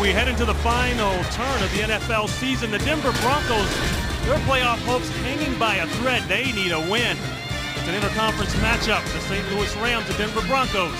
we head into the final turn of the NFL season. The Denver Broncos, their playoff hopes hanging by a thread. They need a win. It's an interconference matchup. The St. Louis Rams, the Denver Broncos,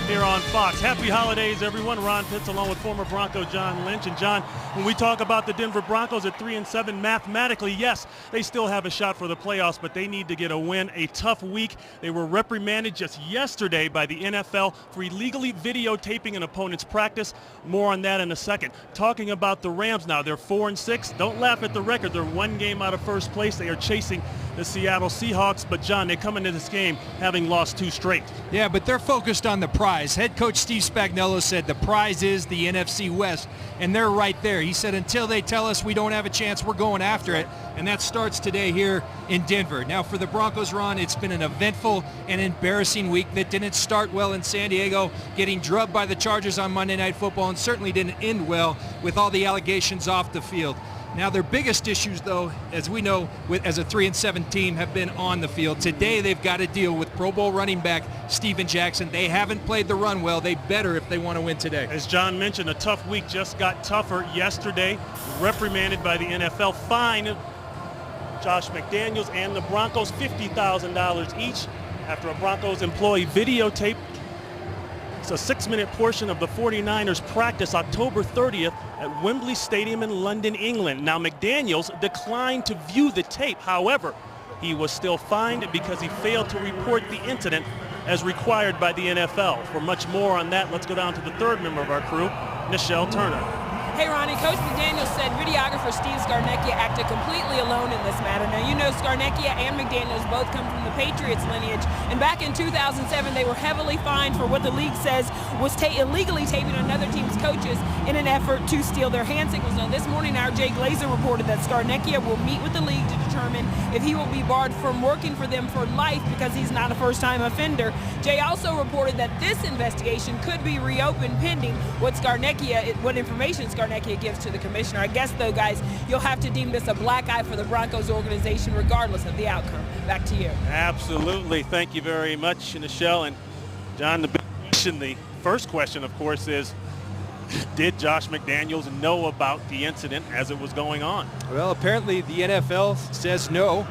here on Fox. Happy holidays, everyone. Ron Pitts along with former Bronco John Lynch. And John, when we talk about the Denver Broncos at 3-7, mathematically, yes, they still have a shot for the playoffs, but they need to get a win. A tough week. They were reprimanded just yesterday by the NFL for illegally videotaping an opponent's practice. More on that in a second. Talking about the Rams now, they're 4-6. Don't laugh at the record. They're one game out of first place. They are chasing the Seattle Seahawks, but John, they come into this game having lost 2 straight. Yeah, but they're focused on the prize. Head coach Steve Spagnuolo said the prize is the NFC West, and they're right there. He said until they tell us we don't have a chance, we're going after it, and that starts today here in Denver. Now for the Broncos, Ron, it's been an eventful and embarrassing week that didn't start well in San Diego, getting drubbed by the Chargers on Monday Night Football, and certainly didn't end well with all the allegations off the field. Now their biggest issues, though, as we know, as a 3-7 team, have been on the field. Today they've got to deal with Pro Bowl running back Steven Jackson. They haven't played the run well. They better if they want to win today. As John mentioned, a tough week just got tougher yesterday. Reprimanded by the NFL, fined Josh McDaniels and the Broncos $50,000 each after a Broncos employee videotaped a 6-minute portion of the 49ers practice October 30th at Wembley Stadium in London, England. Now McDaniels declined to view the tape. However, he was still fined because he failed to report the incident as required by the NFL. For much more on that, let's go down to the third member of our crew, Nichelle Turner. Hey, Ronnie, Coach McDaniels said videographer Steve Scarnecchia acted completely alone in this matter. Now, you know Scarnecchia and McDaniels both come from the Patriots lineage, and back in 2007, they were heavily fined for what the league says was illegally taping another team's coaches in an effort to steal their hand signals. Now, this morning, our Jay Glazer reported that Scarnecchia will meet with the league to determine if he will be barred from working for them for life because he's not a first-time offender. Jay also reported that this investigation could be reopened pending what information Scarnecchia gives to the commissioner. I guess, though, guys, you'll have to deem this a black eye for the Broncos organization regardless of the outcome. Back to you. Absolutely. Thank you very much, Nichelle. And John, the first question, of course, is did Josh McDaniels know about the incident as it was going on? Well, apparently the NFL says no.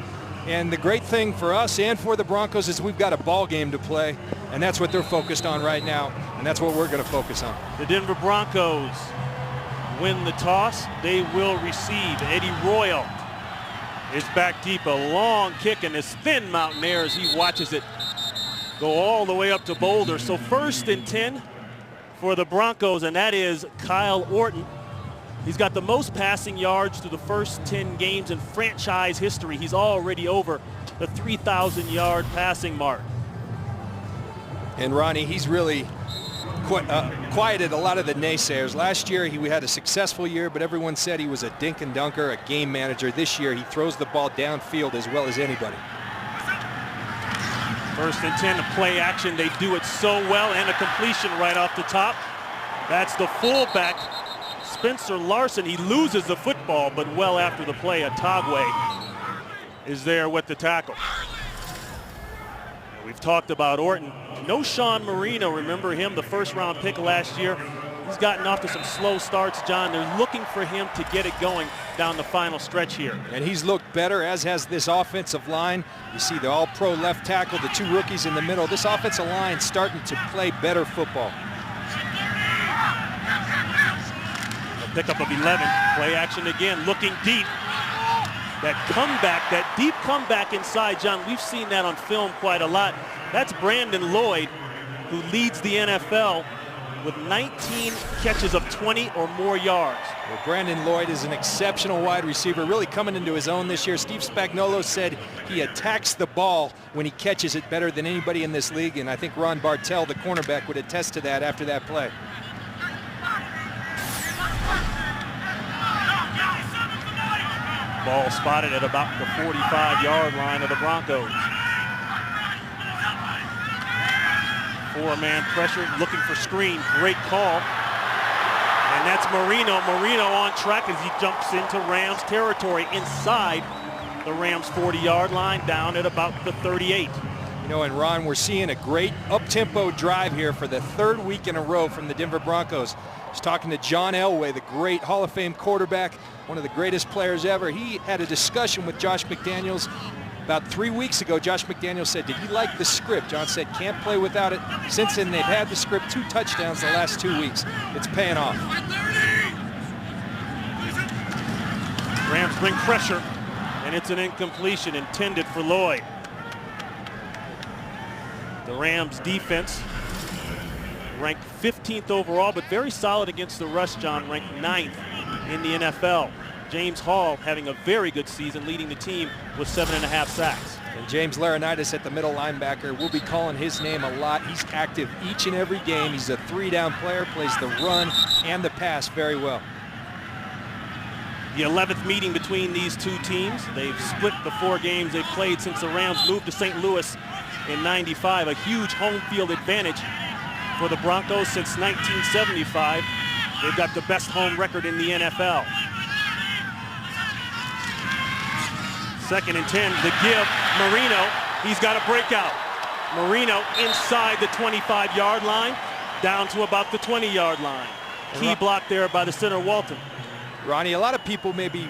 And the great thing for us and for the Broncos is we've got a ball game to play, and that's what they're focused on right now, and that's what we're going to focus on. The Denver Broncos win the toss. They will receive. Eddie Royal is back deep. A long kick, and this thin Mountaineer as he watches it go all the way up to Boulder. So 1st and 10 for the Broncos, and that is Kyle Orton. He's got the most passing yards through the first 10 games in franchise history. He's already over the 3,000-yard passing mark. And Ronnie, he's really quieted a lot of the naysayers. Last year he had a successful year, but everyone said he was a dink and dunker, a game manager. This year he throws the ball downfield as well as anybody. 1st and 10 to play action. They do it so well, and a completion right off the top. That's the fullback, Spencer Larson. He loses the football, but well after the play, Atagwe is there with the tackle. We've talked about Orton. No Sean Marino, remember him, the 1st-round pick last year. He's gotten off to some slow starts, John. They're looking for him to get it going down the final stretch here. And he's looked better, as has this offensive line. You see the all-pro left tackle, the 2 rookies in the middle. This offensive line starting to play better football. A pickup of 11. Play action again, looking deep. That comeback, that deep comeback inside, John, we've seen that on film quite a lot. That's Brandon Lloyd, who leads the NFL with 19 catches of 20 or more yards. Well, Brandon Lloyd is an exceptional wide receiver, really coming into his own this year. Steve Spagnuolo said he attacks the ball when he catches it better than anybody in this league, and I think Ron Bartell, the cornerback, would attest to that after that play. Ball spotted at about the 45-yard line of the Broncos. 4-man pressure, looking for screen. Great call. And that's Marino. Marino on track as he jumps into Rams territory inside the Rams 40-yard line, down at about the 38. And Ron, we're seeing a great up-tempo drive here for the third week in a row from the Denver Broncos. I was talking to John Elway, the great Hall of Fame quarterback, one of the greatest players ever. He had a discussion with Josh McDaniels about 3 weeks ago. Josh McDaniels said, did you like the script? John said, can't play without it. Since then, they've had the script, 2 touchdowns the last 2 weeks. It's paying off. Rams bring pressure, and it's an incompletion intended for Lloyd. The Rams defense ranked 15th overall, but very solid against the rush, John, ranked 9th in the NFL. James Hall having a very good season, leading the team with 7.5 sacks. And James Laurinaitis at the middle linebacker, we'll be calling his name a lot. He's active each and every game. He's a 3-down player, plays the run and the pass very well. The 11th meeting between these two teams. They've split the 4 games they've played since the Rams moved to St. Louis in '95. A huge home field advantage for the Broncos since 1975. They've got the best home record in the NFL. 2nd and 10, the give. Marino, he's got a breakout. Marino inside the 25-yard line, down to about the 20-yard line. Key block there by the center, Walton. Ronnie, a lot of people may be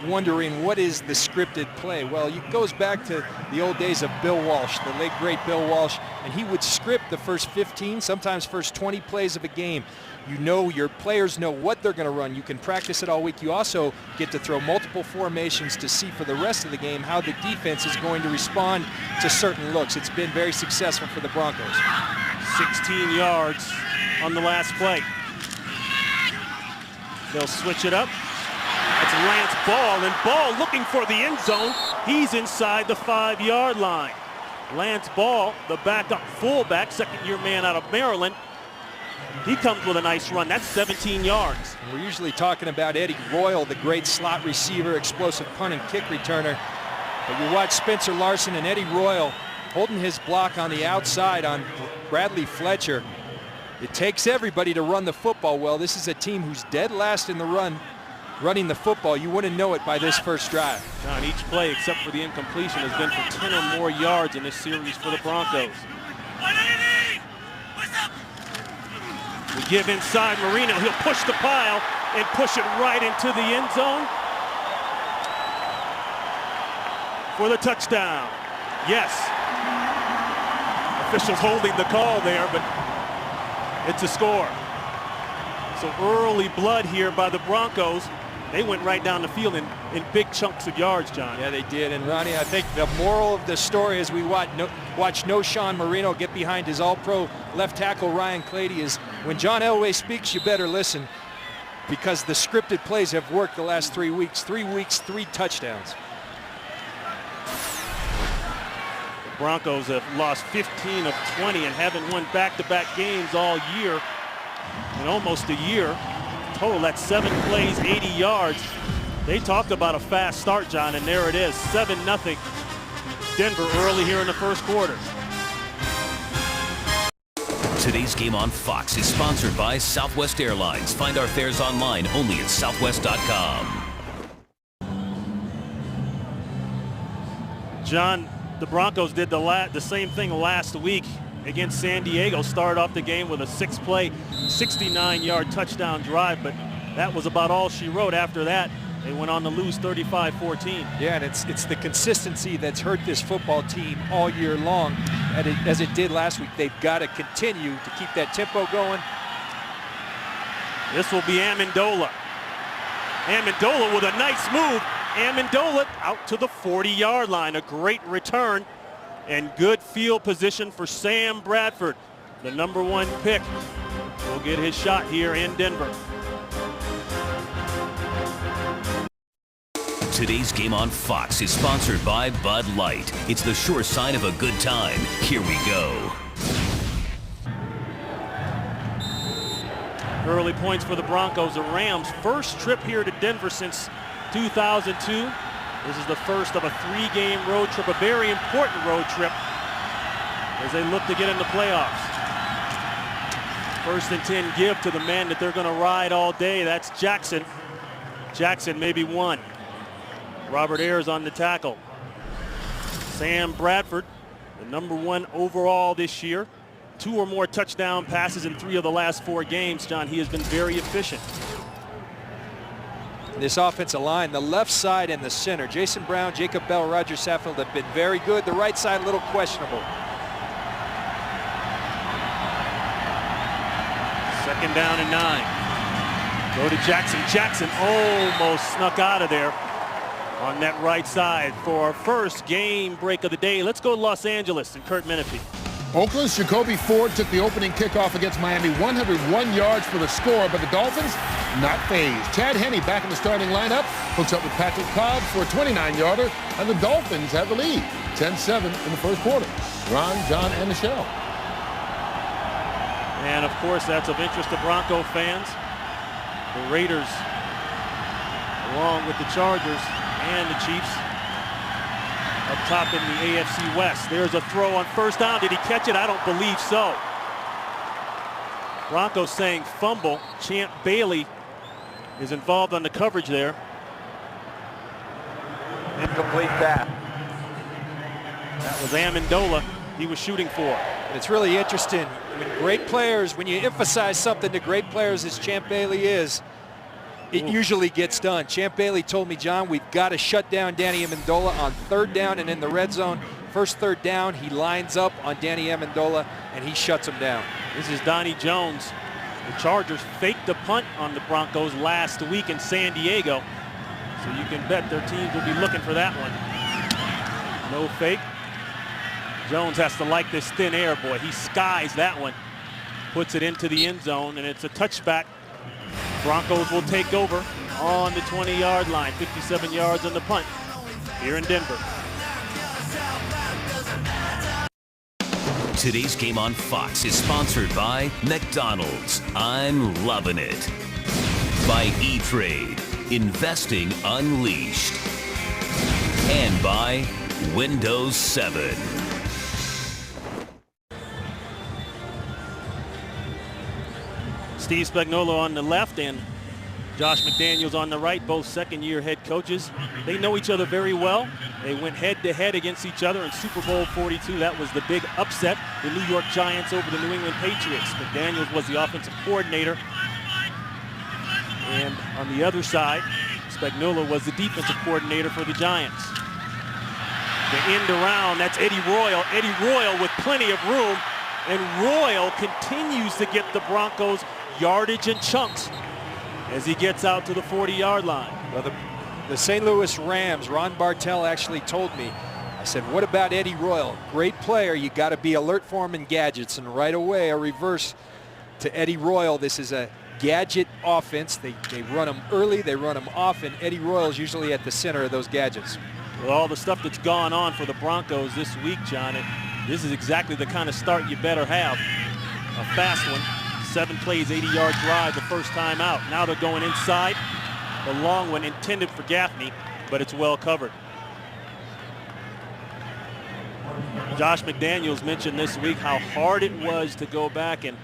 wondering what is the scripted play. Well, it goes back to the old days of Bill Walsh, the late great Bill Walsh, and he would script the first 15, sometimes first 20 plays of a game. You know, your players know what they're going to run. You can practice it all week. You also get to throw multiple formations to see for the rest of the game how the defense is going to respond to certain looks. It's been very successful for the Broncos. 16 yards on the last play. They'll switch it up. It's Lance Ball, and Ball looking for the end zone. He's inside the 5-yard line. Lance Ball, the backup fullback, second-year man out of Maryland. He comes with a nice run. That's 17 yards. We're usually talking about Eddie Royal, the great slot receiver, explosive punt and kick returner. But you watch Spencer Larson and Eddie Royal holding his block on the outside on Bradley Fletcher. It takes everybody to run the football well. This is a team who's dead last in the run, running the football. You wouldn't know it by this first drive. John, each play except for the incompletion has been for 10 or more yards in this series for the Broncos. We give inside Marino. He'll push the pile and push it right into the end zone for the touchdown. Yes. Officials holding the call there, but it's a score. So early blood here by the Broncos. They went right down the field in big chunks of yards, John. Yeah, they did. And Ronnie, I think the moral of the story as we watch no Sean Marino get behind his all-pro left tackle Ryan Clady is when John Elway speaks, you better listen, because the scripted plays have worked the last 3 weeks. 3 weeks, 3 touchdowns. The Broncos have lost 15 of 20 and haven't won back-to-back games all year in almost a year. Total, that's 7 plays, 80 yards. They talked about a fast start, John, and there it is, 7-0 Denver early here in the first quarter. Today's game on Fox is sponsored by Southwest Airlines. Find our fares online only at southwest.com. John, the Broncos did the same thing last week against San Diego. Started off the game with a 6-play, 69-yard touchdown drive, but that was about all she wrote. After that, they went on to lose 35-14. Yeah, and it's the consistency that's hurt this football team all year long, as it did last week. They've got to continue to keep that tempo going. This will be Amendola. Amendola with a nice move. Amendola out to the 40-yard line. A great return and good field position for Sam Bradford. The #1 pick will get his shot here in Denver. Today's game on Fox is sponsored by Bud Light. It's the sure sign of a good time. Here we go. Early points for the Broncos. The Rams' first trip here to Denver since 2002. This is the first of a 3-game road trip, a very important road trip as they look to get in the playoffs. 1st and 10 give to the man that they're going to ride all day. That's Jackson. Jackson maybe 1. Robert Ayers on the tackle. Sam Bradford the #1 overall this year. 2 or more touchdown passes in 3 of the last 4 games, John. He has been very efficient. This offensive line, the left side and the center, Jason Brown, Jacob Bell, Roger Saffold have been very good. The right side a little questionable. 2nd down and 9. Go to Jackson. Jackson almost snuck out of there on that right side for our first game break of the day. Let's go to Los Angeles and Kurt Menefee. Oakland's Jacoby Ford took the opening kickoff against Miami. 101 yards for the score, but the Dolphins not phased. Chad Henne back in the starting lineup, hooks up with Patrick Cobb for a 29-yarder, and the Dolphins have the lead, 10-7 in the first quarter. Ron, John, and Michelle. And of course, that's of interest to Bronco fans. The Raiders, along with the Chargers and the Chiefs, up top in the AFC West. There's a throw on 1st down. Did he catch it? I don't believe so. Broncos saying fumble. Champ Bailey is involved on the coverage there. Incomplete pass. That was Amendola he was shooting for. And it's really interesting when great players, when you emphasize something to great players as Champ Bailey is, it usually gets done. Champ Bailey told me, John, we've got to shut down Danny Amendola on 3rd down and in the red zone. First 3rd down, he lines up on Danny Amendola and he shuts him down. This is Donnie Jones. The Chargers faked a punt on the Broncos last week in San Diego. So you can bet their teams will be looking for that one. No fake. Jones has to like this thin air, boy. He skies that one. Puts it into the end zone, and it's a touchback. Broncos will take over on the 20-yard line. 57 yards on the punt here in Denver. Today's game on Fox is sponsored by McDonald's. I'm loving it. By E-Trade, investing unleashed. And by Windows 7. Steve Spagnuolo on the left and Josh McDaniels on the right, both 2nd-year head coaches. They know each other very well. They went head-to-head against each other in Super Bowl 42. That was the big upset, the New York Giants over the New England Patriots. McDaniels was the offensive coordinator. And on the other side, Spagnuolo was the defensive coordinator for the Giants. The end around, that's Eddie Royal. Eddie Royal with plenty of room, and Royal continues to get the Broncos yardage and chunks as he gets out to the 40-yard line. Well, the St. Louis Rams, Ron Bartell actually told me, I said, what about Eddie Royal? Great player, you got to be alert for him in gadgets, and right away a reverse to Eddie Royal. This is a gadget offense. They run him early, they run him often. Eddie Royal is usually at the center of those gadgets. With all the stuff that's gone on for the Broncos this week, John, this is exactly the kind of start you better have. A fast one, 7 plays, 80-yard drive the first time out. Now they're going inside. The long one intended for Gaffney, but it's well covered. Josh McDaniels mentioned this week how hard it was to go back and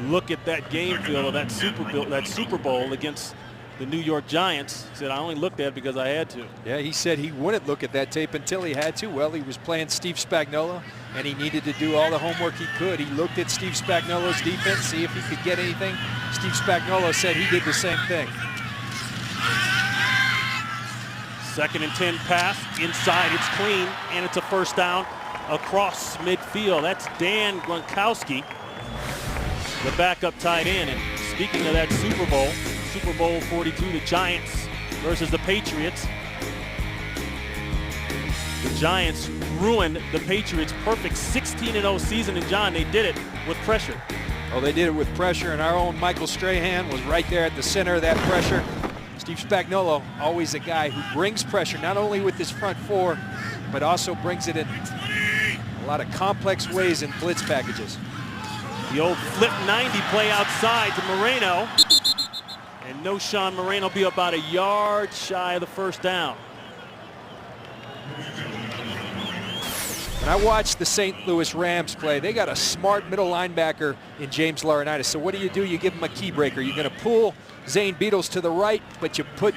look at that game film of that Super Bowl against the New York Giants. He said, I only looked at it because I had to. Yeah, he said he wouldn't look at that tape until he had to. Well, he was playing Steve Spagnuolo, and he needed to do all the homework he could. He looked at Steve Spagnuolo's defense, see if he could get anything. Steve Spagnuolo said he did the same thing. 2nd and 10 pass, inside, it's clean, and it's a 1st down across midfield. That's Dan Gronkowski, the backup tight end. And speaking of that Super Bowl 42, the Giants versus the Patriots. The Giants ruined the Patriots' perfect 16-0 season, and John, they did it with pressure. Oh, they did it with pressure, and our own Michael Strahan was right there at the center of that pressure. Steve Spagnuolo, always a guy who brings pressure, not only with his front four, but also brings it in a lot of complex ways in blitz packages. The old flip 90 play outside to Moreno. And no Sean Moreno be about a yard shy of the 1st down. When I watched the St. Louis Rams play, they got a smart middle linebacker in James Laurinaitis. So what do? You give him a key breaker. You're going to pull Zane Beatles to the right, but you put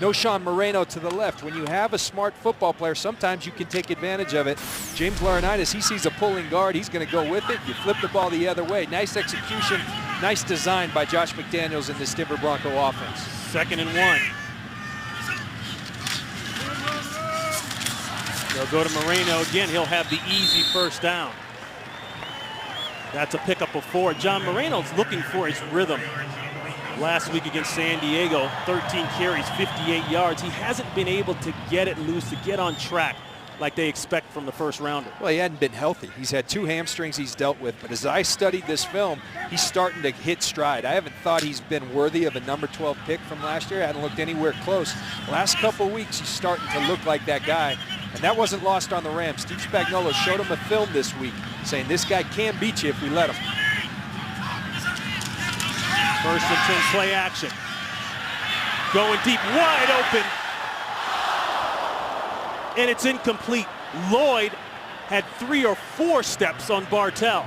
Noshawn Moreno to the left. When you have a smart football player, sometimes you can take advantage of it. James Laurinaitis, he sees a pulling guard. He's going to go with it. You flip the ball the other way. Nice execution, nice design by Josh McDaniels in this Denver Bronco offense. 2nd and 1. They'll go to Moreno again. He'll have the easy first down. That's a pickup of 4. John Moreno's looking for his rhythm. Last week against San Diego, 13 carries, 58 yards. He hasn't been able to get it loose, to get on track like they expect from the first rounder. Well, he hadn't been healthy. He's had 2 hamstrings he's dealt with, but as I studied this film, he's starting to hit stride. I haven't thought he's been worthy of a number 12 pick from last year. I hadn't looked anywhere close. Last couple of weeks, he's starting to look like that guy, and that wasn't lost on the Rams. Steve Spagnuolo showed him a film this week saying this guy can beat you if we let him. 1st and 10, play action. Going deep, wide open. And it's incomplete. Lloyd had 3 or 4 steps on Bartell.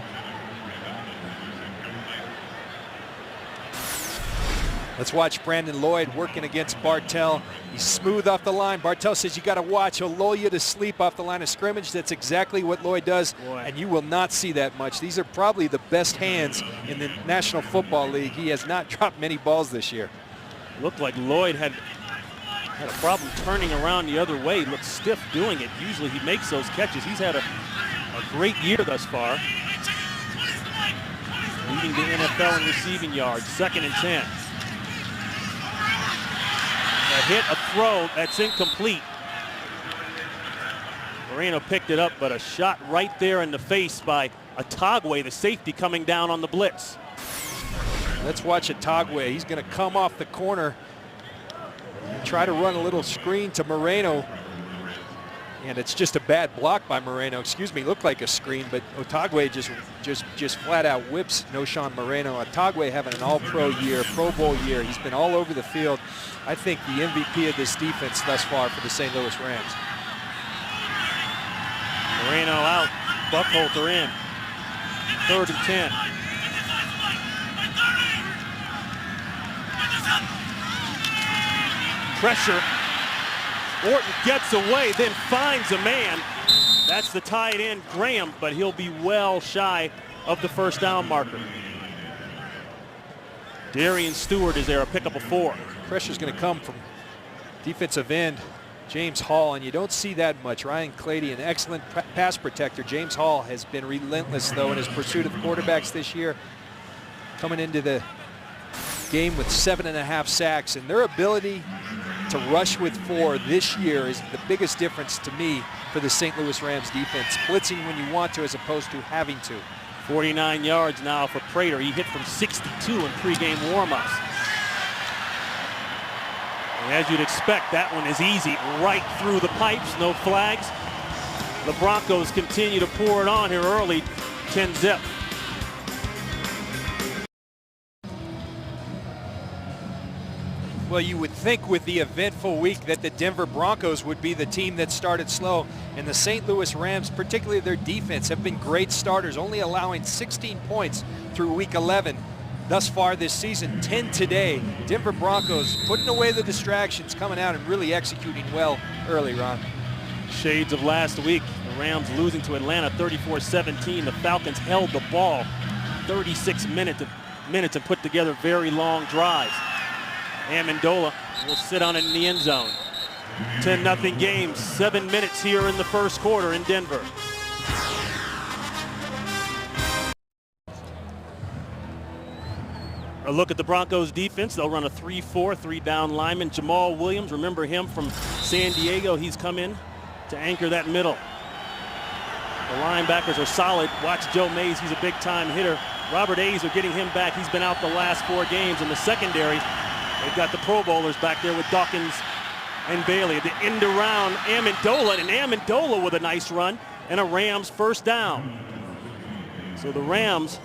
Let's watch Brandon Lloyd working against Bartell. He's smooth off the line. Bartell says you got to watch. He'll lull you to sleep off the line of scrimmage. That's exactly what Lloyd does, and you will not see that much. These are probably the best hands in the National Football League. He has not dropped many balls this year. Looked like Lloyd had a problem turning around the other way. Looked stiff doing it. Usually he makes those catches. He's had a great year thus far. Leading the NFL in receiving yards. 2nd and 10. A hit, a throw, that's incomplete. Moreno picked it up, but a shot right there in the face by Atagwe, the safety coming down on the blitz. Let's watch Atagwe. He's going to come off the corner and try to run a little screen to Moreno. And it's just a bad block by Moreno. Excuse me, looked like a screen, but Atagwe just flat out whips Noshawn Moreno. Atagwe having an all-pro year, Pro Bowl year. He's been all over the field. I think the MVP of this defense thus far for the St. Louis Rams. Moreno out, Buckholter in. 3rd and 10. Pressure. Orton gets away, then finds a man. That's the tight end, Graham, but he'll be well shy of the first down marker. Darian Stewart is there, a pickup of 4. Pressure's going to come from defensive end James Hall, and you don't see that much. Ryan Clady, an excellent pass protector. James Hall has been relentless, though, in his pursuit of quarterbacks this year. Coming into the game with 7.5 sacks, and their ability to rush with 4 this year is the biggest difference to me for the St. Louis Rams defense. Blitzing when you want to as opposed to having to. 49 yards now for Prater. He hit from 62 in pregame warmups. And as you'd expect, that one is easy. Right through the pipes, no flags. The Broncos continue to pour it on here early, 10-zip. Well, you would think with the eventful week that the Denver Broncos would be the team that started slow. And the St. Louis Rams, particularly their defense, have been great starters, only allowing 16 points through week 11 thus far this season, 10 today. Denver Broncos putting away the distractions, coming out and really executing well early, Ron. Shades of last week, the Rams losing to Atlanta 34-17. The Falcons held the ball 36 minutes and put together very long drives. Amendola will sit on it in the end zone. 10-0 game, 7 minutes here in the first quarter in Denver. A look at the Broncos defense. They'll run a 3-4, 3-down lineman. Jamal Williams, remember him from San Diego. He's come in to anchor that middle. The linebackers are solid. Watch Joe Mays, he's a big-time hitter. Robert Azer are getting him back. He's been out the last 4 games. In the secondary, they've got the Pro Bowlers back there with Dawkins and Bailey. The end around Amendola, and Amendola with a nice run and a Rams first down. So the Rams,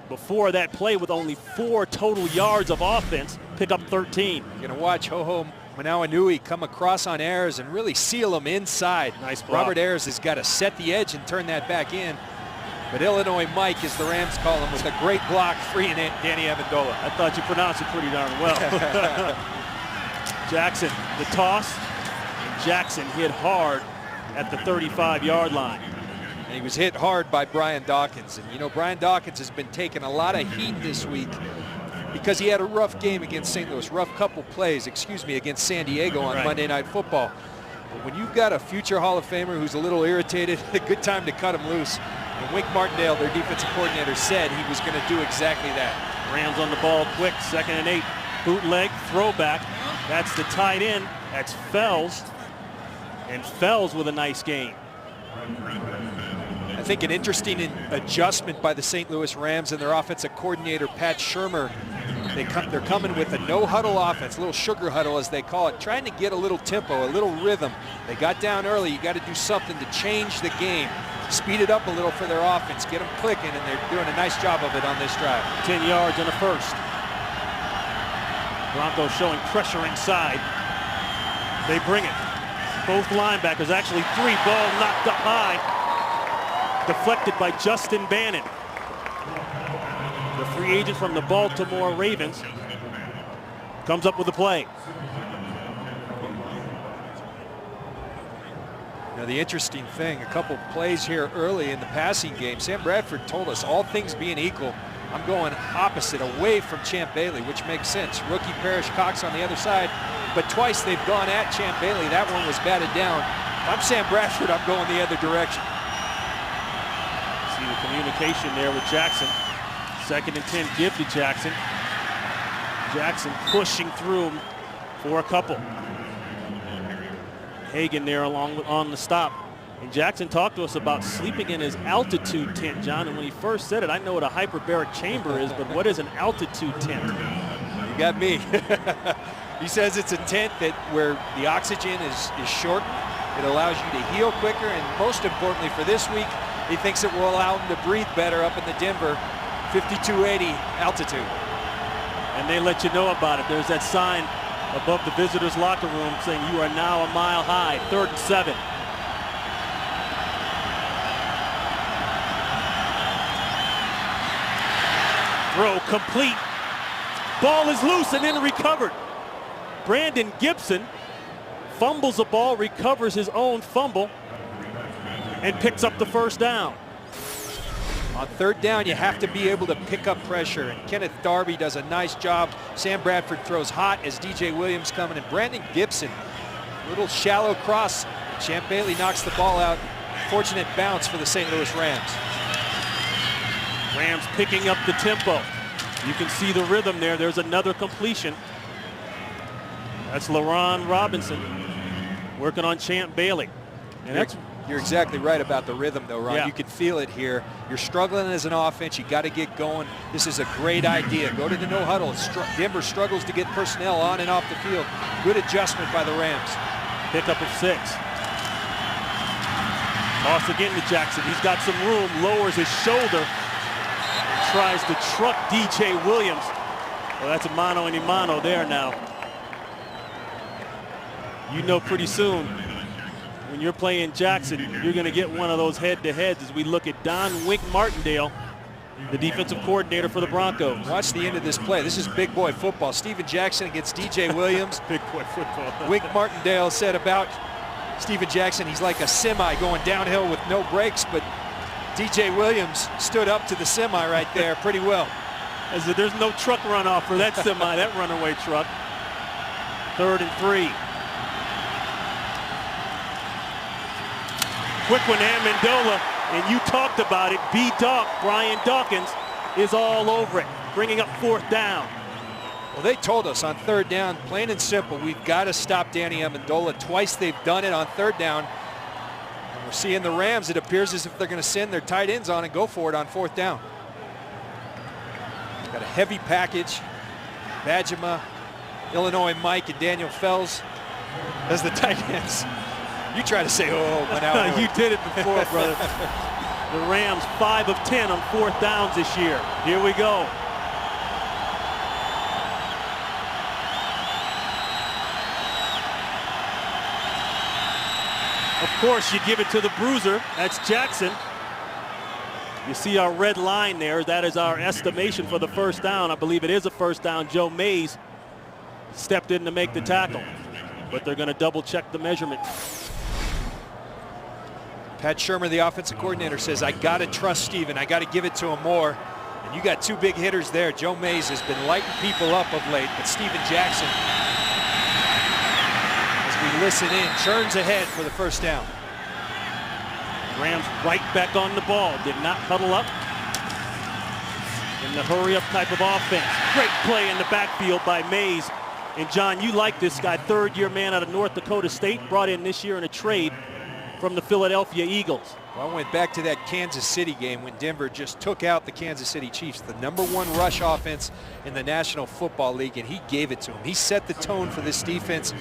before that play with only 4 total yards of offense, pick up 13. You're going to watch Ho-Ho Manawanui come across on Ayers and really seal him inside. Nice block. Robert Ayers has got to set the edge and turn that back in. But Illinois Mike, as the Rams call him, with a great block freeing Danny Amendola. I thought you pronounced it pretty darn well. Jackson, the toss. Jackson hit hard at the 35-yard line. And he was hit hard by Brian Dawkins. And you know, Brian Dawkins has been taking a lot of heat this week because he had a rough game against St. Louis, rough couple plays, against San Diego on Monday Night Football. But when you've got a future Hall of Famer who's a little irritated, a good time to cut him loose. And Wink Martindale, their defensive coordinator, said he was going to do exactly that. Rams on the ball quick, 2nd and 8. Bootleg, throwback. That's the tight end. That's Fells. And Fells with a nice game. I think an interesting adjustment by the St. Louis Rams and their offensive coordinator, Pat Shurmur. They're coming with a no-huddle offense, a little sugar huddle as they call it, trying to get a little tempo, a little rhythm. They got down early. You got to do something to change the game, speed it up a little for their offense, get them clicking, and they're doing a nice job of it on this drive. 10 yards and a first. Broncos showing pressure inside. They bring it. Both linebackers, actually 3, ball knocked up high. Deflected by Justin Bannon, the free agent from the Baltimore Ravens, comes up with the play. Now the interesting thing, a couple plays here early in the passing game, Sam Bradford told us, all things being equal, I'm going opposite, away from Champ Bailey, which makes sense. Rookie Parrish Cox on the other side, but twice they've gone at Champ Bailey. That one was batted down. If I'm Sam Bradford, I'm going the other direction. See the communication there with Jackson. 2nd and 10, give to Jackson. Jackson pushing through for a couple. Hagan there on the stop. And Jackson talked to us about sleeping in his altitude tent, John. And when he first said it, I know what a hyperbaric chamber is, but what is an altitude tent? You got me. He says it's a tent where the oxygen is shortened. It allows you to heal quicker, and most importantly for this week, he thinks it will allow him to breathe better up in the Denver 5280 altitude. And they let you know about it. There's that sign above the visitors' locker room saying you are now a mile high. 3rd and 7. Throw complete. Ball is loose and then recovered. Brandon Gibson fumbles the ball, recovers his own fumble, and picks up the first down. On 3rd down, you have to be able to pick up pressure, and Kenneth Darby does a nice job. Sam Bradford throws hot as DJ Williams coming, and Brandon Gibson, little shallow cross. Champ Bailey knocks the ball out. Fortunate bounce for the St. Louis Rams. Rams picking up the tempo. You can see the rhythm there. There's another completion. That's LaRon Robinson working on Champ Bailey. And You're exactly right about the rhythm, though, Ron. Yeah. You can feel it here. You're struggling as an offense. You got to get going. This is a great idea. Go to the no huddle. Denver struggles to get personnel on and off the field. Good adjustment by the Rams. Pickup of 6. Toss again to Jackson. He's got some room. Lowers his shoulder. Tries to truck DJ Williams. Well, that's a mano a mano there now. You know pretty soon when you're playing Jackson, you're going to get one of those head-to-heads as we look at Don Wink Martindale, the defensive coordinator for the Broncos. Watch the end of this play. This is big boy football. Steven Jackson against DJ Williams. Big boy football. Wink Martindale said about Steven Jackson, he's like a semi going downhill with no brakes, but DJ Williams stood up to the semi right there pretty well. As if there's no truck runoff for that semi, that runaway truck. 3rd and 3. Quick one, Amendola, and you talked about it. B-Dawk, Brian Dawkins, is all over it, bringing up 4th down. Well, they told us on 3rd down, plain and simple, we've got to stop Danny Amendola. Twice they've done it on 3rd down. And we're seeing the Rams, it appears as if they're going to send their tight ends on and go for it on 4th down. Got a heavy package. Bajema, Illinois Mike, and Daniel Fells as the tight ends. You try to say, oh, but now you did it before, brother. The Rams 5 of 10 on 4th downs this year. Here we go. Of course, you give it to the bruiser. That's Jackson. You see our red line there. That is our estimation for the first down. I believe it is a first down. Joe Mays stepped in to make the tackle. but they're going to double check the measurement. Pat Shurmur, the offensive coordinator, says, I got to trust Steven. I got to give it to him more. And you got two big hitters there. Joe Mays has been lighting people up of late, but Steven Jackson, as we listen in, churns ahead for the first down. Rams right back on the ball. Did not huddle up in the hurry-up type of offense. Great play in the backfield by Mays. And John, you like this guy, third-year man out of North Dakota State, brought in this year in a trade from the Philadelphia Eagles. Well, I went back to that Kansas City game when Denver just took out the Kansas City Chiefs, the #1 rush offense in the National Football League, and he gave it to him. He set the tone for this defense.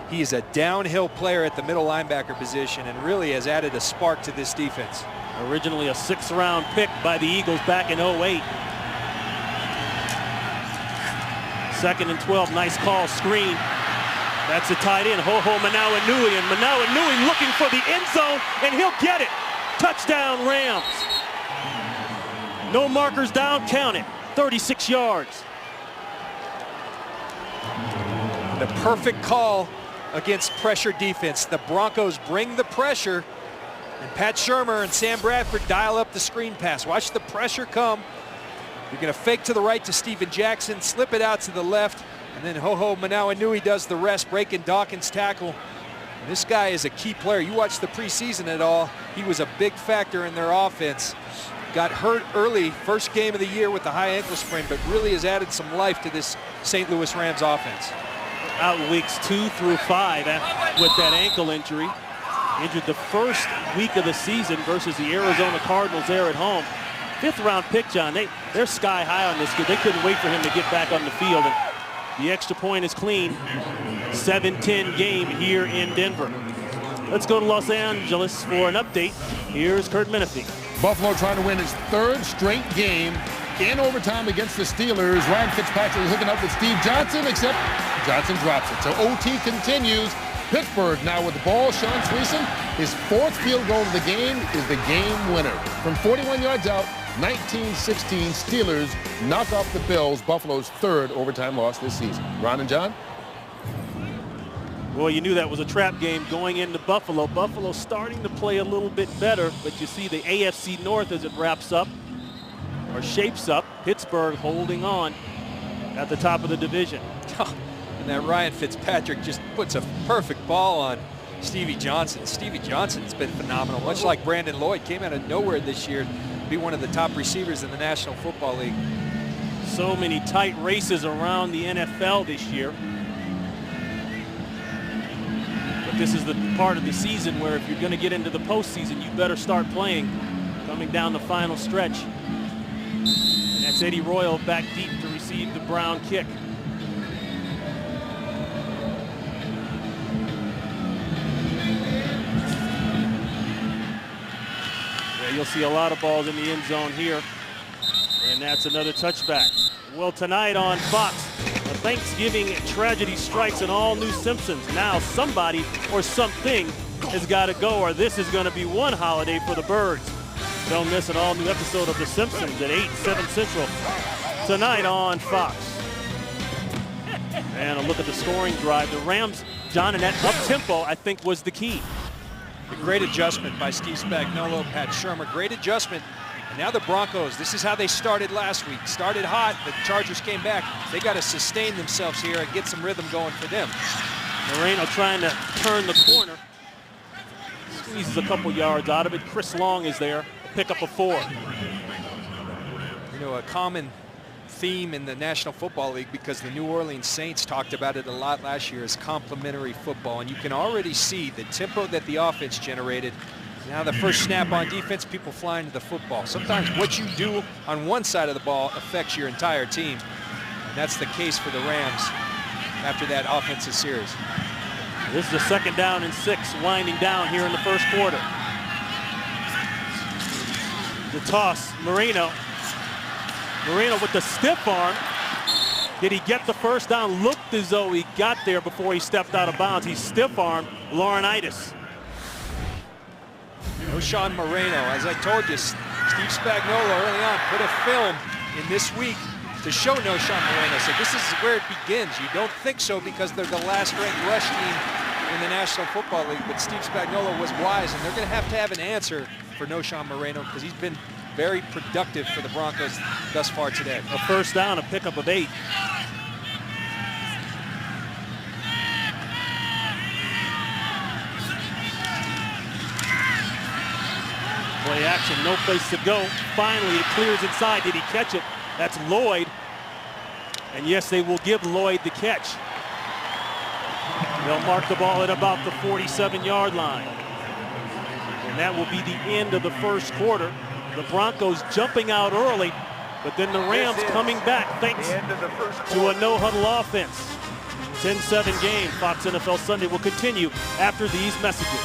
He is a downhill player at the middle linebacker position and really has added a spark to this defense. Originally a 6th-round pick by the Eagles back in 08. 2nd and 12, nice call, screen. That's a tight end, Ho-Ho Manawanui, and Manawanui looking for the end zone, and he'll get it. Touchdown, Rams. No markers down, count it. 36 yards. The perfect call against pressure defense. The Broncos bring the pressure, and Pat Shurmur and Sam Bradford dial up the screen pass. Watch the pressure come. You're going to fake to the right to Steven Jackson, slip it out to the left, and then Ho-Ho Manawanui does the rest, breaking Dawkins' tackle. And this guy is a key player. You watch the preseason at all, he was a big factor in their offense. Got hurt early, first game of the year with the high ankle sprain, but really has added some life to this St. Louis Rams offense. Out weeks 2 through 5 with that ankle injury. Injured the first week of the season versus the Arizona Cardinals there at home. 5th-round pick, John. They're sky high on this kid. They couldn't wait for him to get back on the field. And the extra point is clean. 7-10 game here in Denver. Let's go to Los Angeles for an update. Here's Kurt Menefee. Buffalo trying to win his 3rd straight game in overtime against the Steelers. Ryan Fitzpatrick hooking up with Steve Johnson, except Johnson drops it. So OT continues. Pittsburgh now with the ball. Sean Sweeson, his 4th field goal of the game is the game winner. From 41 yards out, 19-16, Steelers knock off the Bills, Buffalo's 3rd overtime loss this season. Ron and John? Well, you knew that was a trap game going into Buffalo. Buffalo starting to play a little bit better, but you see the AFC North as it wraps up, or shapes up. Pittsburgh holding on at the top of the division. And that Ryan Fitzpatrick just puts a perfect ball on Stevie Johnson. Stevie Johnson's been phenomenal, much like Brandon Lloyd. Came out of nowhere this year to be one of the top receivers in the National Football League. So many tight races around the NFL this year. But this is the part of the season where if you're going to get into the postseason, you better start playing coming down the final stretch. And that's Eddie Royal back deep to receive the Brown kick. You'll see a lot of balls in the end zone here. And that's another touchback. Well, tonight on Fox, a Thanksgiving tragedy strikes an all-new Simpsons. Now somebody or something has got to go, or this is going to be one holiday for the birds. Don't miss an all-new episode of The Simpsons at 8, 7 Central tonight on Fox. And a look at the scoring drive. The Rams, John, in that up-tempo, I think, was the key. A great adjustment by Steve Spagnuolo, Pat Shurmur. Great adjustment. And now the Broncos, this is how they started last week. Started hot, the Chargers came back. They got to sustain themselves here and get some rhythm going for them. Moreno trying to turn the corner. Squeezes a couple yards out of it. Chris Long is there. Pick up a 4. You know, a common theme in the National Football League, because the New Orleans Saints talked about it a lot last year, is complementary football. And you can already see the tempo that the offense generated. Now the first snap on defense, people flying to the football. Sometimes what you do on one side of the ball affects your entire team. And that's the case for the Rams after that offensive series. This is a 2nd down and 6 winding down here in the first quarter. The toss, Moreno with the stiff arm. Did he get the first down? Looked as though he got there before he stepped out of bounds. He stiff-armed Laurinaitis. O'Shawn Moreno, as I told you, Steve Spagnuolo early on put a film in this week to show Knowshon Moreno. So this is where it begins. You don't think so because they're the last-ranked rush team in the National Football League, but Steve Spagnuolo was wise, and they're going to have an answer for Knowshon Moreno because he's been very productive for the Broncos thus far today. A first down, a pickup of 8. Play action, no place to go. Finally, it clears inside. Did he catch it? That's Lloyd. And yes, they will give Lloyd the catch. They'll mark the ball at about the 47-yard line. And that will be the end of the first quarter. The Broncos jumping out early, but then the Rams coming back thanks to a no-huddle offense. 10-7 game. Fox NFL Sunday will continue after these messages.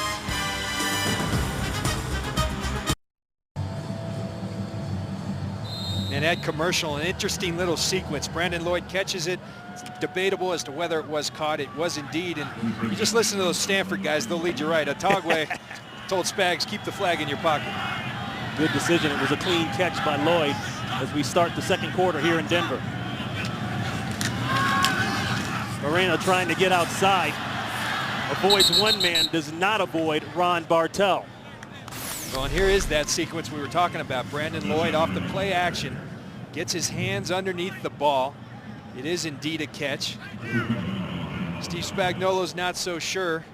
And that commercial, an interesting little sequence. Brandon Lloyd catches it. It's debatable as to whether it was caught. It was indeed. And you just listen to those Stanford guys, they'll lead you right. Otagwe told Spags, keep the flag in your pocket. Good decision. It was a clean catch by Lloyd as we start the second quarter here in Denver. Moreno trying to get outside. Avoids one man, does not avoid Ron Bartell. Well, and here is that sequence we were talking about. Brandon Lloyd off the play action, gets his hands underneath the ball. It is indeed a catch. Steve Spagnuolo's not so sure.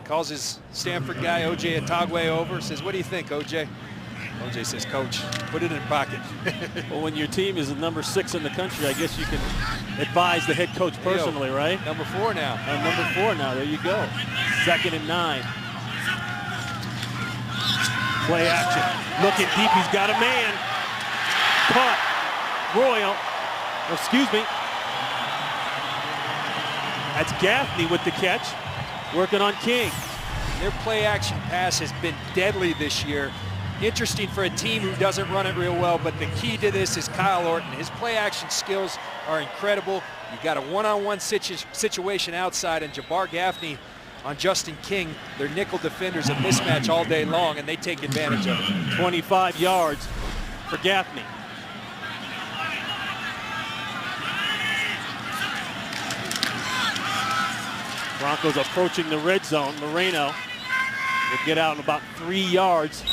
Calls his Stanford guy, O.J. Otagwe, over, says, what do you think, O.J.? O.J. says, coach, put it in pocket. Well, when your team is the number 6 in the country, I guess you can advise the head coach personally, right? Number 4 now. Number 4 now, there you go. 2nd and 9. Play action, looking deep, he's got a man. Caught, Royal, excuse me. That's Gaffney with the catch, working on King. Their play action pass has been deadly this year. Interesting for a team who doesn't run it real well, but the key to this is Kyle Orton. His play action skills are incredible. You got a one-on-one situation outside, and Jabbar Gaffney on Justin King, their nickel defenders, a mismatch all day long, and they take advantage of it. 25 yards for Gaffney. Broncos approaching the red zone. Moreno will get out in about 3 yards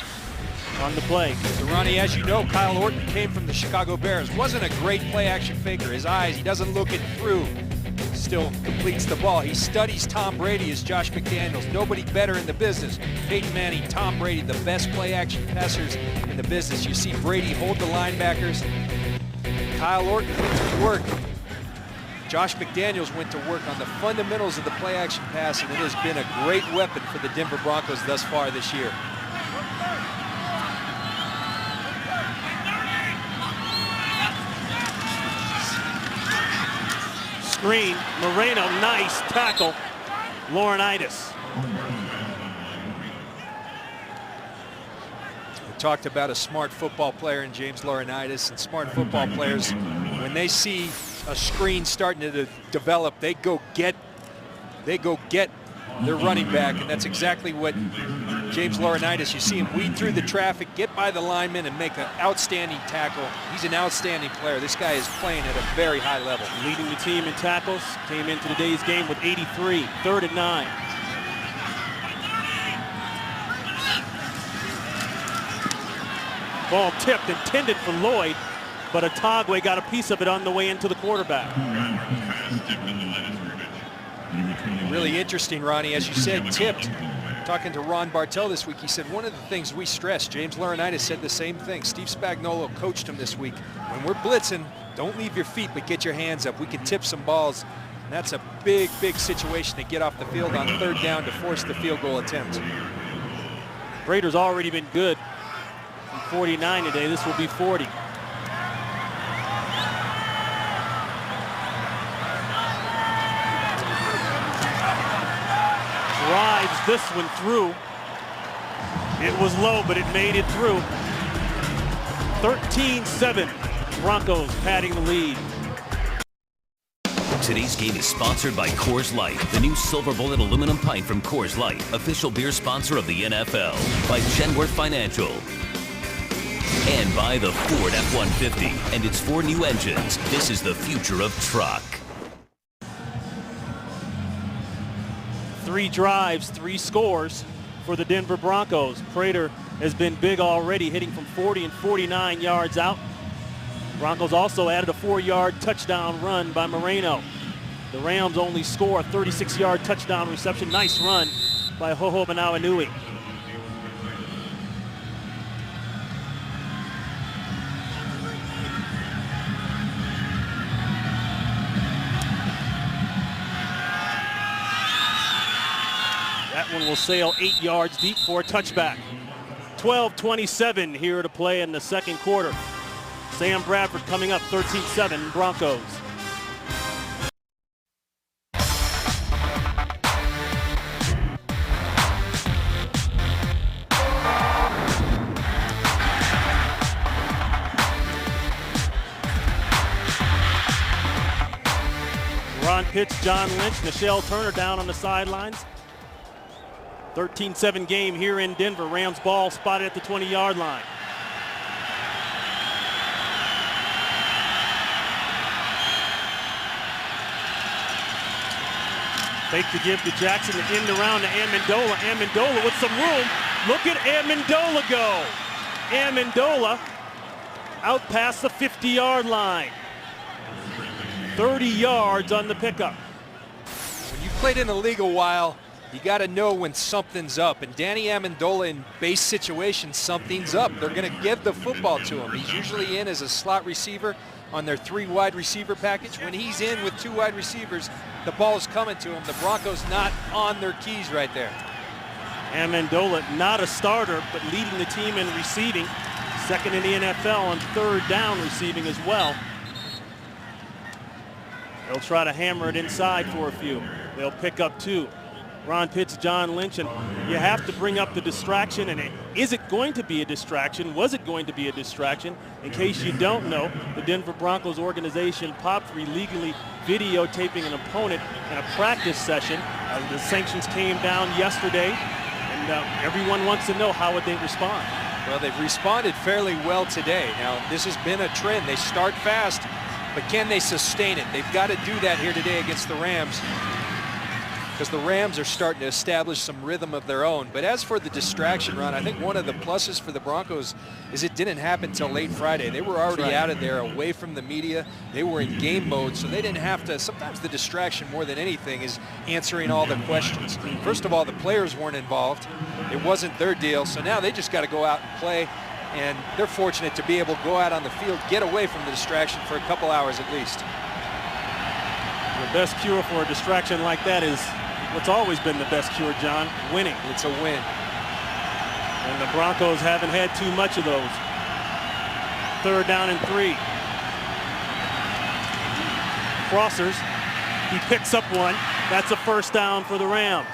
on the play. So Ronnie, as you know, Kyle Orton came from the Chicago Bears. Wasn't a great play action faker. His eyes, he doesn't look it through. Still completes the ball. He studies Tom Brady as Josh McDaniels. Nobody better in the business. Peyton Manning, Tom Brady, the best play action passers in the business. You see Brady hold the linebackers. Kyle Orton went to work. Josh McDaniels went to work on the fundamentals of the play action pass, and it has been a great weapon for the Denver Broncos thus far this year. Screen, Moreno, nice tackle. Laurinaitis. We talked about a smart football player in James Laurinaitis, and smart football players, when they see a screen starting to develop, they go get their running back, and that's exactly what James Laurinaitis, you see him weed through the traffic, get by the lineman, and make an outstanding tackle. He's an outstanding player. This guy is playing at a very high level. Leading the team in tackles, came into today's game with 83, 3rd and 9. Ball tipped, intended for Lloyd, but Otagwe got a piece of it on the way into the quarterback. Really interesting, Ronnie, as you said, tipped. Talking to Ron Bartell this week, he said one of the things we stress, James Laurinaitis said the same thing. Steve Spagnuolo coached him this week. When we're blitzing, don't leave your feet, but get your hands up. We can tip some balls, and that's a big, big situation to get off the field on 3rd down to force the field goal attempt. Raiders already been good. 49 today, this will be 40. Drives this one through. It was low, but it made it through. 13-7. Broncos padding the lead. Today's game is sponsored by Coors Light, the new silver bullet aluminum pint from Coors Light, official beer sponsor of the NFL. By Genworth Financial. And by the Ford F-150 and its 4 new engines. This is the future of truck. 3 drives, 3 scores for the Denver Broncos. Prater has been big already, hitting from 40 and 49 yards out. Broncos also added a 4-yard touchdown run by Moreno. The Rams only score a 36-yard touchdown reception. Nice run by Hoho Manawanui. That one will sail 8 yards deep for a touchback. 12:27 here to play in the second quarter. Sam Bradford coming up, 13-7 Broncos. Ron Pitts, John Lynch, Nichelle Turner down on the sidelines. 13-7 game here in Denver. Rams ball spotted at the 20-yard line. Fake to give to Jackson, to end around to Amendola. Amendola with some room. Look at Amendola go. Amendola out past the 50-yard line. 30 yards on the pickup. When you played in the league a while, you got to know when something's up. And Danny Amendola in base situations, something's up. They're going to give the football to him. He's usually in as a slot receiver on their 3 wide receiver package. When he's in with 2 wide receivers, the ball is coming to him. The Broncos not on their keys right there. Amendola, not a starter, but leading the team in receiving. Second in the NFL on 3rd down receiving as well. They'll try to hammer it inside for a few. They'll pick up 2. Ron Pitts, John Lynch, and you have to bring up the distraction. And is it going to be a distraction? Was it going to be a distraction? In case you don't know, the Denver Broncos organization popped for illegally videotaping an opponent in a practice session. The sanctions came down yesterday, and everyone wants to know how would they respond. Well, they've responded fairly well today. Now, this has been a trend. They start fast, but can they sustain it? They've got to do that here today against the Rams, because the Rams are starting to establish some rhythm of their own. But as for the distraction, Ron, I think one of the pluses for the Broncos is it didn't happen till late Friday. They were already out of there, away from the media. They were in game mode, so they didn't have to. Sometimes the distraction more than anything is answering all the questions. First of all, the players weren't involved. It wasn't their deal, so now they just got to go out and play. And they're fortunate to be able to go out on the field, get away from the distraction for a couple hours at least. The best cure for a distraction like that is what's always been the best cure, John, winning. It's a win. And the Broncos haven't had too much of those. 3rd down and 3. Crossers, he picks up one. That's a 1st down for the Rams.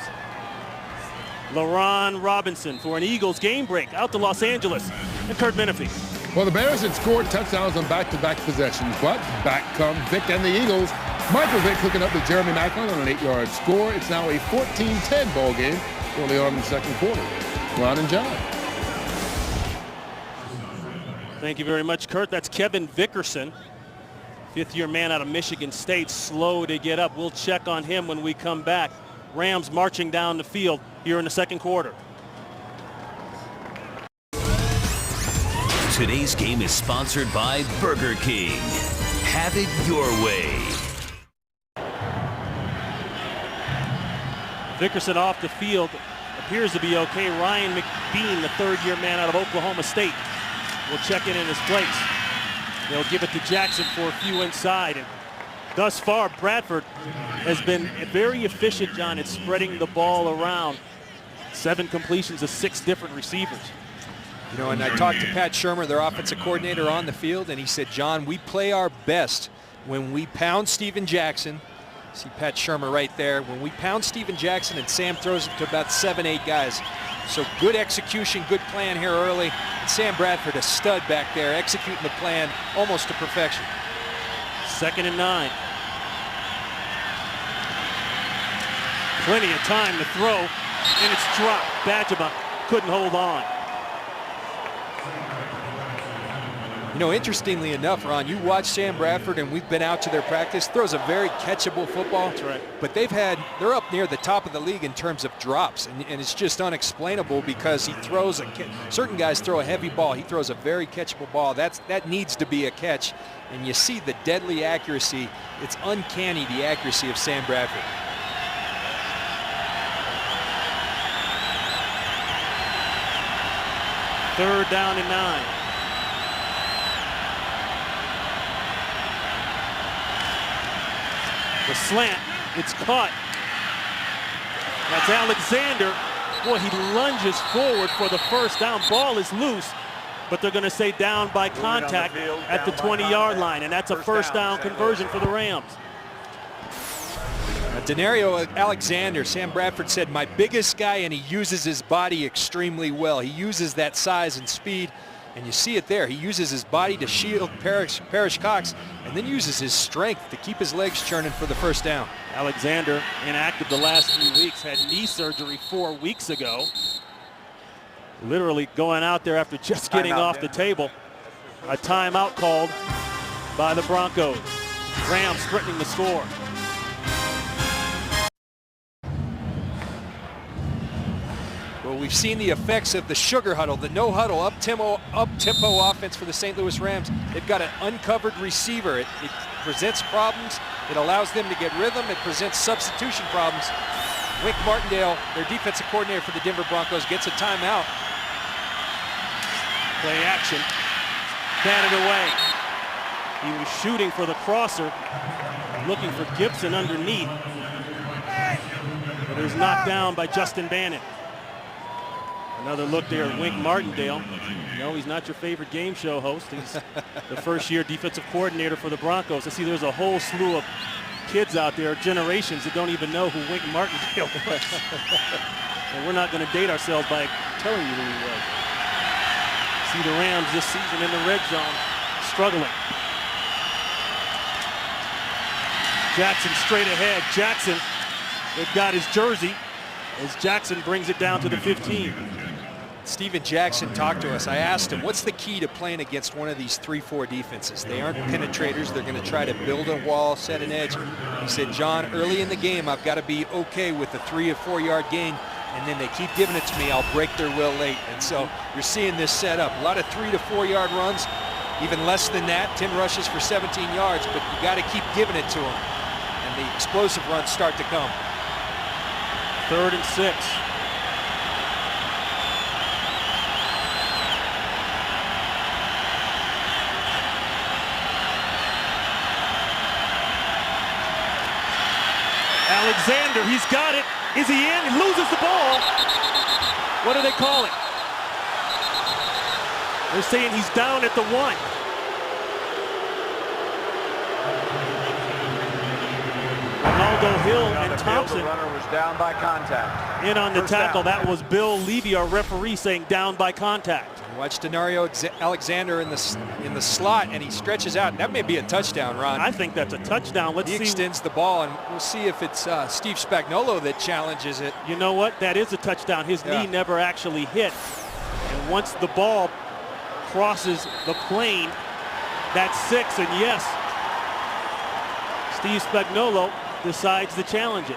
LaRon Robinson for an Eagles game break out to Los Angeles. And Kurt Menefee. Well, the Bears had scored touchdowns on back-to-back possessions, but back come Vic and the Eagles. Michael Vick hooking up with Jeremy Maclin on an 8-yard score. It's now a 14-10 ball game early on in the second quarter. Ron and John. Thank you very much, Kurt. That's Kevin Vickerson, 5th-year man out of Michigan State, slow to get up. We'll check on him when we come back. Rams marching down the field here in the second quarter. Today's game is sponsored by Burger King. Have it your way. Vickerson off the field, appears to be okay. Ryan McBean, the 3rd-year man out of Oklahoma State, will check in his place. They'll give it to Jackson for a few inside. And thus far, Bradford has been very efficient, John, at spreading the ball around. 7 completions to 6 different receivers. You know, and I talked to Pat Shurmur, their offensive coordinator, on the field, and he said, John, we play our best when we pound Steven Jackson. See Pat Shurmur right there. When we pound Steven Jackson and Sam throws it to about 7-8 guys. So good execution, good plan here early. And Sam Bradford, a stud back there, executing the plan almost to perfection. 2nd and 9. Plenty of time to throw, and it's dropped. Bajema couldn't hold on. You know, interestingly enough, Ron, you watch Sam Bradford, and we've been out to their practice, throws a very catchable football. That's right. But they're up near the top of the league in terms of drops, and it's just unexplainable because he throws certain guys throw a heavy ball. He throws a very catchable ball. That needs to be a catch, and you see the deadly accuracy. It's uncanny, the accuracy of Sam Bradford. Third down and 9. The slant, it's caught. That's Alexander. Boy, he lunges forward for the first down. Ball is loose, but they're going to say down by contact at the 20-yard line, and that's a first down conversion for the Rams. Denario Alexander, Sam Bradford said, my biggest guy, and he uses his body extremely well. He uses that size and speed, and you see it there. He uses his body to shield Parrish Cox, and then uses his strength to keep his legs churning for the first down. Alexander, inactive the last 3 weeks, had knee surgery 4 weeks ago. Literally going out there after just getting off the table. A timeout called by the Broncos. Rams threatening the score. Well, we've seen the effects of the sugar huddle, the no huddle, up-tempo offense for the St. Louis Rams. They've got an uncovered receiver. It presents problems. It allows them to get rhythm. It presents substitution problems. Wink Martindale, their defensive coordinator for the Denver Broncos, gets a timeout. Play action. Batted away. He was shooting for the crosser, looking for Gibson underneath. But it was knocked down by Justin Bannon. Another look there at Wink Martindale. No, he's not your favorite game show host. He's the first-year defensive coordinator for the Broncos. I see there's a whole slew of kids out there, generations, that don't even know who Wink Martindale was. And we're not going to date ourselves by telling you who he was. See the Rams this season in the red zone, struggling. Jackson straight ahead. Jackson, they've got his jersey as Jackson brings it down to the 15. Steven Jackson talked to us. I asked him, what's the key to playing against one of these 3-4 defenses? They aren't penetrators. They're going to try to build a wall, set an edge. He said, John, early in the game, I've got to be okay with a 3 or 4 yard gain, and then they keep giving it to me. I'll break their will late. And so you're seeing this set up. A lot of 3 to 4 yard runs, even less than that. 10 rushes for 17 yards, but you got to keep giving it to them. And the explosive runs start to come. 3rd and 6. Alexander, he's got it. Is he in? He loses the ball. What do they call it? They're saying he's down at the 1. Ronaldo Hill and Thompson. The runner was down by contact. In on the First tackle. down. That was Bill Levy, our referee, saying down by contact. Watch Denario Alexander in the slot, and he stretches out. That may be a touchdown, Ron. I think that's a touchdown. Let's he see. Extends the ball, and we'll see if it's Steve Spagnuolo that challenges it. You know what? That is a touchdown. His knee never actually hit. And once the ball crosses the plane, that's 6. And yes, Steve Spagnuolo decides to challenge it.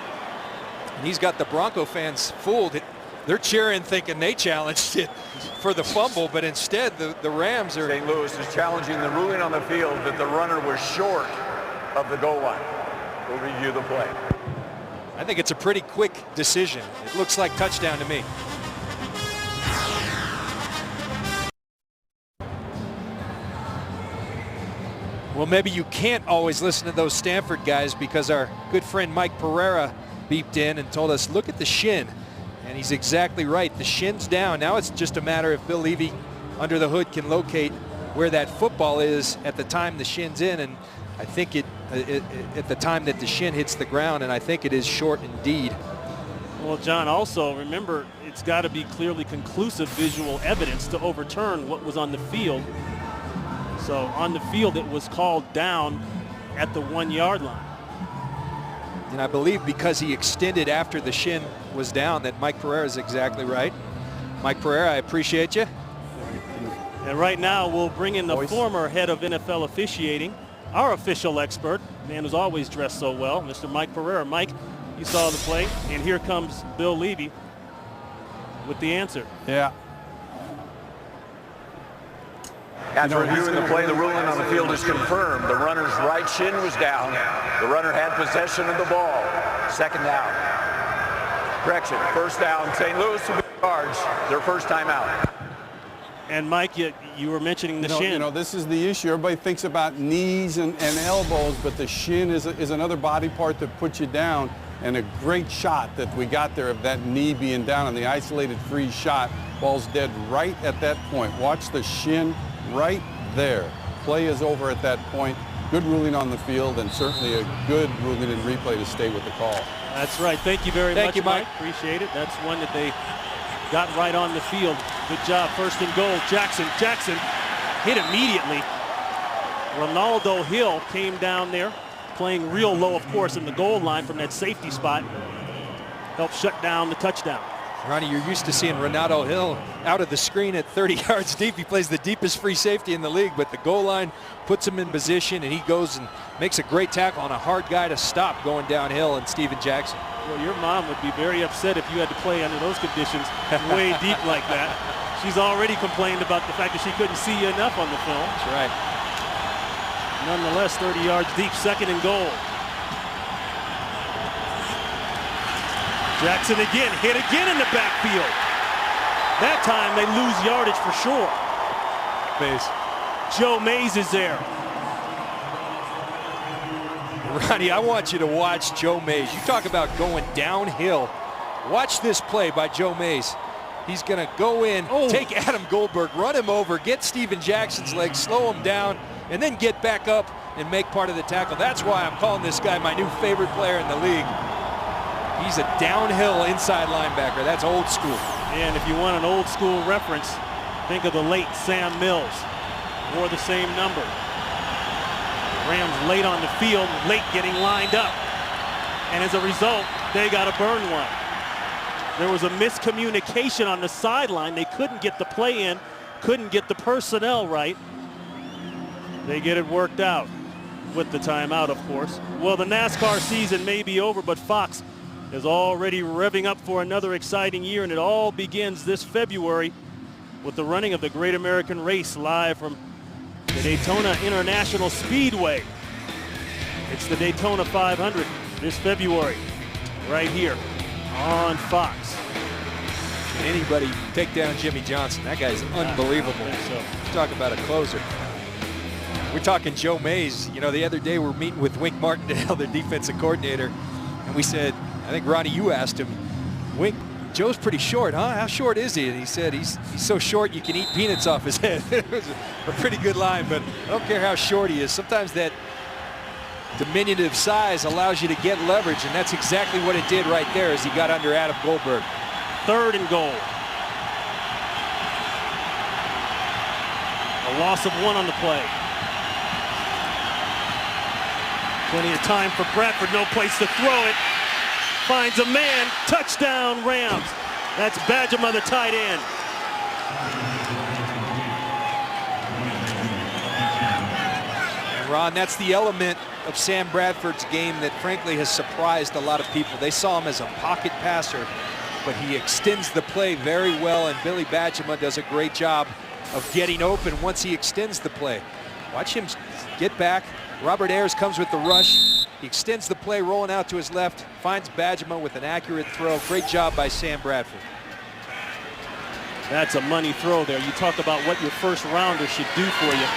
And he's got the Bronco fans fooled. They're cheering thinking they challenged it for the fumble, but instead the Rams are... St. Louis is challenging the ruling on the field that the runner was short of the goal line. We'll review the play. I think it's a pretty quick decision. It looks like touchdown to me. Well, maybe you can't always listen to those Stanford guys because our good friend Mike Pereira beeped in and told us, look at the shin. And he's exactly right. The shin's down. Now it's just a matter if Bill Levy under the hood can locate where that football is at the time the shin's in. And I think at the time that the shin hits the ground, and I think it is short indeed. Well, John, also remember, it's got to be clearly conclusive visual evidence to overturn what was on the field. So on the field, it was called down at the 1 yard line. And I believe because he extended after the shin was down that Mike Pereira is exactly right. Mike Pereira, I appreciate you. And right now we'll bring in the former head of NFL officiating, our official expert, man who's always dressed so well, Mr. Mike Pereira. Mike, you saw the play, and here comes Bill Levy with the answer. Yeah. After reviewing the play, the ruling on the field is confirmed. The runner's right shin was down. The runner had possession of the ball. Second down. Correction, first down. St. Louis will be charged their first time out. And Mike, you were mentioning the shin. You know, this is the issue. Everybody thinks about knees and elbows, but the shin is another body part that puts you down. And a great shot that we got there of that knee being down on the isolated free shot. Ball's dead right at that point. Watch the shin right there. Play is over at that point. Good ruling on the field, and certainly a good ruling in replay to stay with the call. That's right. Thank you very much, Thank you, Mike. Appreciate it. That's one that they got right on the field. Good job. First and goal. Jackson hit immediately. Ronaldo Hill came down there, playing real low, of course, in the goal line from that safety spot. Helped shut down the touchdown. Ronnie, you're used to seeing Ronaldo Hill out of the screen at 30 yards deep. He plays the deepest free safety in the league, but the goal line puts him in position, and he goes and makes a great tackle on a hard guy to stop going downhill, and Steven Jackson. Well, your mom would be very upset if you had to play under those conditions way deep like that. She's already complained about the fact that she couldn't see you enough on the film. That's right. Nonetheless, 30 yards deep, second and goal. Jackson again, hit again in the backfield. That time they lose yardage for sure. Joe Mays is there. Ronnie, I want you to watch Joe Mays. You talk about going downhill. Watch this play by Joe Mays. He's going to go in, take Adam Goldberg, run him over, get Steven Jackson's legs, slow him down, and then get back up and make part of the tackle. That's why I'm calling this guy my new favorite player in the league. He's a downhill inside linebacker. That's old school. And if you want an old school reference, think of the late Sam Mills. Wore the same number. Rams late on the field, late getting lined up. And as a result, they got to burn one. There was a miscommunication on the sideline. They couldn't get the play in, couldn't get the personnel right. They get it worked out with the timeout, of course. Well, the NASCAR season may be over, but Fox is already revving up for another exciting year, and it all begins this February with the running of the Great American Race live from the Daytona International Speedway. It's the Daytona 500 this February, right here on Fox. Anybody take down Jimmy Johnson. That guy's unbelievable. I think so. Talk about a closer. We're talking Joe Mays. You know, the other day we're meeting with Wink Martindale, their defensive coordinator, and we said, I think, Ronnie, you asked him, Wink, Joe's pretty short, huh? How short is he? And he said he's so short you can eat peanuts off his head. It was a pretty good line, but I don't care how short he is. Sometimes that diminutive size allows you to get leverage, and that's exactly what it did right there as he got under Adam Goldberg. Third and goal. A loss of one on the play. Plenty of time for Bradford, no place to throw it. Finds a man, touchdown Rams. That's Badgema, the tight end. And Ron, that's the element of Sam Bradford's game that frankly has surprised a lot of people. They saw him as a pocket passer, but he extends the play very well, and Billy Badgema does a great job of getting open once he extends the play. Watch him get back. Robert Ayers comes with the rush. He extends the play, rolling out to his left, finds Badgema with an accurate throw. Great job by Sam Bradford. That's a money throw there. You talk about what your first rounder should do for you.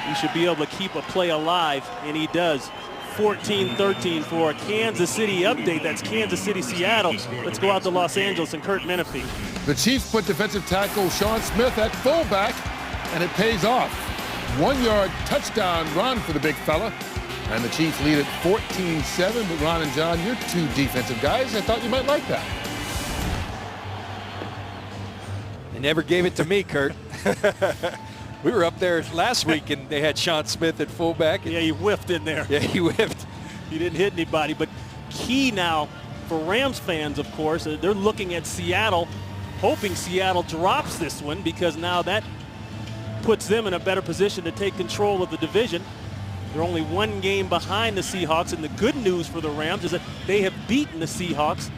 You should be able to keep a play alive, and he does. 14-13 for a Kansas City update. That's Kansas City, Seattle. Let's go out to Los Angeles and Kurt Menefee. The Chiefs put defensive tackle Sean Smith at fullback, and it pays off. 1 yard touchdown run for the big fella. And the Chiefs lead at 14-7. But Ron and John, you're two defensive guys. I thought you might like that. They never gave it to me, Kurt. We were up there last week, and they had Sean Smith at fullback. Yeah, he whiffed in there. Yeah, he whiffed. He didn't hit anybody. But key now for Rams fans, of course, they're looking at Seattle hoping Seattle drops this one, because now that puts them in a better position to take control of the division. They're only one game behind the Seahawks, and the good news for the Rams is that they have beaten the Seahawks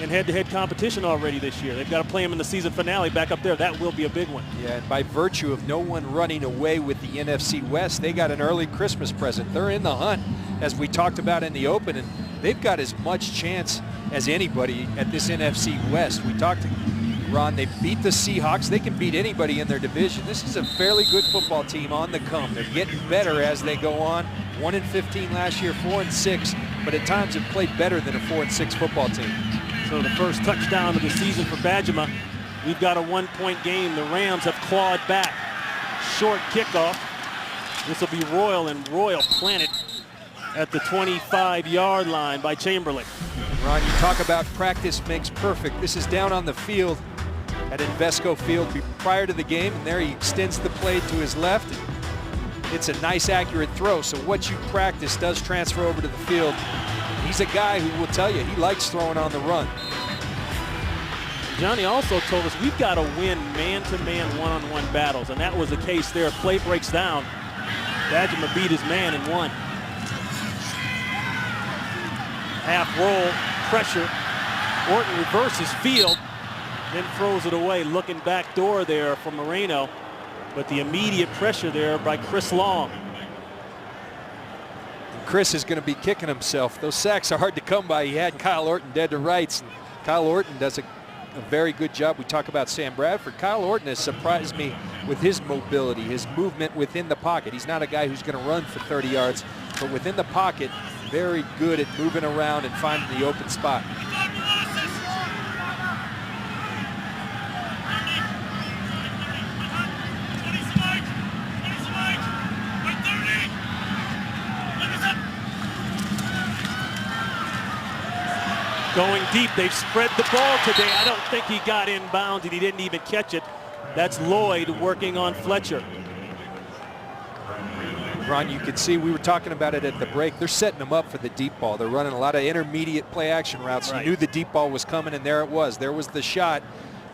in head-to-head competition already this year. They've got to play them in the season finale back up there. That will be a big one. Yeah, and by virtue of no one running away with the NFC West, they got an early Christmas present. They're in the hunt, as we talked about in the open, and they've got as much chance as anybody at this NFC West. We talked to Ron, they beat the Seahawks. They can beat anybody in their division. This is a fairly good football team on the come. They're getting better as they go on. 1-15 last year, 4-6, but at times have played better than a 4-6 football team. So the first touchdown of the season for Bajema. We've got a one-point game. The Rams have clawed back. Short kickoff. This will be Royal, and Royal planted at the 25-yard line by Chamberlain. Ron, you talk about practice makes perfect. This is down on the field at Invesco Field prior to the game, and there he extends the play to his left. It's a nice, accurate throw, so what you practice does transfer over to the field. He's a guy who will tell you he likes throwing on the run. Johnny also told us we've got to win man-to-man, one-on-one battles, and that was the case there. Play breaks down. Bajema beat his man and won. Half roll, pressure. Orton reverses field, then throws it away. Looking back door there for Moreno, but the immediate pressure there by Chris Long. Chris is going to be kicking himself. Those sacks are hard to come by. He had Kyle Orton dead to rights, and Kyle Orton does a very good job. We talk about Sam Bradford. Kyle Orton has surprised me with his mobility, his movement within the pocket. He's not a guy who's going to run for 30 yards, but within the pocket, very good at moving around and finding the open spot. Going deep, they've spread the ball today. I don't think he got inbounds, and he didn't even catch it. That's Lloyd working on Fletcher. Ron, you can see, we were talking about it at the break, they're setting them up for the deep ball. They're running a lot of intermediate play action routes. Right. You knew the deep ball was coming, and there it was. There was the shot,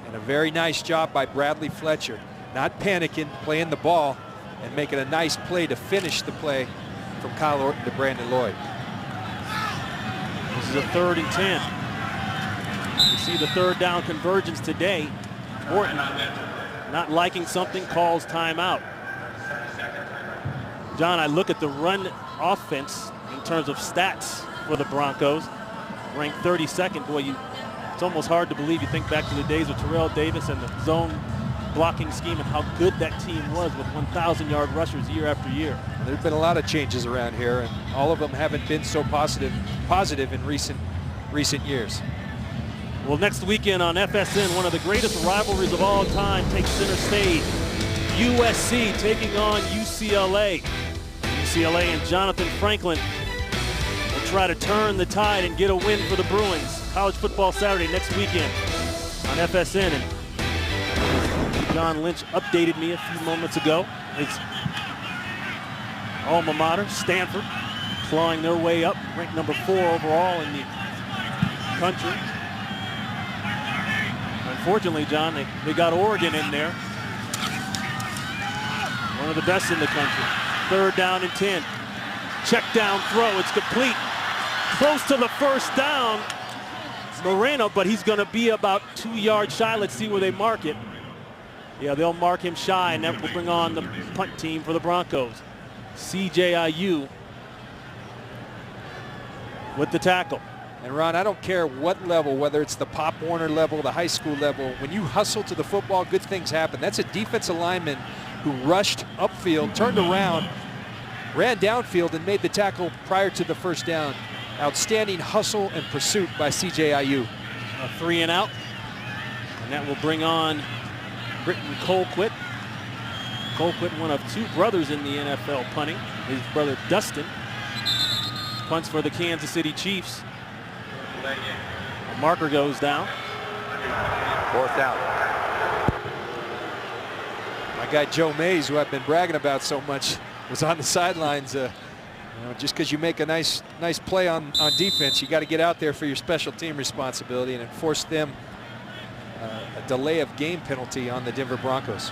and a very nice job by Bradley Fletcher. Not panicking, playing the ball, and making a nice play to finish the play from Kyle Orton to Brandon Lloyd. This is a 3rd and 10. You see the third down convergence today. Orton, not liking something, calls timeout. John, I look at the run offense in terms of stats for the Broncos. Ranked 32nd. Boy, it's almost hard to believe. You think back to the days of Terrell Davis and the zone blocking scheme and how good that team was with 1,000-yard rushers year after year. There's been a lot of changes around here, and all of them haven't been so positive in recent years. Well, next weekend on FSN, one of the greatest rivalries of all time takes center stage. USC taking on UCLA. UCLA and Jonathan Franklin will try to turn the tide and get a win for the Bruins. College Football Saturday next weekend on FSN. And John Lynch updated me a few moments ago. It's alma mater, Stanford, clawing their way up, ranked number 4 overall in the country. Unfortunately, John, they got Oregon in there. One of the best in the country. 3rd down and 10. Check down throw, it's complete. Close to the first down, Moreno, but he's going to be about 2 yards shy. Let's see where they mark it. Yeah, they'll mark him shy, and that will bring on the punt team for the Broncos. CJIU with the tackle. And Ron, I don't care what level, whether it's the Pop Warner level, the high school level, when you hustle to the football, good things happen. That's a defensive lineman who rushed upfield, turned around, ran downfield, and made the tackle prior to the first down. Outstanding hustle and pursuit by CJIU. A 3 and out, and that will bring on Britton Colquitt. Colquitt, one of 2 brothers in the NFL punting. His brother Dustin punts for the Kansas City Chiefs. A marker goes down. 4th down. My guy Joe Mays, who I've been bragging about so much, was on the sidelines. Just because you make a nice play on defense, you got to get out there for your special team responsibility, and it forced them a delay of game penalty on the Denver Broncos.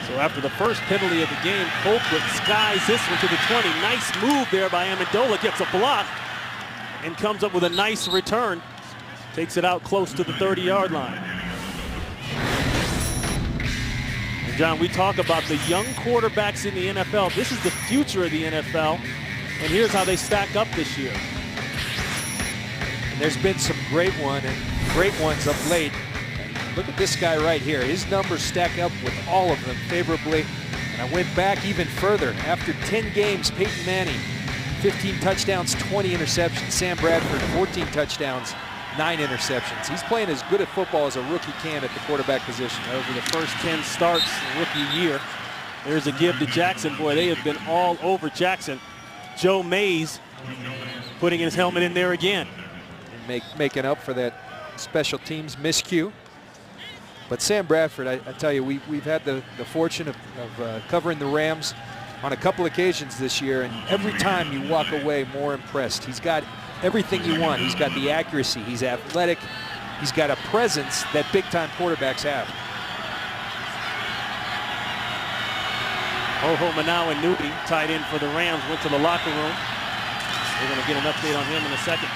So after the first penalty of the game, Colquitt skies this one to the 20. Nice move there by Amendola. Gets a block and comes up with a nice return. Takes it out close to the 30-yard line. And John, we talk about the young quarterbacks in the NFL. This is the future of the NFL. And here's how they stack up this year. And there's been some great ones of late. Look at this guy right here. His numbers stack up with all of them favorably. And I went back even further. After 10 games, Peyton Manning, 15 touchdowns, 20 interceptions. Sam Bradford, 14 touchdowns, 9 interceptions. He's playing as good at football as a rookie can at the quarterback position. Over the first 10 starts rookie year. There's a give to Jackson. Boy, they have been all over Jackson. Joe Mays putting his helmet in there again. And making up for that special teams miscue. But Sam Bradford, I tell you, we've had the fortune of covering the Rams on a couple occasions this year, and every time you walk away more impressed. He's got everything you want. He's got the accuracy. He's athletic. He's got a presence that big-time quarterbacks have. Manauanui, tight end for the Rams, went to the locker room. We're going to get an update on him in a second.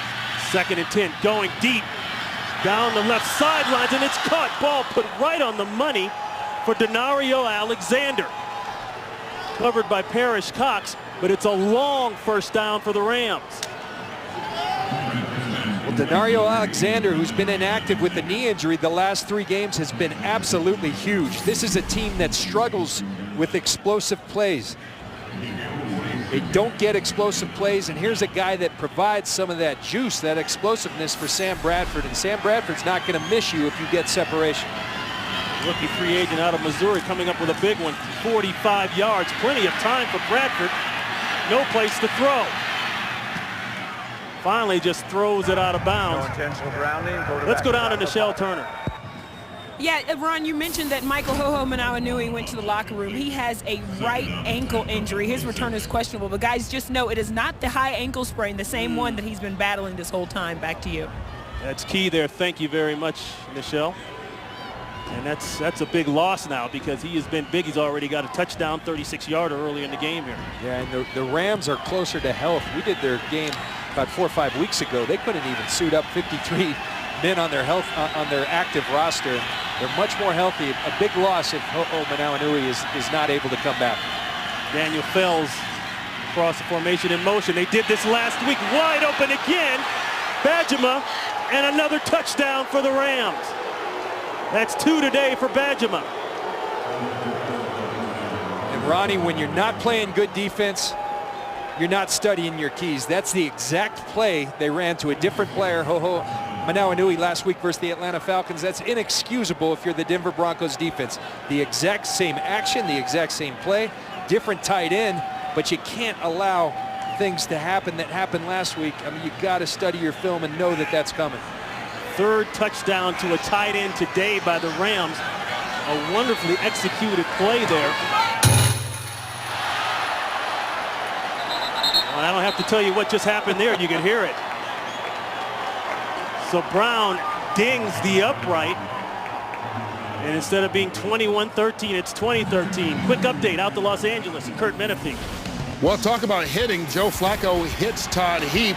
2nd and 10, going deep. Down the left sidelines, and it's caught. Ball put right on the money for Denario Alexander. Covered by Parrish Cox, but it's a long first down for the Rams. Well, Denario Alexander, who's been inactive with the knee injury the last 3 games, has been absolutely huge. This is a team that struggles with explosive plays. They don't get explosive plays, and here's a guy that provides some of that juice, that explosiveness for Sam Bradford, and Sam Bradford's not going to miss you if you get separation. Rookie free agent out of Missouri coming up with a big one, 45 yards, plenty of time for Bradford, no place to throw. Finally just throws it out of bounds. No intentional grounding. Let's go down to Nichelle Turner. Yeah, Ron, you mentioned that Michael Manauanui went to the locker room. He has a right ankle injury. His return is questionable, but guys, just know it is not the high ankle sprain, the same one that he's been battling this whole time. Back to you. That's key there. Thank you very much, Nichelle. And that's a big loss now because he has been big. He's already got a touchdown, 36-yarder early in the game here. Yeah, and the Rams are closer to health. We did their game about 4 or 5 weeks ago. They couldn't even suit up 53 men on their active roster. They're much more healthy. A big loss if Manauanui is not able to come back. Daniel Fells across the formation in motion. They did this last week. Wide open again. Bajema, and another touchdown for the Rams. That's 2 today for Bajema. And Ronnie, when you're not playing good defense, you're not studying your keys. That's the exact play they ran to a different player, Manauanui, last week versus the Atlanta Falcons. That's inexcusable if you're the Denver Broncos defense. The exact same action, the exact same play, different tight end, but you can't allow things to happen that happened last week. I mean, you got to study your film and know that that's coming. 3rd touchdown to a tight end today by the Rams. A wonderfully executed play there. Well, I don't have to tell you what just happened there. You can hear it. So Brown dings the upright. And instead of being 21-13, it's 20-13. Quick update out to Los Angeles. Kurt Menefee. Well, talk about hitting. Joe Flacco hits Todd Heap.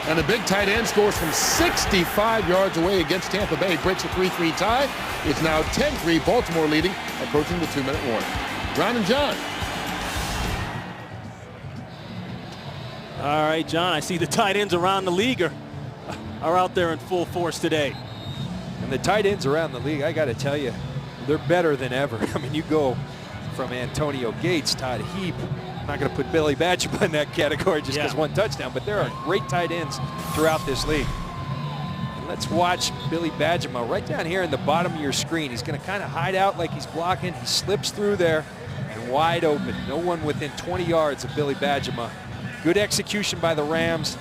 And the big tight end scores from 65 yards away against Tampa Bay. Breaks a 3-3 tie. It's now 10-3, Baltimore leading, approaching the 2-minute warning. Ron and John. All right, John, I see the tight ends around the league are out there in full force today. And the tight ends around the league, I got to tell you, they're better than ever. I mean, you go from Antonio Gates, Todd Heap. I'm not going to put Billy Bajema in that category just because one touchdown, but there are great tight ends throughout this league. And let's watch Billy Bajema right down here in the bottom of your screen. He's going to kind of hide out like he's blocking. He slips through there and wide open. No one within 20 yards of Billy Bajema. Good execution by the Rams.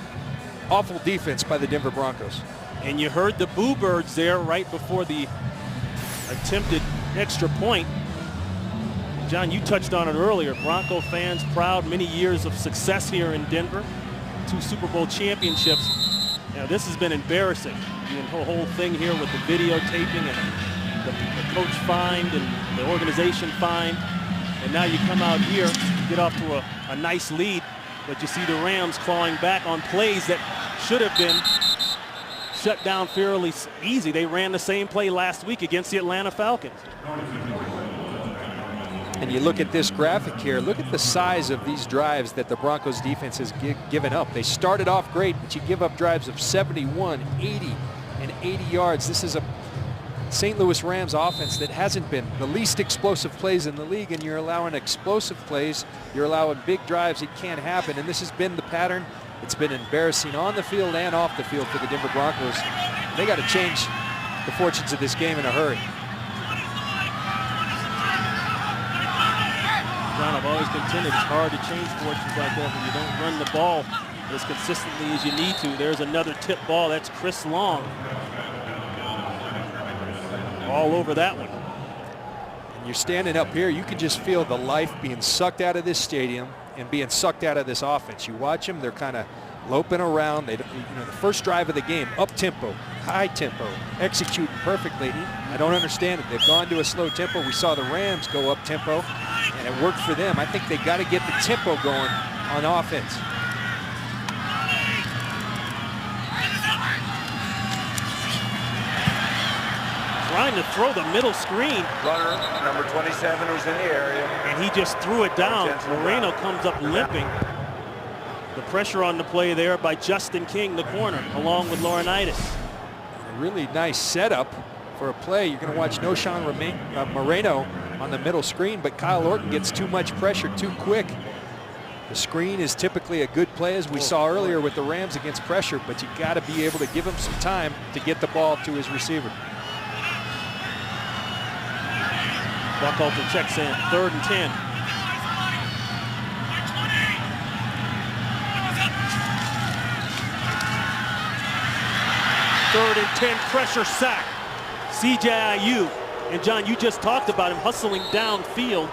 Awful defense by the Denver Broncos. And you heard the Boo Birds there right before the attempted extra point. John, you touched on it earlier. Bronco fans proud, many years of success here in Denver. 2 Super Bowl championships. Now, this has been embarrassing. The whole thing here with the videotaping and the coach fined and the organization fined. And now you come out here, get off to a nice lead, but you see the Rams clawing back on plays that should have been shut down fairly easy. They ran the same play last week against the Atlanta Falcons. And you look at this graphic here, look at the size of these drives that the Broncos defense has given up. They started off great, but you give up drives of 71, 80, and 80 yards. This is a St. Louis Rams offense that hasn't been the least explosive plays in the league, and you're allowing explosive plays. You're allowing big drives. It can't happen, and this has been the pattern. It's been embarrassing on the field and off the field for the Denver Broncos. They got to change the fortunes of this game in a hurry. John, I've always contended it's hard to change fortunes like that when you don't run the ball as consistently as you need to. There's another tip ball. That's Chris Long. All over that one. And you're standing up here, you can just feel the life being sucked out of this stadium and being sucked out of this offense. You watch them, they're kind of loping around. They, the first drive of the game, up tempo, high tempo, executing perfectly. I don't understand it. They've gone to a slow tempo. We saw the Rams go up tempo, and it worked for them. I think they got to get the tempo going on offense. Trying to throw the middle screen. Runner, number 27, was in the area. And he just threw it down. Moreno comes up limping. The pressure on the play there by Justin King, the corner, along with Laurinaitis. A really nice setup for a play. You're going to watch Noshan Moreno on the middle screen, but Kyle Orton gets too much pressure too quick. The screen is typically a good play, as we saw earlier with the Rams against pressure, but you got to be able to give him some time to get the ball to his receiver. Buckhalter checks in, 3rd and 10. Third and 10, pressure sack. C.J. Aiyuk. And John, you just talked about him hustling downfield,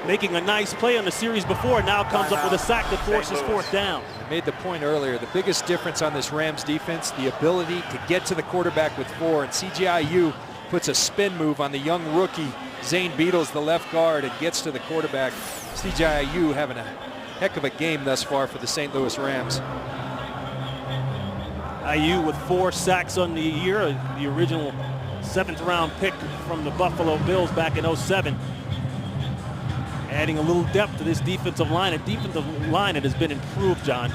making a nice play on the series before. Now comes up with a sack that forces 4th down. I made the point earlier, the biggest difference on this Rams defense, the ability to get to the quarterback with 4. And C.J. Aiyuk puts a spin move on the young rookie, Zane Beadles, the left guard, and gets to the quarterback. C.J. Aiyuk having a heck of a game thus far for the St. Louis Rams. Aiyuk with 4 sacks on the year, the original 7th round pick from the Buffalo Bills back in '07. Adding a little depth to this defensive line. A defensive line that has been improved, John.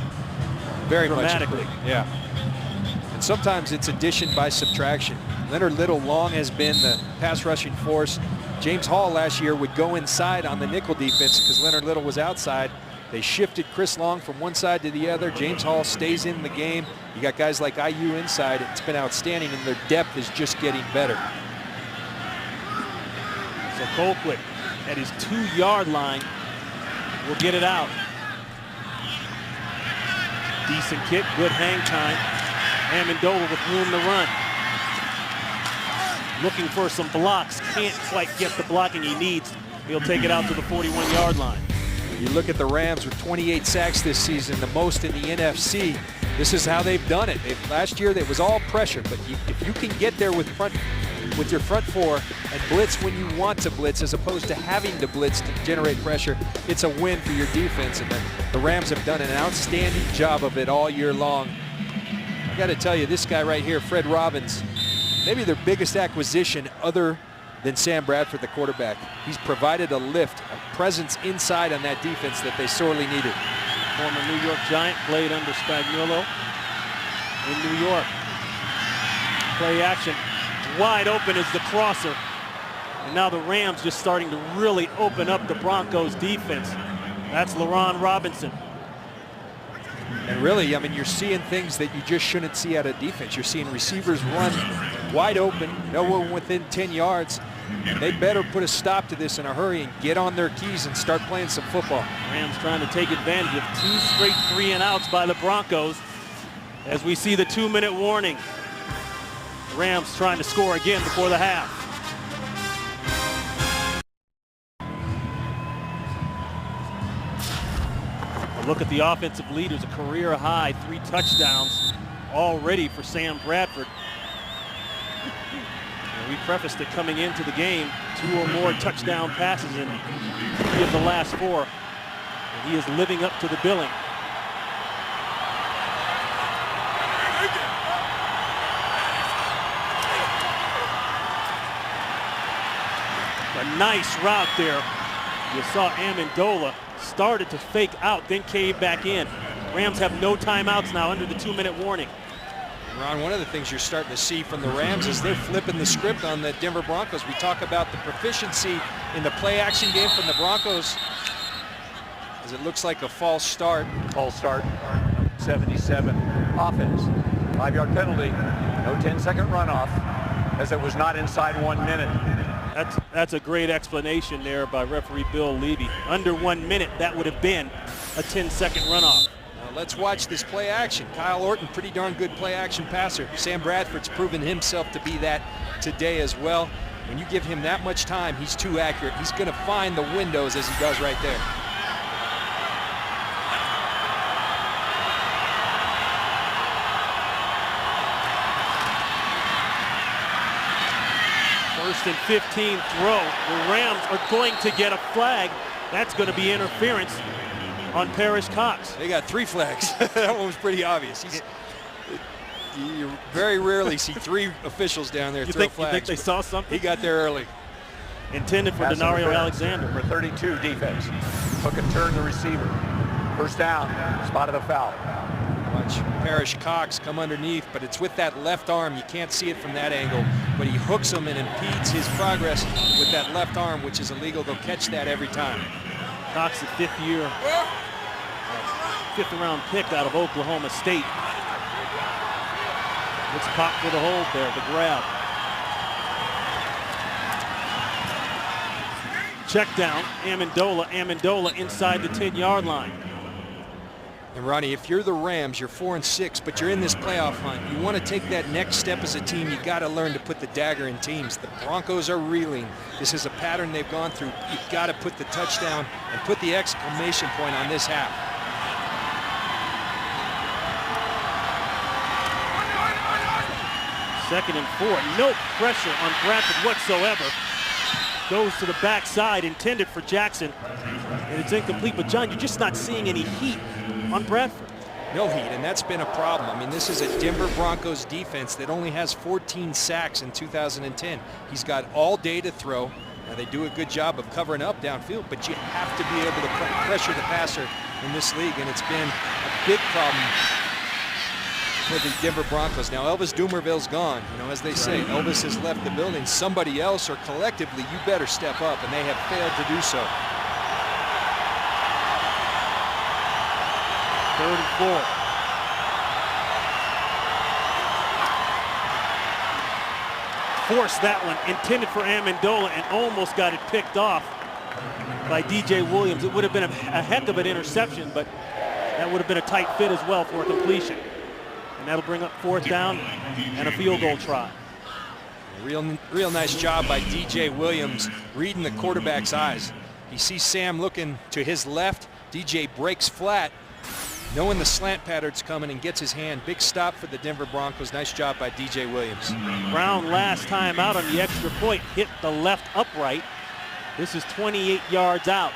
Very dramatically. Much improved. Yeah. And sometimes it's addition by subtraction. Leonard Little long has been the pass rushing force. James Hall last year would go inside on the nickel defense because Leonard Little was outside. They shifted Chris Long from one side to the other. James Hall stays in the game. You got guys like Aiyuk inside. It's been outstanding, and their depth is just getting better. So Colquitt at his 2-yard line will get it out. Decent kick, good hang time. Amendola with room to run. Looking for some blocks, can't quite get the blocking he needs. He'll take it out to the 41-yard line. You look at the Rams with 28 sacks this season, the most in the NFC. This is how they've done it. Last year, it was all pressure, but if you can get there with your front 4 and blitz when you want to blitz as opposed to having to blitz to generate pressure, it's a win for your defense. And the Rams have done an outstanding job of it all year long. I got to tell you, this guy right here, Fred Robbins, maybe their biggest acquisition other than Sam Bradford, the quarterback. He's provided a lift, a presence inside on that defense that they sorely needed. Former New York Giant, played under Spagnuolo in New York. Play action, wide open is the crosser. And now the Rams just starting to really open up the Broncos defense. That's LaRon Robinson. And really, I mean, you're seeing things that you just shouldn't see out of defense. You're seeing receivers run wide open, no one within 10 yards. They better put a stop to this in a hurry and get on their keys and start playing some football. Rams trying to take advantage of 2 straight 3-and-outs by the Broncos as we see the 2-minute warning. Rams trying to score again before the half. Look at the offensive leaders, a career high 3 touchdowns already for Sam Bradford. And we prefaced it coming into the game, 2 or more touchdown passes in 3 of the last 4. And he is living up to the billing. A nice route there. You saw Amendola started to fake out, then cave back in. Rams have no timeouts now under the 2-minute warning. Ron, one of the things you're starting to see from the Rams is they're flipping the script on the Denver Broncos. We talk about the proficiency in the play-action game from the Broncos, as it looks like a false start. False start, 77 offense. 5-yard penalty, no 10-second runoff, as it was not inside 1 minute. That's a great explanation there by referee Bill Levy. Under 1 minute, that would have been a 10-second runoff. Now let's watch this play action. Kyle Orton, pretty darn good play action passer. Sam Bradford's proven himself to be that today as well. When you give him that much time, he's too accurate. He's going to find the windows as he does right there. First and 15 throw. The Rams are going to get a flag. That's going to be interference on Parrish Cox. They got 3 flags. That one was pretty obvious. You very rarely see 3 officials down there throw flags. You think they saw something? He got there early. Intended for Denario Alexander. Number 32 defense. Hook and turn the receiver. First down. Spotted the foul. Watch Parrish Cox come underneath, but it's with that left arm. You can't see it from that angle, but he hooks him and impedes his progress with that left arm, which is illegal. They'll catch that every time. Cox, a 5th-round pick out of Oklahoma State. It's popped for the hold there, the grab. Check down, Amendola inside the 10-yard line. And Ronnie, if you're the Rams, you're 4-6, but you're in this playoff hunt. You want to take that next step as a team. You got to learn to put the dagger in teams. The Broncos are reeling. This is a pattern they've gone through. You've got to put the touchdown and put the exclamation point on this half. Second and 4. No pressure on Bradford whatsoever. Goes to the backside, intended for Jackson. And it's incomplete. But, John, you're just not seeing any heat on Bradford. No heat, and that's been a problem. I mean, this is a Denver Broncos defense that only has 14 sacks in 2010. He's got all day to throw. Now, they do a good job of covering up downfield, but you have to be able to pressure the passer in this league, and it's been a big problem for the Denver Broncos. Now, Elvis Dumerville's gone. You know, as they say, Elvis has left the building. Somebody else, or collectively, you better step up, and they have failed to do so. 3rd and 4. Forced that one, intended for Amendola, and almost got it picked off by DJ Williams. It would have been a heck of an interception, but that would have been a tight fit as well for a completion. And that'll bring up 4th down and a field goal try. Real nice job by DJ Williams reading the quarterback's eyes. He sees Sam looking to his left. DJ breaks flat, knowing the slant pattern's coming, and gets his hand. Big stop for the Denver Broncos. Nice job by DJ Williams. Brown last time out on the extra point hit the left upright. This is 28 yards out.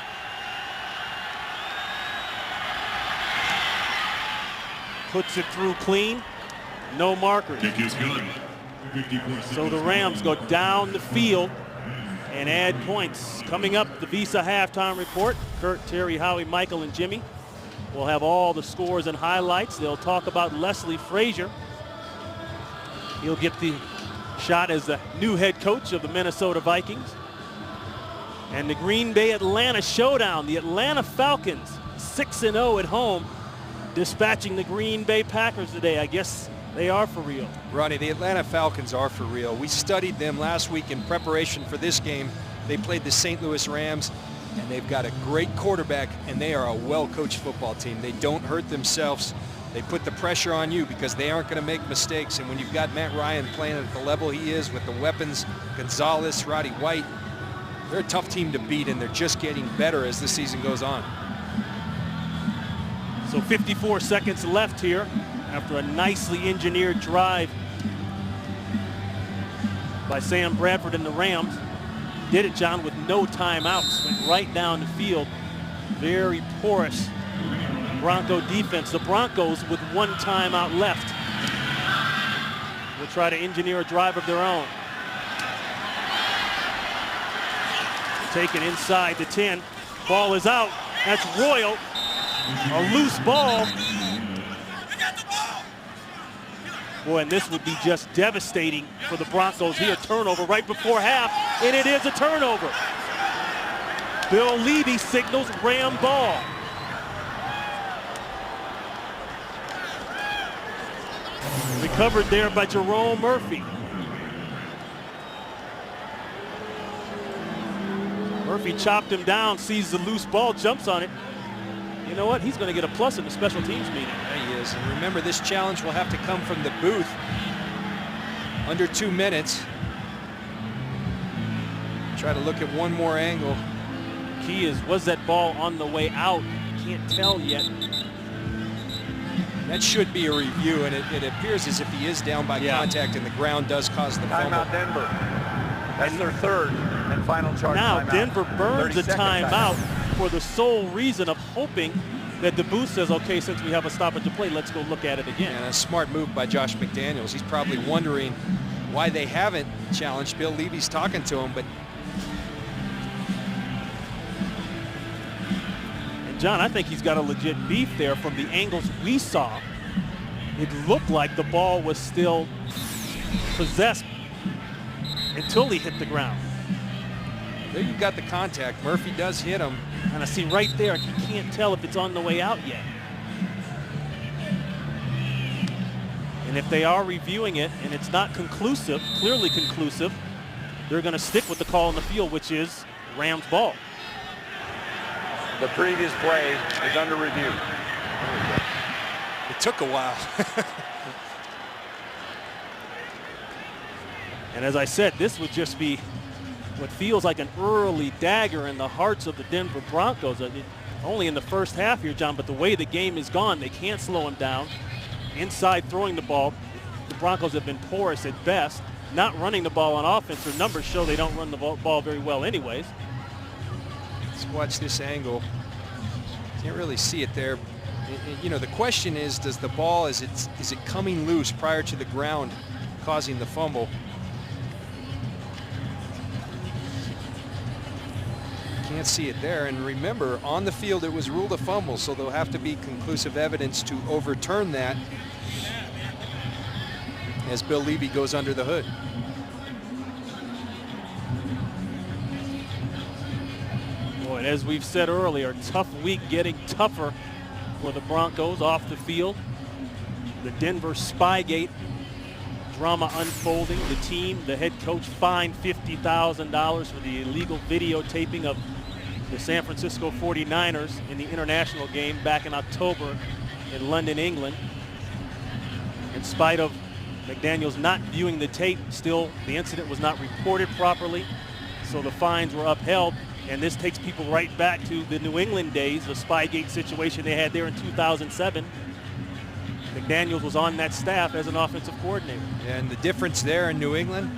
Puts it through clean. No marker. So the Rams go down the field and add points. Coming up, the Visa halftime report. Kurt, Terry, Howie, Michael, and Jimmy will have all the scores and highlights. They'll talk about Leslie Frazier. He'll get the shot as the new head coach of the Minnesota Vikings. And the Green Bay-Atlanta showdown. The Atlanta Falcons, 6-0 at home, dispatching the Green Bay Packers today. I guess they are for real. Ronnie, the Atlanta Falcons are for real. We studied them last week in preparation for this game. They played the St. Louis Rams, and they've got a great quarterback, and they are a well-coached football team. They don't hurt themselves. They put the pressure on you because they aren't going to make mistakes. And when you've got Matt Ryan playing at the level he is with the weapons, Gonzalez, Roddy White, they're a tough team to beat, and they're just getting better as the season goes on. So 54 seconds left here after a nicely engineered drive by Sam Bradford and the Rams. Did it, John, with no timeouts. Went right down the field. Very porous Bronco defense. The Broncos with one timeout left will try to engineer a drive of their own. Taken inside the 10. Ball is out. That's Royal. A loose ball. Boy, and this would be just devastating for the Broncos here. Turnover right before half, and it is a turnover. Bill Levy signals Ram ball. Recovered there by Jerome Murphy. Murphy chopped him down, sees the loose ball, jumps on it. You know what? He's going to get a plus in the special teams meeting. Yeah, he is. And remember, this challenge will have to come from the booth. Under 2 minutes. Try to look at one more angle. Key is, was that ball on the way out? Can't tell yet. That should be a review, and it appears as if he is down by contact, and the ground does cause the fumble. Timeout Denver. That's their third and final charge. Now timeout. Denver burns a 30-second timeout for the sole reason of hoping that the booth says, okay, since we have a stoppage to play, let's go look at it again. And a smart move by Josh McDaniels. He's probably wondering why they haven't challenged. Bill Levy's talking to him, but John, I think he's got a legit beef there. From the angles we saw, it looked like the ball was still possessed until he hit the ground. There you got the contact. Murphy does hit him. And I see right there, you can't tell if it's on the way out yet. And if they are reviewing it and it's not conclusive, clearly conclusive, they're going to stick with the call on the field, which is Rams ball. The previous play is under review. It took a while. And as I said, this would just be what feels like an early dagger in the hearts of the Denver Broncos. Only in the first half here, John, but the way the game is gone, they can't slow him down. Inside throwing the ball, the Broncos have been porous at best. Not running the ball on offense. Their numbers show they don't run the ball very well anyways. Let's watch this angle. Can't really see it there. You know, the question is, does the ball, is it coming loose prior to the ground causing the fumble? Can't see it there. And remember, on the field it was ruled a fumble, so there'll have to be conclusive evidence to overturn that as Bill Levy goes under the hood. Boy, and as we've said earlier, tough week getting tougher for the Broncos off the field. The Denver Spygate drama unfolding. The team, the head coach, fined $50,000 for the illegal videotaping of the San Francisco 49ers in the international game back in October in London, England. In spite of McDaniels not viewing the tape, still the incident was not reported properly, so the fines were upheld. And this takes people right back to the New England days, the Spygate situation they had there in 2007. McDaniels was on that staff as an offensive coordinator. And the difference there in New England,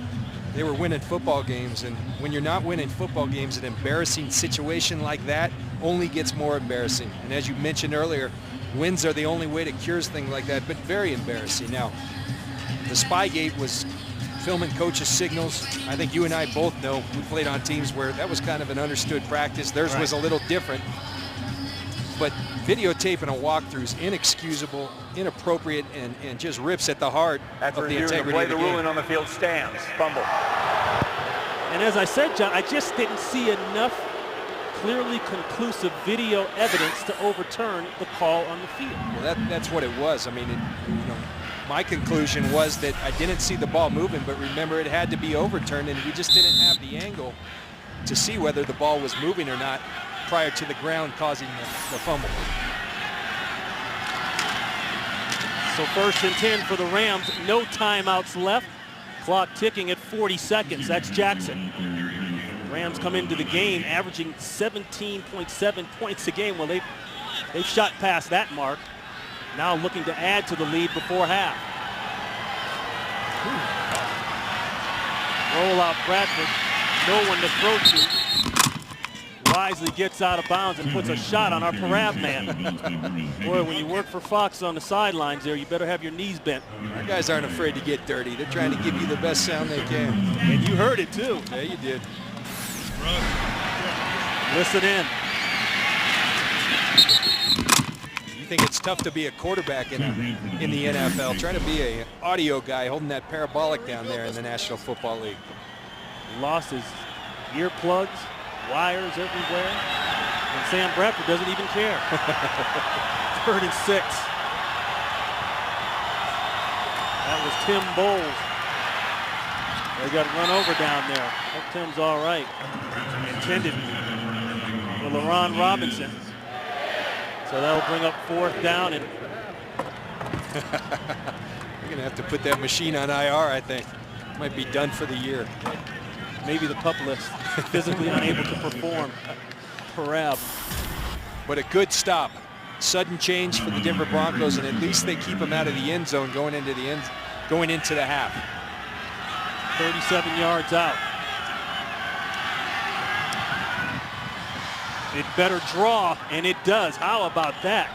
they were winning football games. And when you're not winning football games, an embarrassing situation like that only gets more embarrassing. And as you mentioned earlier, wins are the only way to cure things like that, but very embarrassing. Now, the Spygate was filming coaches' signals. I think you and I both know, we played on teams where that was kind of an understood practice. Theirs was a little different. But videotaping a walkthrough is inexcusable, inappropriate, and just rips at the heart of the integrity of the game. The ruling on the field stands. Fumble. And as I said, John, I just didn't see enough clearly conclusive video evidence to overturn the call on the field. Well, that's what it was. I mean, my conclusion was that I didn't see the ball moving, but remember, it had to be overturned, and we just didn't have the angle to see whether the ball was moving or not prior to the ground causing the fumble. So 1st and 10 for the Rams. No timeouts left. Clock ticking at 40 seconds. That's Jackson. The Rams come into the game averaging 17.7 points a game. Well, they've They've shot past that mark. Now looking to add to the lead before half. Roll out Bradford. No one to throw to. Wisely gets out of bounds and puts a shot on our Parab man. Boy, when you work for Fox on the sidelines there, you better have your knees bent. Our guys aren't afraid to get dirty. They're trying to give you the best sound they can. And you heard it too. Yeah, you did. Listen in. You think it's tough to be a quarterback in the NFL. Trying to be an audio guy holding that parabolic down there in the National Football League. Lost his earplugs, wires everywhere. And Sam Bradford doesn't even care. 3rd and 6. That was Tim Bowles. They got run over down there. Hope Tim's all right. Intended for LaRon Robinson. So that'll bring up 4th down. And You're going to have to put that machine on IR, I think. Might be done for the year. Maybe the pup list. Physically unable to perform. Parab. But a good stop. Sudden change for the Denver Broncos, and at least they keep him out of the end zone going into the half. 37 yards out. It better draw, and it does. How about that?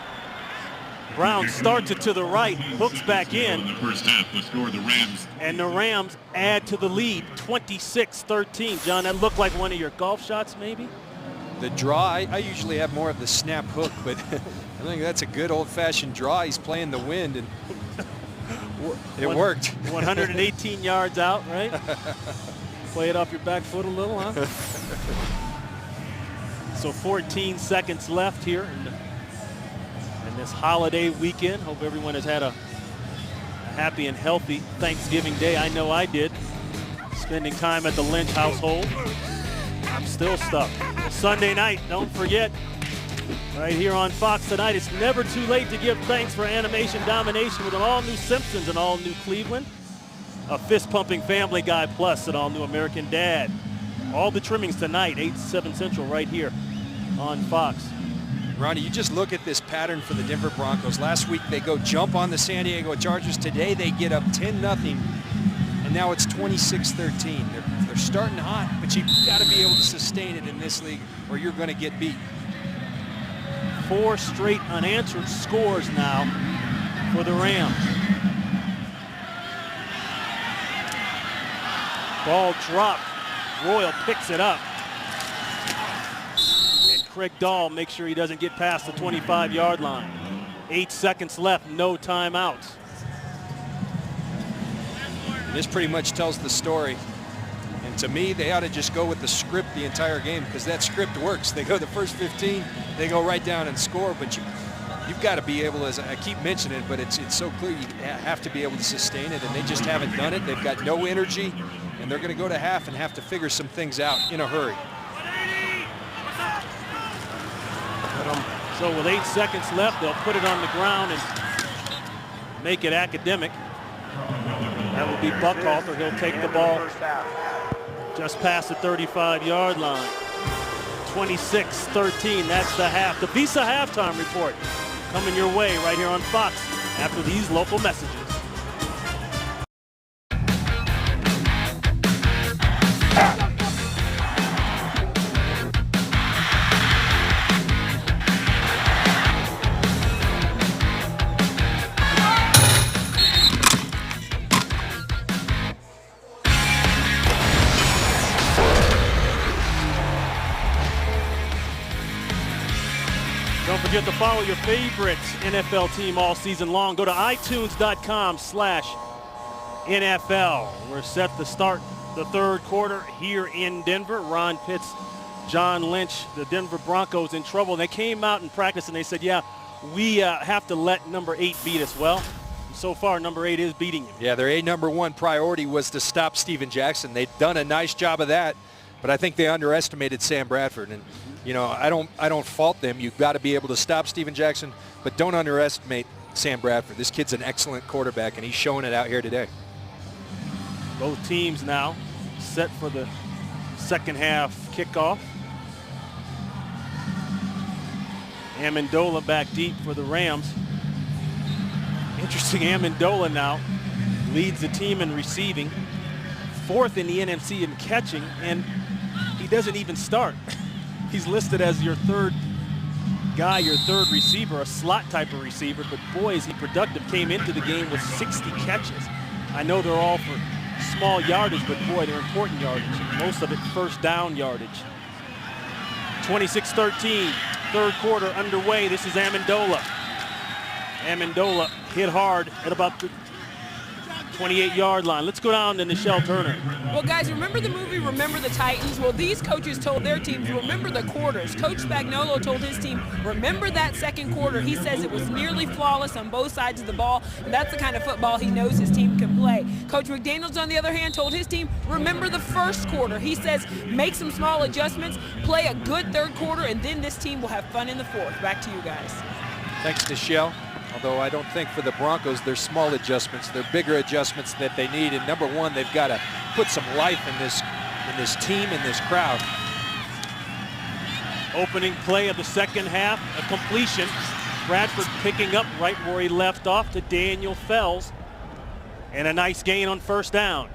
Brown starts it to the right, hooks back in. In the first half, the score, the Rams. And the Rams add to the lead, 26-13. John, that looked like one of your golf shots, maybe? The draw, I usually have more of the snap hook, but I think that's a good old-fashioned draw. He's playing the wind, and it worked. 118 yards out, right? Play it off your back foot a little, huh? So 14 seconds left here in this holiday weekend. Hope everyone has had a happy and healthy Thanksgiving Day. I know I did. Spending time at the Lynch household. I'm still stuck. Sunday night, don't forget, right here on Fox tonight, it's never too late to give thanks for animation domination with an all-new Simpsons and all-new Cleveland. A fist-pumping Family Guy Plus, an all-new American Dad. All the trimmings tonight, 8, 7 Central, right here on Fox. Ronnie, you just look at this pattern for the Denver Broncos. Last week they go jump on the San Diego Chargers. Today they get up 10-0, and now it's 26-13. They're starting hot, but you've got to be able to sustain it in this league or you're going to get beat. 4 straight unanswered scores now for the Rams. Ball dropped. Royal picks it up. And Craig Dahl makes sure he doesn't get past the 25-yard line. 8 seconds left, no timeouts. This pretty much tells the story. And to me, they ought to just go with the script the entire game, because that script works. They go the first 15, they go right down and score, but you've got to be able, as I keep mentioning it, but it's so clear you have to be able to sustain it, and they just haven't done it. They've got no energy, and they're going to go to half and have to figure some things out in a hurry. So with 8 seconds left, they'll put it on the ground and make it academic. That will be Buckhalter. He'll take the ball just past the 35-yard line. 26-13, that's the half. The Visa halftime report coming your way right here on Fox after these local messages. Don't forget to follow your favorite NFL team all season long. Go to itunes.com/NFL. We're set to start the 3rd quarter here in Denver. Ron Pitts, John Lynch, the Denver Broncos in trouble. They came out in practice and they said, yeah, we have to let number 8 beat us. Well, so far, number 8 is beating him. Yeah, their number 1 priority was to stop Steven Jackson. They've done a nice job of that, but I think they underestimated Sam Bradford. And you know, I don't fault them. You've got to be able to stop Steven Jackson, but don't underestimate Sam Bradford. This kid's an excellent quarterback, and he's showing it out here today. Both teams now set for the second half kickoff. Amendola back deep for the Rams. Interesting, Amendola now leads the team in receiving, 4th in the NFC in catching, and he doesn't even start. He's listed as your 3rd guy, your 3rd receiver, a slot type of receiver, but boy, is he productive. Came into the game with 60 catches. I know they're all for small yardage, but boy, they're important yardage. Most of it first down yardage. 26-13, 3rd quarter underway. This is Amendola. Amendola hit hard at about the 28-yard line. Let's go down to Nichelle Turner. Well, guys, remember the movie Remember the Titans? Well, these coaches told their teams, remember the quarters. Coach Spagnuolo told his team, remember that 2nd quarter. He says it was nearly flawless on both sides of the ball, and that's the kind of football he knows his team can play. Coach McDaniels, on the other hand, told his team, remember the 1st quarter. He says, make some small adjustments, play a good 3rd quarter, and then this team will have fun in the 4th. Back to you guys. Thanks, Nichelle. Although I don't think for the Broncos, they're small adjustments. They're bigger adjustments that they need. And number one, they've got to put some life in this team, in this crowd. Opening play of the 2nd half, a completion. Bradford picking up right where he left off to Daniel Fells. And a nice gain on 1st down.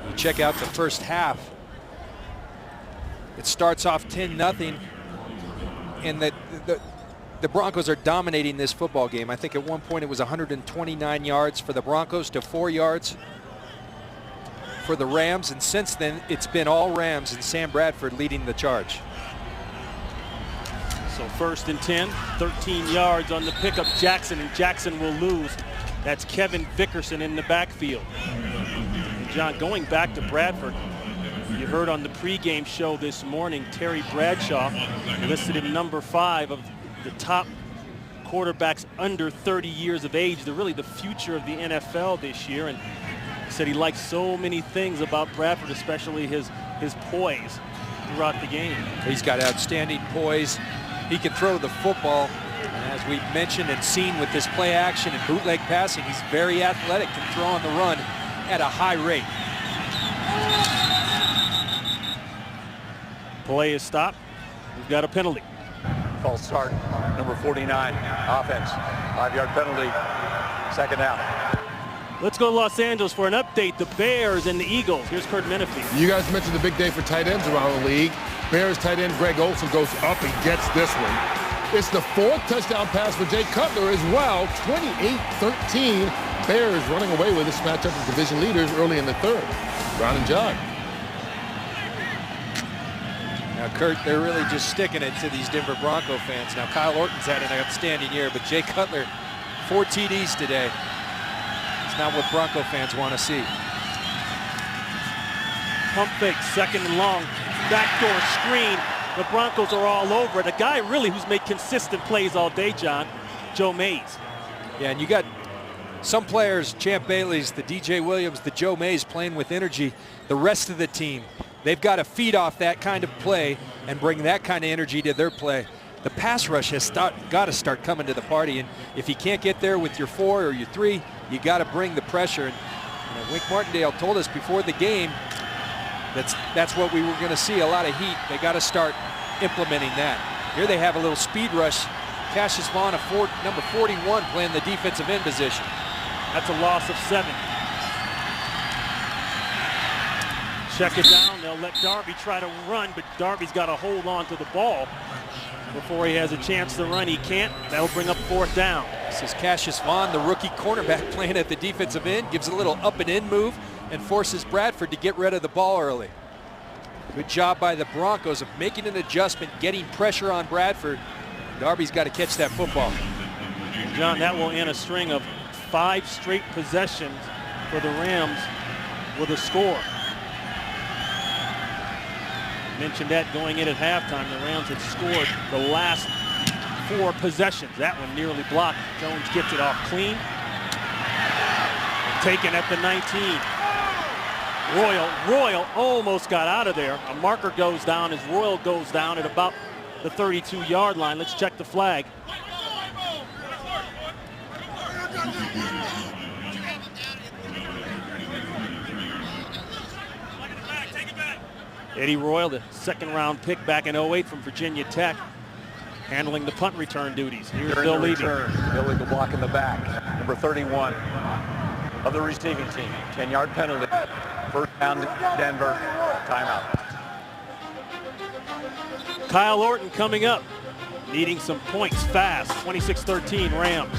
You check out the 1st half. It starts off 10-0. And the Broncos are dominating this football game. I think at one point it was 129 yards for the Broncos to 4 yards for the Rams, and since then it's been all Rams and Sam Bradford leading the charge. So 1st and 10, 13 yards on the pickup. Jackson, and Jackson will lose. That's Kevin Vickerson in the backfield. And John, going back to Bradford, you heard on the pregame show this morning, Terry Bradshaw listed him number 5 of the top quarterbacks under 30 years of age. They're really the future of the NFL this year, and he said he likes so many things about Bradford, especially his poise throughout the game. He's got outstanding poise. He can throw the football, and as we've mentioned and seen with this play action and bootleg passing, he's very athletic, can throw on the run at a high rate. Play is stopped. We've got a penalty. False start, number 49, offense. 5-yard penalty, 2nd down. Let's go to Los Angeles for an update. The Bears and the Eagles. Here's Kurt Menefee. You guys mentioned the big day for tight ends around the league. Bears tight end Greg Olsen goes up and gets this one. It's the 4th touchdown pass for Jay Cutler as well. 28-13. Bears running away with this matchup of division leaders early in the 3rd. Brown and John. Now, Kurt, they're really just sticking it to these Denver Bronco fans. Now, Kyle Orton's had an outstanding year, but Jay Cutler, 4 TDs today. It's not what Bronco fans want to see. Pump fake, 2nd and long. Backdoor screen. The Broncos are all over it. A guy really who's made consistent plays all day, John, Joe Mays. Yeah, and you got some players, Champ Bailey's, the DJ Williams, the Joe Mays playing with energy. The rest of the team, they've got to feed off that kind of play and bring that kind of energy to their play. The pass rush has got to start coming to the party, and if you can't get there with your 4 or your 3, you got to bring the pressure. And Wink Martindale told us before the game that's what we were going to see, a lot of heat. They got to start implementing that. Here they have a little speed rush. Cassius Vaughn, number 41, playing the defensive end position. That's a loss of 7. Check it down. They'll let Darby try to run, but Darby's got to hold on to the ball before he has a chance to run. He can't. That'll bring up 4th down. This is Cassius Vaughn, the rookie cornerback, playing at the defensive end. Gives a little up and in move and forces Bradford to get rid of the ball early. Good job by the Broncos of making an adjustment, getting pressure on Bradford. Darby's got to catch that football. John, that will end a string of 5 straight possessions for the Rams with a score. Mentioned that going in at halftime. The Rams had scored the last 4 possessions. That one nearly blocked. Jones gets it off clean. Taken at the 19. Royal almost got out of there. A marker goes down as Royal goes down at about the 32-yard line. Let's check the flag. Eddie Royal, the 2nd-round pick back in 08 from Virginia Tech. handling the punt return duties. Here's During Bill the Levy. return, illegal block in the back. Number 31 of the receiving team. 10-yard penalty. First down, Denver. Timeout. Kyle Orton coming up, needing some points fast. 26-13 Rams.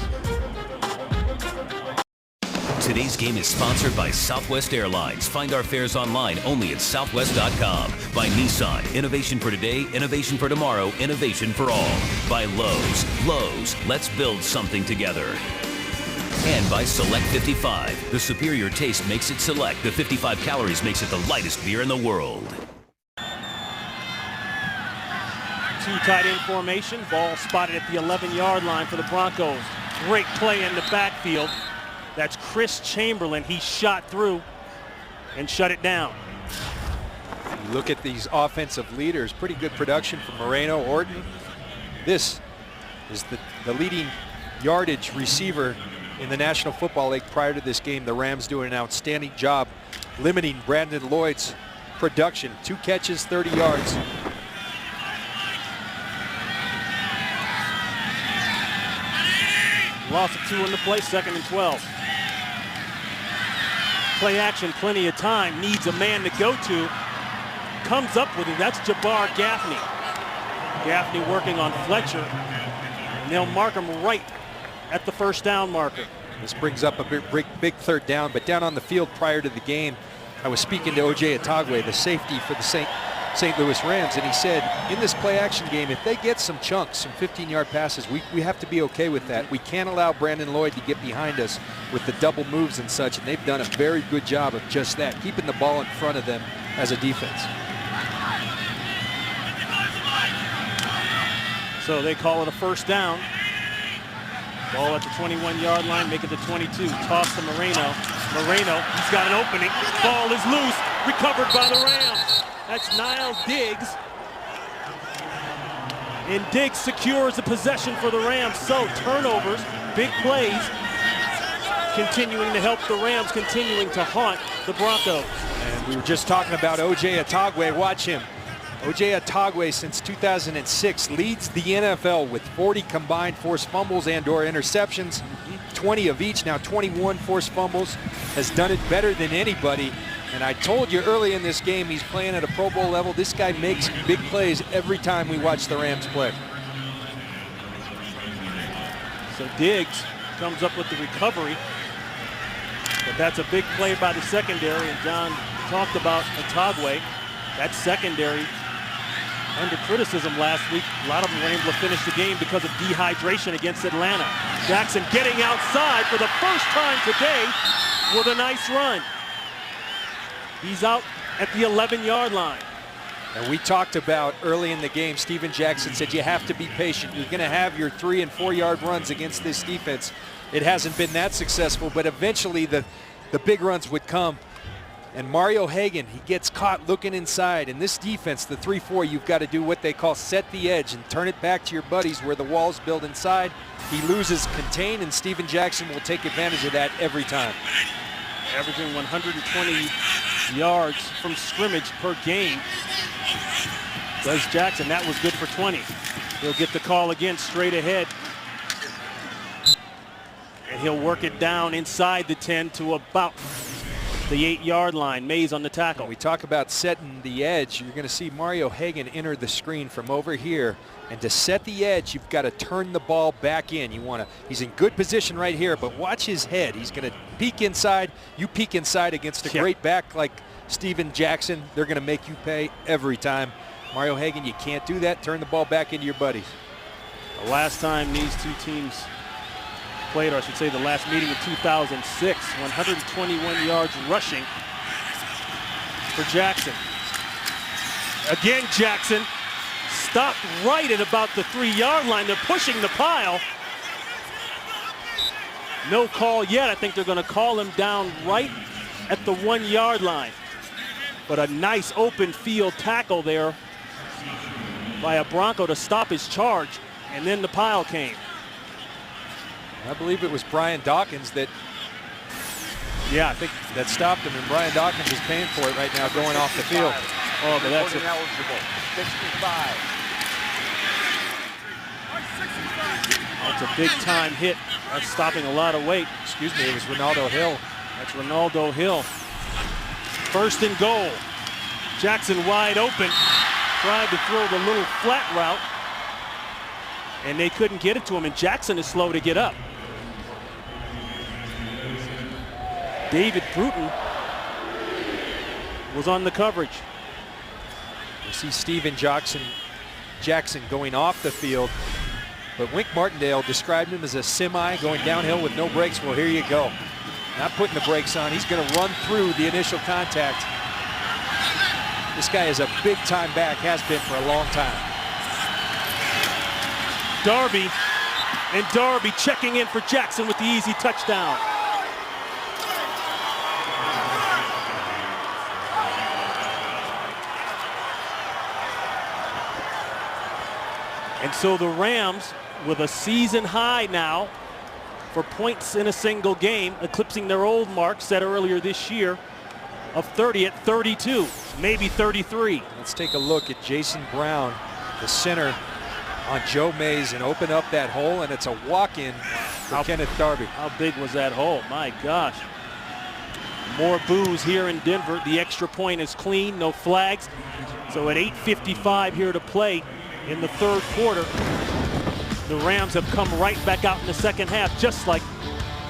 Today's game is sponsored by Southwest Airlines. Find our fares online only at southwest.com. By Nissan, innovation for today, innovation for tomorrow, innovation for all. By Lowe's. Lowe's, let's build something together. And by Select 55. The superior taste makes it Select. The 55 calories makes it the lightest beer in the world. Two tight end formation. Ball spotted at the 11-yard line for the Broncos. Great play in the backfield. That's Chris Chamberlain. He shot through and shut it down. You look at these offensive leaders, pretty good production from Moreno, Orton. This is the leading yardage receiver in the National Football League prior to this game. The Rams doing an outstanding job limiting Brandon Lloyd's production. 2 catches, 30 yards. Loss of 2 in the play, 2nd and 12. Play action, plenty of time, needs a man to go to. Comes up with it, that's Jabbar Gaffney. Gaffney working on Fletcher. And they'll mark him right at the first down marker. This brings up a big third down, but down on the field prior to the game, I was speaking to O.J. Atagwe, the safety for the St. Louis Rams, and he said, in this play action game, if they get some chunks, some 15-yard passes, we have to be okay with that. We can't allow Brandon Lloyd to get behind us with the double moves and such, and they've done a very good job of just that, keeping the ball in front of them as a defense. So they call it a first down. Ball at the 21-yard line, make it the 22. Toss to Moreno. Moreno, he's got an opening. Ball is loose, recovered by the Rams. That's Niles Diggs. And Diggs secures the possession for the Rams. So turnovers, big plays, continuing to help the Rams, continuing to haunt the Broncos. And we were just talking about O.J. Atagwe. Watch him. O.J. Atagwe, since 2006, leads the NFL with 40 combined forced fumbles and/or interceptions, 20 of each, now 21 forced fumbles, has done it better than anybody. And I told you early in this game, he's playing at a Pro Bowl level. This guy makes big plays every time we watch the Rams play. So Diggs comes up with the recovery. But that's a big play by the secondary, and John talked about Atagwe. That secondary under criticism last week. A lot of them were able to finish the game because of dehydration against Atlanta. Jackson getting outside for the first time today with a nice run. He's out at the 11-yard line. And we talked about early in the game, Steven Jackson said you have to be patient. You're going to have your 3- and 4-yard runs against this defense. It hasn't been that successful, but eventually the big runs would come. And Mario Hagan, he gets caught looking inside. And this defense, the 3-4, you've got to do what they call set the edge and turn it back to your buddies where the walls build inside. He loses contain, and Steven Jackson will take advantage of that every time. Averaging 120 yards from scrimmage per game. Does Jackson. That was good for 20. He'll get the call again straight ahead. And he'll work it down inside the 10 to about the 8-yard line. Mays on the tackle. When we talk about setting the edge, you're going to see Mario Hagan enter the screen from over here. And to set the edge, you've got to turn the ball back in. He's in good position right here, but watch his head. He's going to peek inside. You peek inside against a great back like Steven Jackson. They're going to make you pay every time. Mario Hagan, you can't do that. Turn the ball back into your buddies. The last time these two teams played, or I should say the last meeting in 2006, 121 yards rushing for Jackson. Again, Jackson stopped right at about the 3-yard line. They're pushing the pile. No call yet. I think they're going to call him down right at the 1-yard line. But a nice open field tackle there by a Bronco to stop his charge. And then the pile came. I believe it was Brian Dawkins that that stopped him, and Brian Dawkins is paying for it right now going off the field. Oh, but that's eligible. 65. That's a big-time hit. That's stopping a lot of weight. Excuse me, it was Ronaldo Hill. That's Ronaldo Hill. First and goal. Jackson wide open. Tried to throw the little flat route, and they couldn't get it to him, and Jackson is slow to get up. David Bruton was on the coverage. You see Steven Jackson going off the field, but Wink Martindale described him as a semi going downhill with no brakes. Well, here you go. Not putting the brakes on. He's going to run through the initial contact. This guy is a big-time back, has been for a long time. Darby checking in for Jackson with the easy touchdown. And so the Rams, with a season high now for points in a single game, eclipsing their old mark set earlier this year of 30 at 32, maybe 33. Let's take a look at Jason Brown, the center, on Joe Mays, and open up that hole, and it's a walk-in for Kenneth Darby. How big was that hole? My gosh. More boos here in Denver. The extra point is clean, no flags. So at 8:55 here to play in the third quarter, the Rams have come right back out in the second half, just like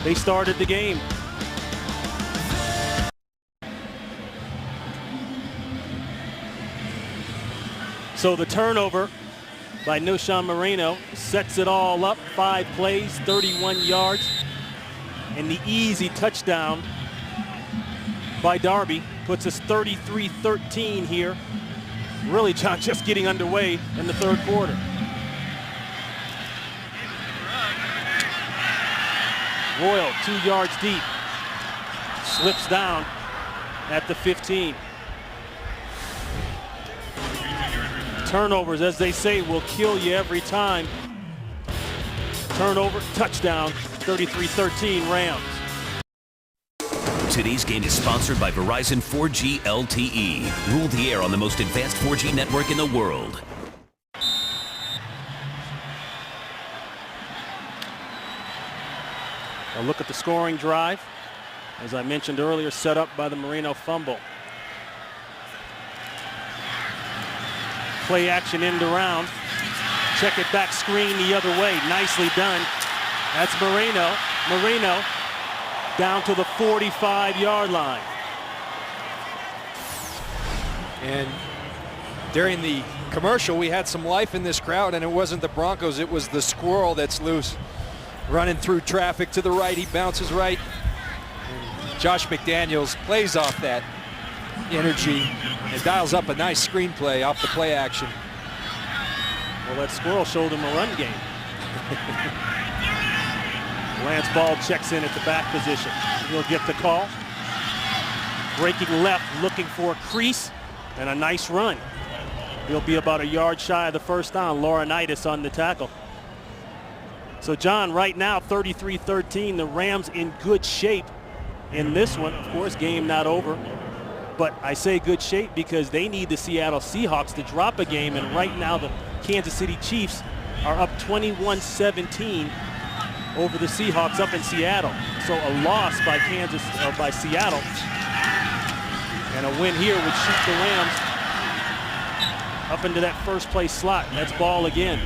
they started the game. So the turnover by Noshawn Moreno sets it all up. 5 plays, 31 yards, and the easy touchdown by Darby puts us 33-13 here. Really, John, just getting underway in the third quarter. Royal 2 yards deep, slips down at the 15. Turnovers, as they say, will kill you every time. Turnover, touchdown, 33-13 Rams. Today's game is sponsored by Verizon 4G LTE. Rule the air on the most advanced 4G network in the world. A look at the scoring drive. As I mentioned earlier, set up by the Moreno fumble. Play action end around. Check it back screen the other way. Nicely done. That's Moreno. Moreno down to the 45-yard line. And during the commercial, we had some life in this crowd, and it wasn't the Broncos, it was the squirrel that's loose. Running through traffic to the right, he bounces right. And Josh McDaniels plays off that energy and dials up a nice screenplay off the play action. Well, that squirrel showed him a run game. Lance Ball checks in at the back position. He'll get the call. Breaking left, looking for a crease and a nice run. He'll be about a yard shy of the first down. Laurinaitis on the tackle. So, John, right now, 33-13, the Rams in good shape in this one. Of course, game not over. But I say good shape because they need the Seattle Seahawks to drop a game, and right now the Kansas City Chiefs are up 21-17 over the Seahawks up in Seattle. So a loss by by Seattle, and a win here would shoot the Rams up into that first place slot. That's Ball again.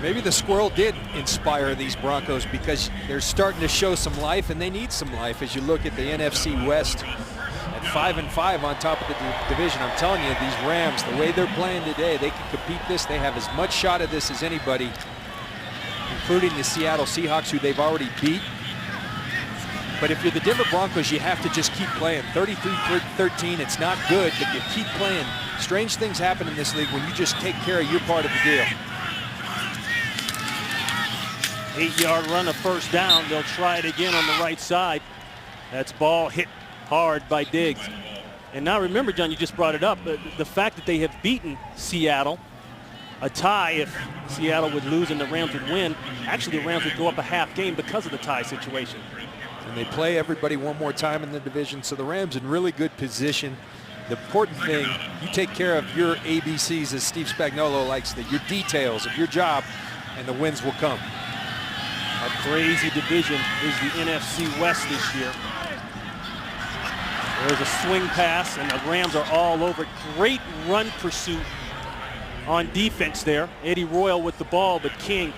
Maybe the squirrel did inspire these Broncos because they're starting to show some life, and they need some life as you look at the NFC West at 5-5 on top of the division. I'm telling you, these Rams, the way they're playing today, they can compete this. They have as much shot at this as anybody, including the Seattle Seahawks, who they've already beat. But if you're the Denver Broncos, you have to just keep playing. 33-13, it's not good, but you keep playing. Strange things happen in this league when you just take care of your part of the deal. 8-yard run, a first down. They'll try it again on the right side. That's Ball hit hard by Diggs. And now remember, John, you just brought it up, the fact that they have beaten Seattle. A tie, if Seattle would lose and the Rams would win, actually the Rams would go up a half game because of the tie situation. And they play everybody one more time in the division, so the Rams in really good position. The important thing, you take care of your ABCs, as Steve Spagnuolo likes, your details of your job, and the wins will come. A crazy division is the NFC West this year. There's a swing pass, and the Rams are all over. Great run pursuit on defense there. Eddie Royal with the ball, but King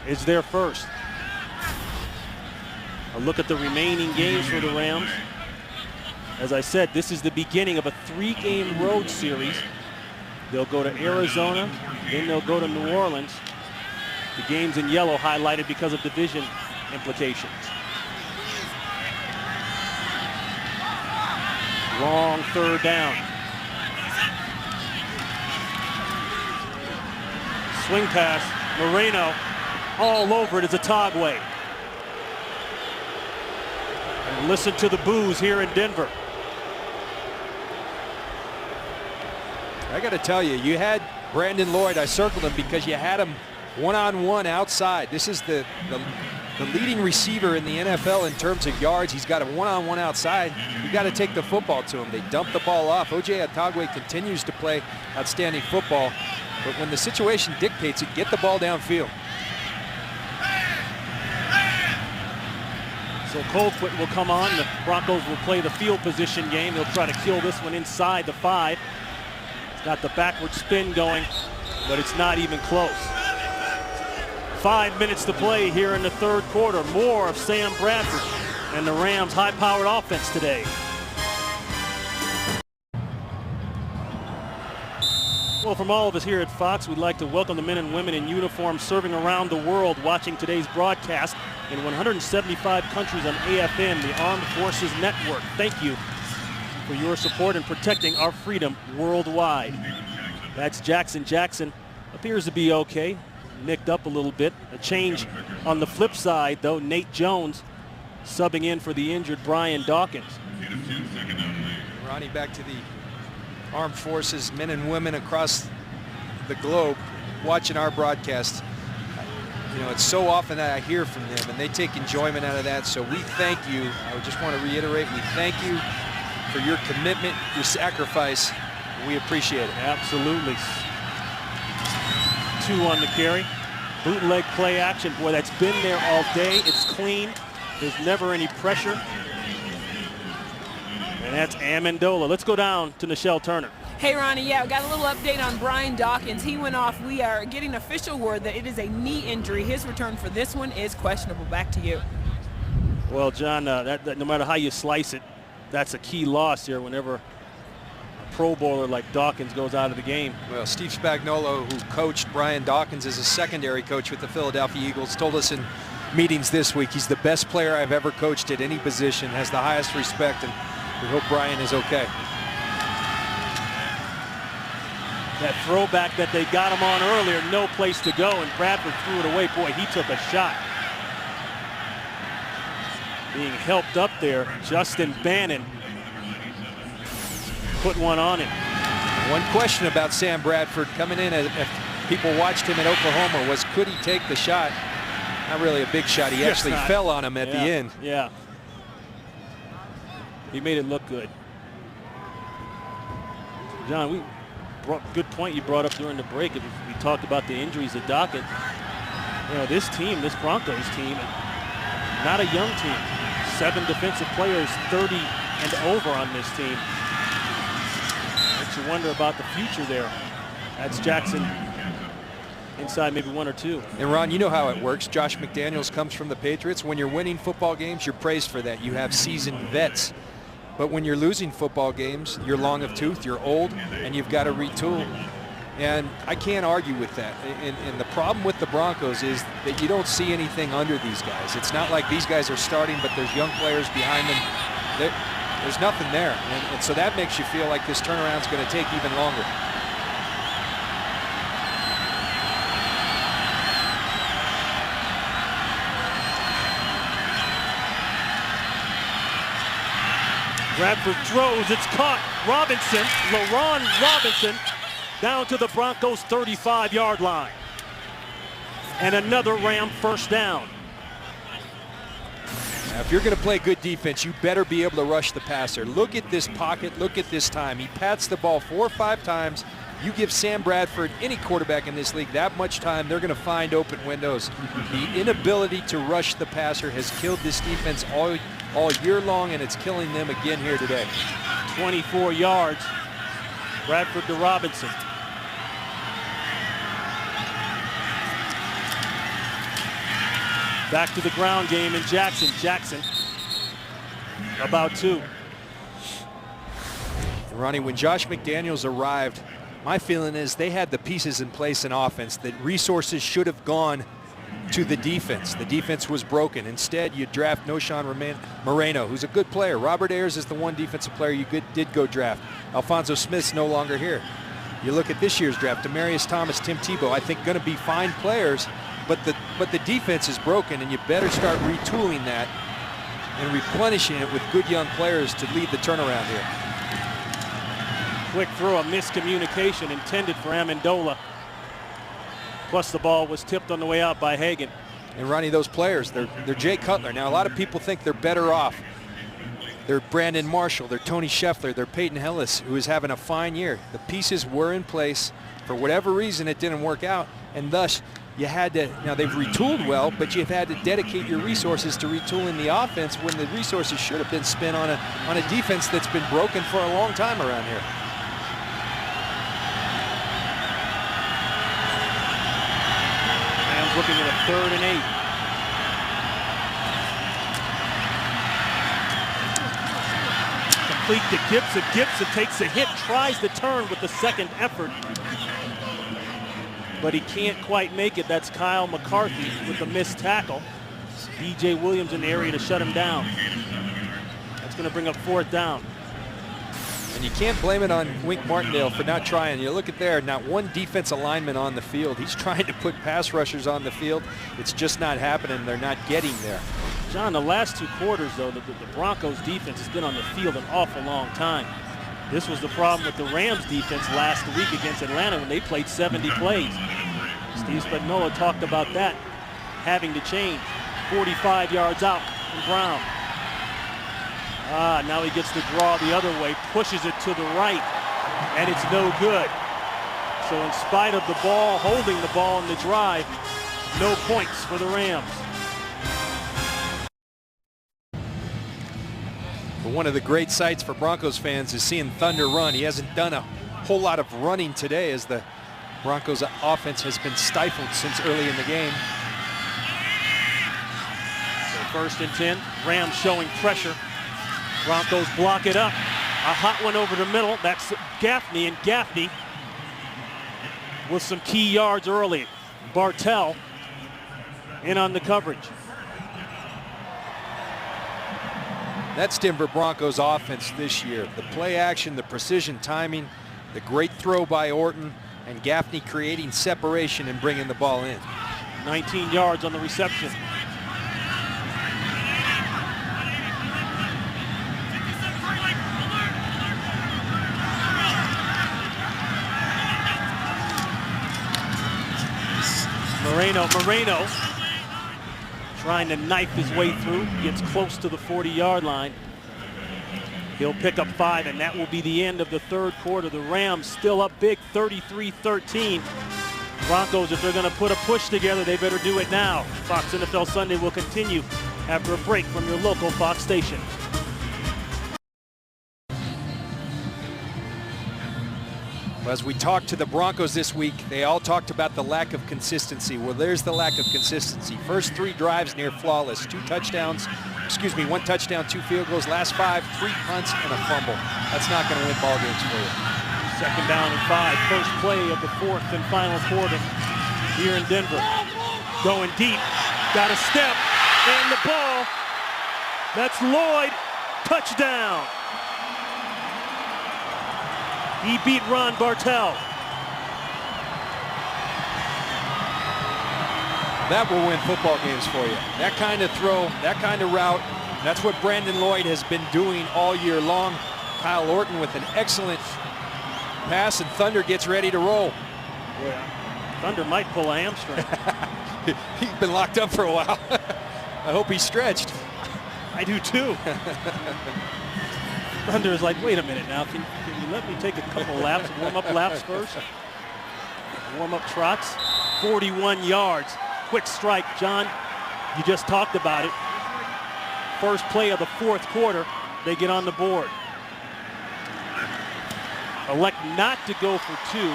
is there first. A look at the remaining games for the Rams. As I said, this is the beginning of a 3-game road series. They'll go to Arizona, then they'll go to New Orleans. The games in yellow highlighted because of division implications. Long third down. Swing pass, Moreno all over it as a Togway. And listen to the boos here in Denver. I got to tell you, you had Brandon Lloyd. I circled him because you had him one-on-one outside. This is the leading receiver in the NFL in terms of yards. He's got a one-on-one outside. You got to take the football to him. They dump the ball off. O.J. Atogwe continues to play outstanding football, but when the situation dictates it, get the ball downfield. So Colquitt will come on. The Broncos will play the field position game. They'll try to kill this one inside the 5. It's got the backward spin going, but it's not even close. 5 minutes to play here in the third quarter. More of Sam Bradford and the Rams' high-powered offense today. Well, from all of us here at Fox, we'd like to welcome the men and women in uniform serving around the world watching today's broadcast in 175 countries on AFN, the Armed Forces Network. Thank you for your support in protecting our freedom worldwide. That's Jackson. Jackson appears to be okay. Nicked up a little bit. A change on the flip side, though. Nate Jones subbing in for the injured Brian Dawkins. Ronnie, back to the Armed Forces men and women across the globe watching our broadcast. You know, it's so often that I hear from them, and they take enjoyment out of that. So we thank you. I just want to reiterate, we thank you for your commitment, your sacrifice. We appreciate it. Absolutely. 2 on the carry. Bootleg play action. Boy, that's been there all day. It's clean. There's never any pressure. And that's Amendola. Let's go down to Nichelle Turner. Hey, Ronnie, yeah, we got a little update on Brian Dawkins. He went off. We are getting official word that it is a knee injury. His return for this one is questionable. Back to you. Well, John, that no matter how you slice it, that's a key loss here whenever a Pro Bowler like Dawkins goes out of the game. Well, Steve Spagnuolo, who coached Brian Dawkins as a secondary coach with the Philadelphia Eagles, told us in meetings this week he's the best player I've ever coached at any position, has the highest respect, and we hope Brian is okay. That throwback that they got him on earlier, no place to go, and Bradford threw it away. Boy, he took a shot. Being helped up there, Justin Bannon put one on him. One question about Sam Bradford coming in, if people watched him at Oklahoma, was could he take the shot? Not really a big shot. He actually fell on him at the end. Yeah. He made it look good. John, good point you brought up during the break. We talked about the injuries at Dawkins. You know, this team, this Broncos team, not a young team. 7 defensive players, 30 and over on this team. Makes you wonder about the future there. That's Jackson inside maybe 1 or 2. And Ron, you know how it works. Josh McDaniels comes from the Patriots. When you're winning football games, you're praised for that. You have seasoned vets. But when you're losing football games, you're long of tooth, you're old, and you've got to retool. And I can't argue with that. And the problem with the Broncos is that you don't see anything under these guys. It's not like these guys are starting, but there's young players behind them. There's nothing there. And so that makes you feel like this turnaround's going to take even longer. Bradford throws, it's caught. Robinson, LaRon Robinson, down to the Broncos' 35-yard line. And another Ram first down. Now, if you're going to play good defense, you better be able to rush the passer. Look at this pocket, look at this time. He pats the ball 4 or 5 times, You give Sam Bradford, any quarterback in this league, that much time, they're going to find open windows. The inability to rush the passer has killed this defense all year long, and it's killing them again here today. 24 yards. Bradford to Robinson. Back to the ground game in Jackson. Jackson about 2. And Ronnie, when Josh McDaniels arrived, my feeling is they had the pieces in place in offense that resources should have gone to the defense. The defense was broken. Instead, you draft Noshawn Moreno, who's a good player. Robert Ayers is the one defensive player you did go draft. Alfonso Smith's no longer here. You look at this year's draft, Demarius Thomas, Tim Tebow, I think going to be fine players, but the defense is broken, and you better start retooling that and replenishing it with good young players to lead the turnaround here. Quick throw, a miscommunication intended for Amendola. Plus the ball was tipped on the way out by Hagan. And Ronnie, those players, they're Jay Cutler. Now, a lot of people think they're better off. They're Brandon Marshall, they're Tony Scheffler, they're Peyton Hillis, who is having a fine year. The pieces were in place. For whatever reason, it didn't work out, and thus you had to, now they've retooled well, but you've had to dedicate your resources to retooling the offense when the resources should have been spent on a defense that's been broken for a long time around here. Rams looking at a 3rd and 8. Complete to Gibson. Gibson takes a hit, tries to turn with the second effort, but he can't quite make it. That's Kyle McCarthy with the missed tackle. DJ Williams in the area to shut him down. That's going to bring up 4th down. And you can't blame it on Wink Martindale for not trying. You look at there, not one defense alignment on the field. He's trying to put pass rushers on the field. It's just not happening. They're not getting there. John, the last 2 quarters, though, the Broncos defense has been on the field an awful long time. This was the problem with the Rams defense last week against Atlanta when they played 70 plays. Steve Spagnuolo talked about that having to change. 45 yards out from Brown. Now he gets to draw the other way, pushes it to the right, and it's no good. So in spite of the ball, holding the ball in the drive, no points for the Rams. But one of the great sights for Broncos fans is seeing Thunder run. He hasn't done a whole lot of running today as the Broncos offense has been stifled since early in the game. So 1st and 10, Rams showing pressure. Broncos block it up. A hot one over the middle. That's Gaffney, and Gaffney with some key yards early. Bartell in on the coverage. That's Denver Broncos offense this year. The play action, the precision timing, the great throw by Orton, and Gaffney creating separation and bringing the ball in. 19 yards on the reception. Moreno trying to knife his way through, gets close to the 40-yard line. He'll pick up 5, and that will be the end of the 3rd quarter. The Rams still up big, 33-13. Broncos, if they're going to put a push together, they better do it now. Fox NFL Sunday will continue after a break from your local Fox station. As we talked to the Broncos this week, they all talked about the lack of consistency. Well, there's the lack of consistency. First 3 drives near flawless. 1 touchdown, 2 field goals. Last 5, 3 punts and a fumble. That's not going to win ball games for you. 2nd down and 5. First play of the 4th and final quarter here in Denver. Going deep. Got a step. And the ball. That's Lloyd. Touchdown. He beat Ron Bartell. That will win football games for you. That kind of throw, that kind of route, that's what Brandon Lloyd has been doing all year long. Kyle Orton with an excellent pass, and Thunder gets ready to roll. Yeah. Thunder might pull a hamstring. He's been locked up for a while. I hope he's stretched. I do too. Thunder is like, wait a minute now, can you let me take a couple laps, warm-up laps first? Warm-up trots, 41 yards. Quick strike, John, you just talked about it. First play of the fourth quarter, they get on the board. Elect not to go for two.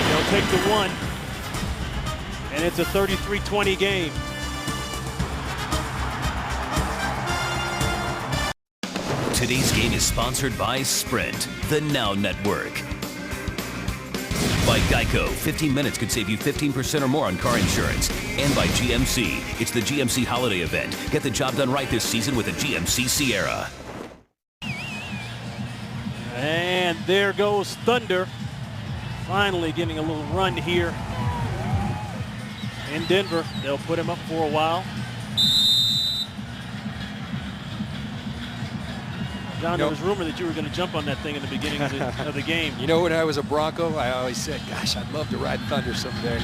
They'll take the one, and it's a 33-20 game. Today's game is sponsored by Sprint, the Now Network. By Geico, 15 minutes could save you 15% or more on car insurance. And by GMC, it's the GMC holiday event. Get the job done right this season with a GMC Sierra. And there goes Thunder. Finally getting a little run here in Denver. They'll put him up for a while. John, there was rumor that you were going to jump on that thing in the beginning of the game. You know, when I was a Bronco, I always said, gosh, I'd love to ride Thunder someday.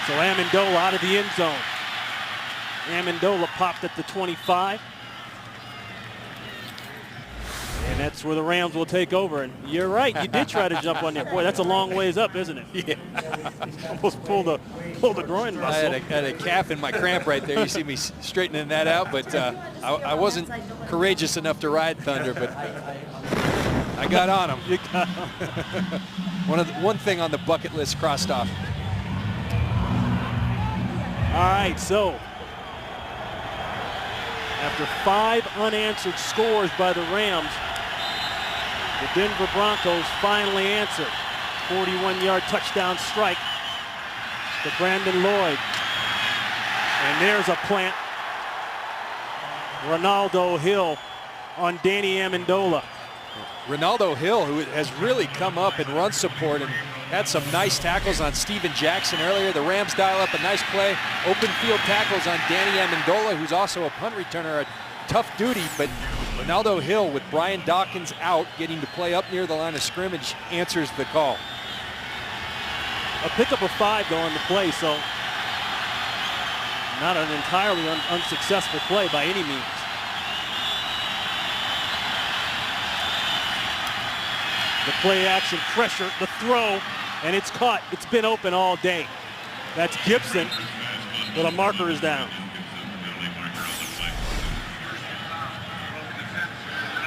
So Amendola out of the end zone. Amendola popped at the 25. And that's where the Rams will take over. And you're right, you did try to jump on there. Boy, that's a long ways up, isn't it? Yeah. Almost pulled the groin muscle. I had a calf in my cramp right there. You see me straightening that out, but I wasn't courageous enough to ride Thunder, but I got on him. You got him. One thing on the bucket list crossed off. All right, so after 5 unanswered scores by the Rams, the Denver Broncos finally answered. 41-yard touchdown strike to Brandon Lloyd. And there's a plant. Ronaldo Hill on Danny Amendola. Ronaldo Hill, who has really come up in run support and had some nice tackles on Steven Jackson earlier. The Rams dial up a nice play. Open field tackles on Danny Amendola, who's also a punt returner. A tough duty, but Ronaldo Hill, with Brian Dawkins out, getting to play up near the line of scrimmage, answers the call. A pickup of 5 though on the play, so not an entirely unsuccessful play by any means. The play action pressure, the throw, and it's caught. It's been open all day. That's Gibson, but a marker is down.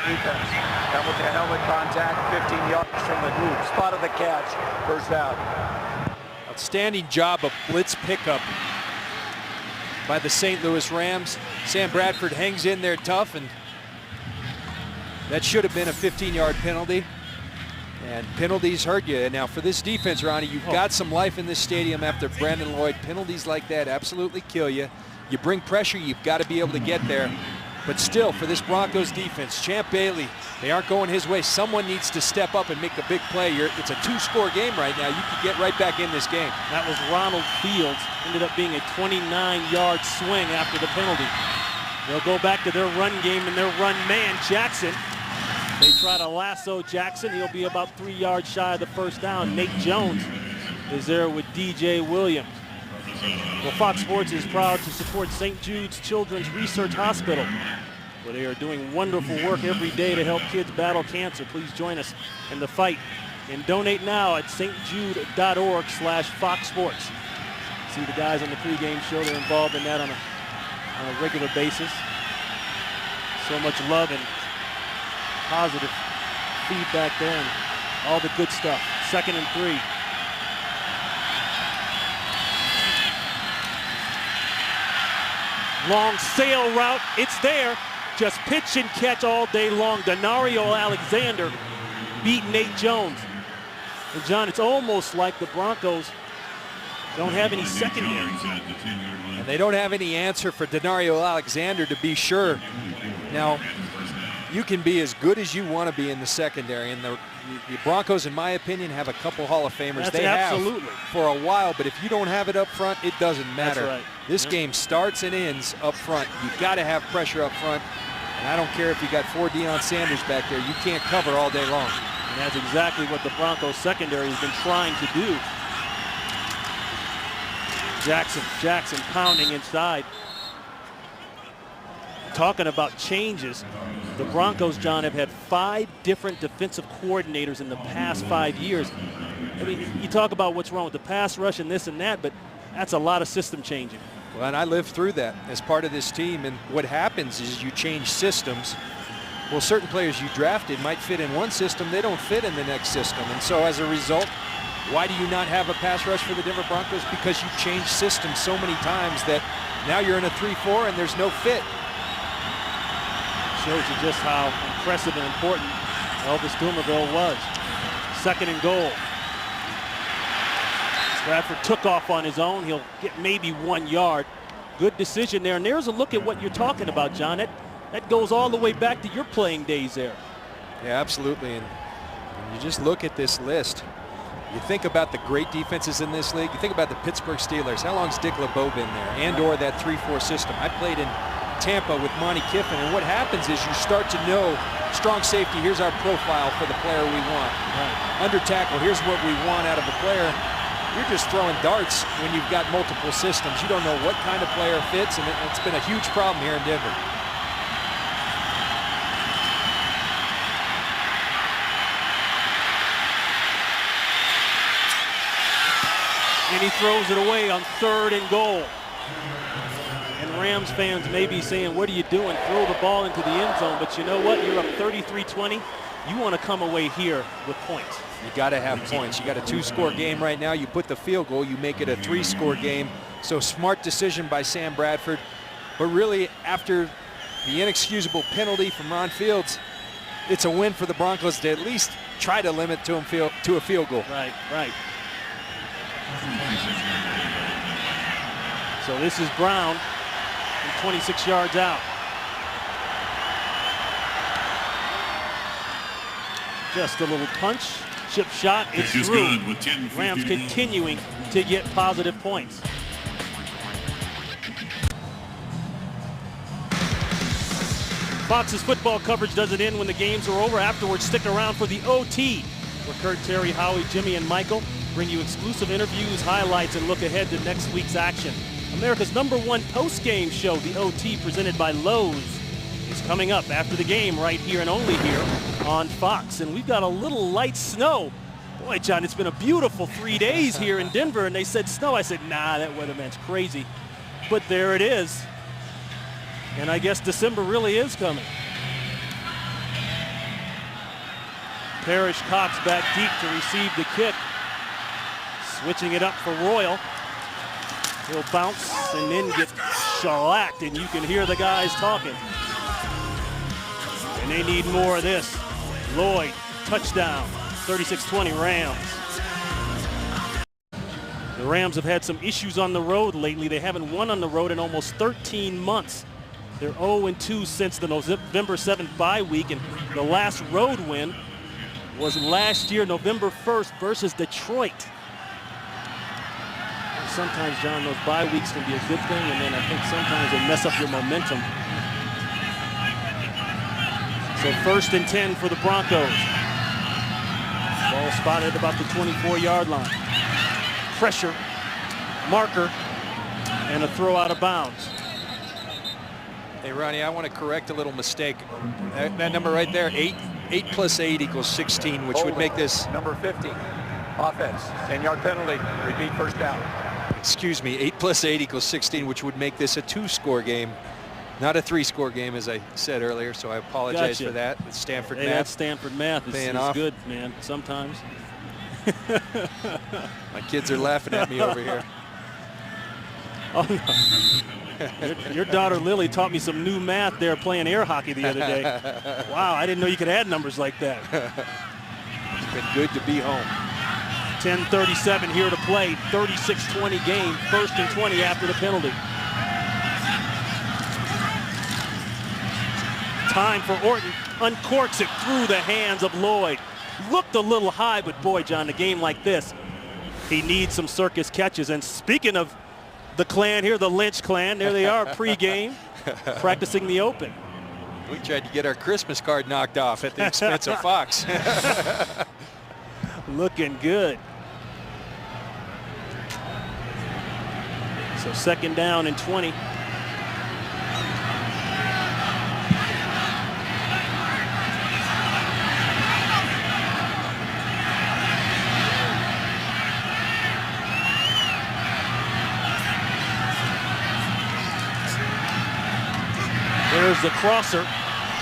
Helmet contact, 15 yards from the group. Spotted the catch, first down. Outstanding job of blitz pickup by the St. Louis Rams. Sam Bradford hangs in there tough, and that should have been a 15-yard penalty. And penalties hurt you. Now for this defense, Ronnie, you've got some life in this stadium after Brandon Lloyd. Penalties like that absolutely kill you. You bring pressure, you've got to be able to get there. But still, for this Broncos defense, Champ Bailey, they aren't going his way. Someone needs to step up and make a big play. It's a 2-score game right now. You could get right back in this game. That was Ronald Fields. Ended up being a 29-yard swing after the penalty. They'll go back to their run game and their run man, Jackson. They try to lasso Jackson. He'll be about 3 yards shy of the first down. Nate Jones is there with DJ Williams. Well, Fox Sports is proud to support St. Jude's Children's Research Hospital, where they are doing wonderful work every day to help kids battle cancer. Please join us in the fight and donate now at stjude.org/Fox Sports. See the guys on the pregame show. They're involved in that on a regular basis. So much love and positive feedback there and all the good stuff. 2nd and 3. Long sail route, it's there. Just pitch and catch all day long. Denario Alexander beat Nate Jones. And John, it's almost like the Broncos don't have any secondary. And they don't have any answer for Denario Alexander, to be sure. Now, you can be as good as you want to be in the secondary, and the Broncos, in my opinion, have a couple Hall of Famers. They absolutely have for a while, but if you don't have it up front, it doesn't matter. That's right. This game starts and ends up front. You've got to have pressure up front, and I don't care if you got 4 Deion Sanders back there. You can't cover all day long. And that's exactly what the Broncos secondary has been trying to do. Jackson pounding inside. Talking about changes, the Broncos, John, have had 5 different defensive coordinators in the past 5 years. I mean, you talk about what's wrong with the pass rush and this and that, but that's a lot of system changing. Well, and I lived through that as part of this team, and what happens is you change systems. Well, certain players you drafted might fit in one system, they don't fit in the next system, and so as a result, why do you not have a pass rush for the Denver Broncos? Because you changed systems so many times that now you're in a 3-4 and there's no fit. Shows you just how impressive and important Elvis Dumerville was. 2nd and goal. Bradford took off on his own. He'll get maybe 1 yard. Good decision there. And there's a look at what you're talking about, John. That goes all the way back to your playing days there. Yeah, absolutely. And when you just look at this list, you think about the great defenses in this league. You think about the Pittsburgh Steelers. How long's Dick LeBeau been there? And/or that 3-4 system. I played in Tampa with Monty Kiffin, and what happens is you start to know strong safety, here's our profile for the player we want. Right. Under tackle, here's what we want out of a player. You're just throwing darts when you've got multiple systems. You don't know what kind of player fits, and it's been a huge problem here in Denver. And he throws it away on 3rd and goal. And Rams fans may be saying, what are you doing? Throw the ball into the end zone. But you know what? You're up 33-20. You want to come away here with points. You got to have points. You got a 2-score game right now. You put the field goal, you make it a 3-score game. So smart decision by Sam Bradford. But really, after the inexcusable penalty from Ron Fields, it's a win for the Broncos to at least try to limit to a field goal. Right, right. So this is Brown, 26 yards out. Just a little punch, chip shot, it's through. Rams continuing to get positive points. Fox's football coverage doesn't end when the games are over. Afterwards, stick around for the OT, where Kurt, Terry, Howie, Jimmy, and Michael bring you exclusive interviews, highlights, and look ahead to next week's action. America's #1 post-game show, the OT, presented by Lowe's, is coming up after the game right here and only here on Fox. And we've got a little light snow. Boy, John, it's been a beautiful 3 days here in Denver, and they said snow. I said, nah, that weatherman's crazy. But there it is. And I guess December really is coming. Parrish Cox back deep to receive the kick. Switching it up for Royal. He'll bounce and then get shellacked, and you can hear the guys talking. And they need more of this. Lloyd, touchdown, 36-20 Rams. The Rams have had some issues on the road lately. They haven't won on the road in almost 13 months. They're 0-2 since the November 7th bye week, and the last road win was last year, November 1st versus Detroit. Sometimes, John, those bye weeks can be a good thing, and then I think sometimes they mess up your momentum. So 1st and 10 for the Broncos. Ball spotted about the 24-yard line. Pressure, marker, and a throw out of bounds. Hey, Ronnie, I want to correct a little mistake. That number right there, 8 plus 8 equals 16, which would make this... Number 50, offense, 10-yard penalty, repeat first down. Excuse me, 8 plus 8 equals 16, which would make this a 2-score game, not a 3-score game, as I said earlier. So I apologize for that. It's Stanford math. That Stanford math is good, man. Sometimes. My kids are laughing at me over here. Oh, no. Your daughter Lily taught me some new math there playing air hockey the other day. Wow, I didn't know you could add numbers like that. It's been good to be home. 10:37 here to play. 36-20 game. 1st and 20 after the penalty. Time for Orton. Uncorks it through the hands of Lloyd. Looked a little high, but boy, John, a game like this, he needs some circus catches. And speaking of the clan here, the Lynch clan, there they are pregame, practicing the open. We tried to get our Christmas card knocked off at the expense of Fox. Looking good. So 2nd down and 20. There's the crosser.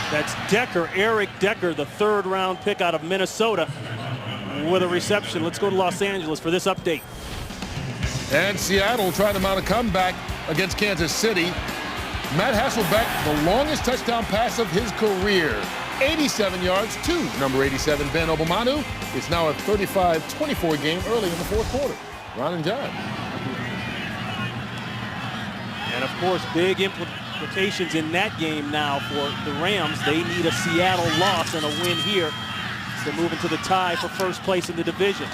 That's Decker, Eric Decker, the 3rd-round pick out of Minnesota with a reception. Let's go to Los Angeles for this update. And Seattle trying to mount a comeback against Kansas City. Matt Hasselbeck, the longest touchdown pass of his career. 87 yards to number 87, Ben Obomanu. It's now a 35-24 game early in the 4th quarter. Ron and John. And, of course, big implications in that game now for the Rams. They need a Seattle loss and a win here to move into the tie for 1st place in the division.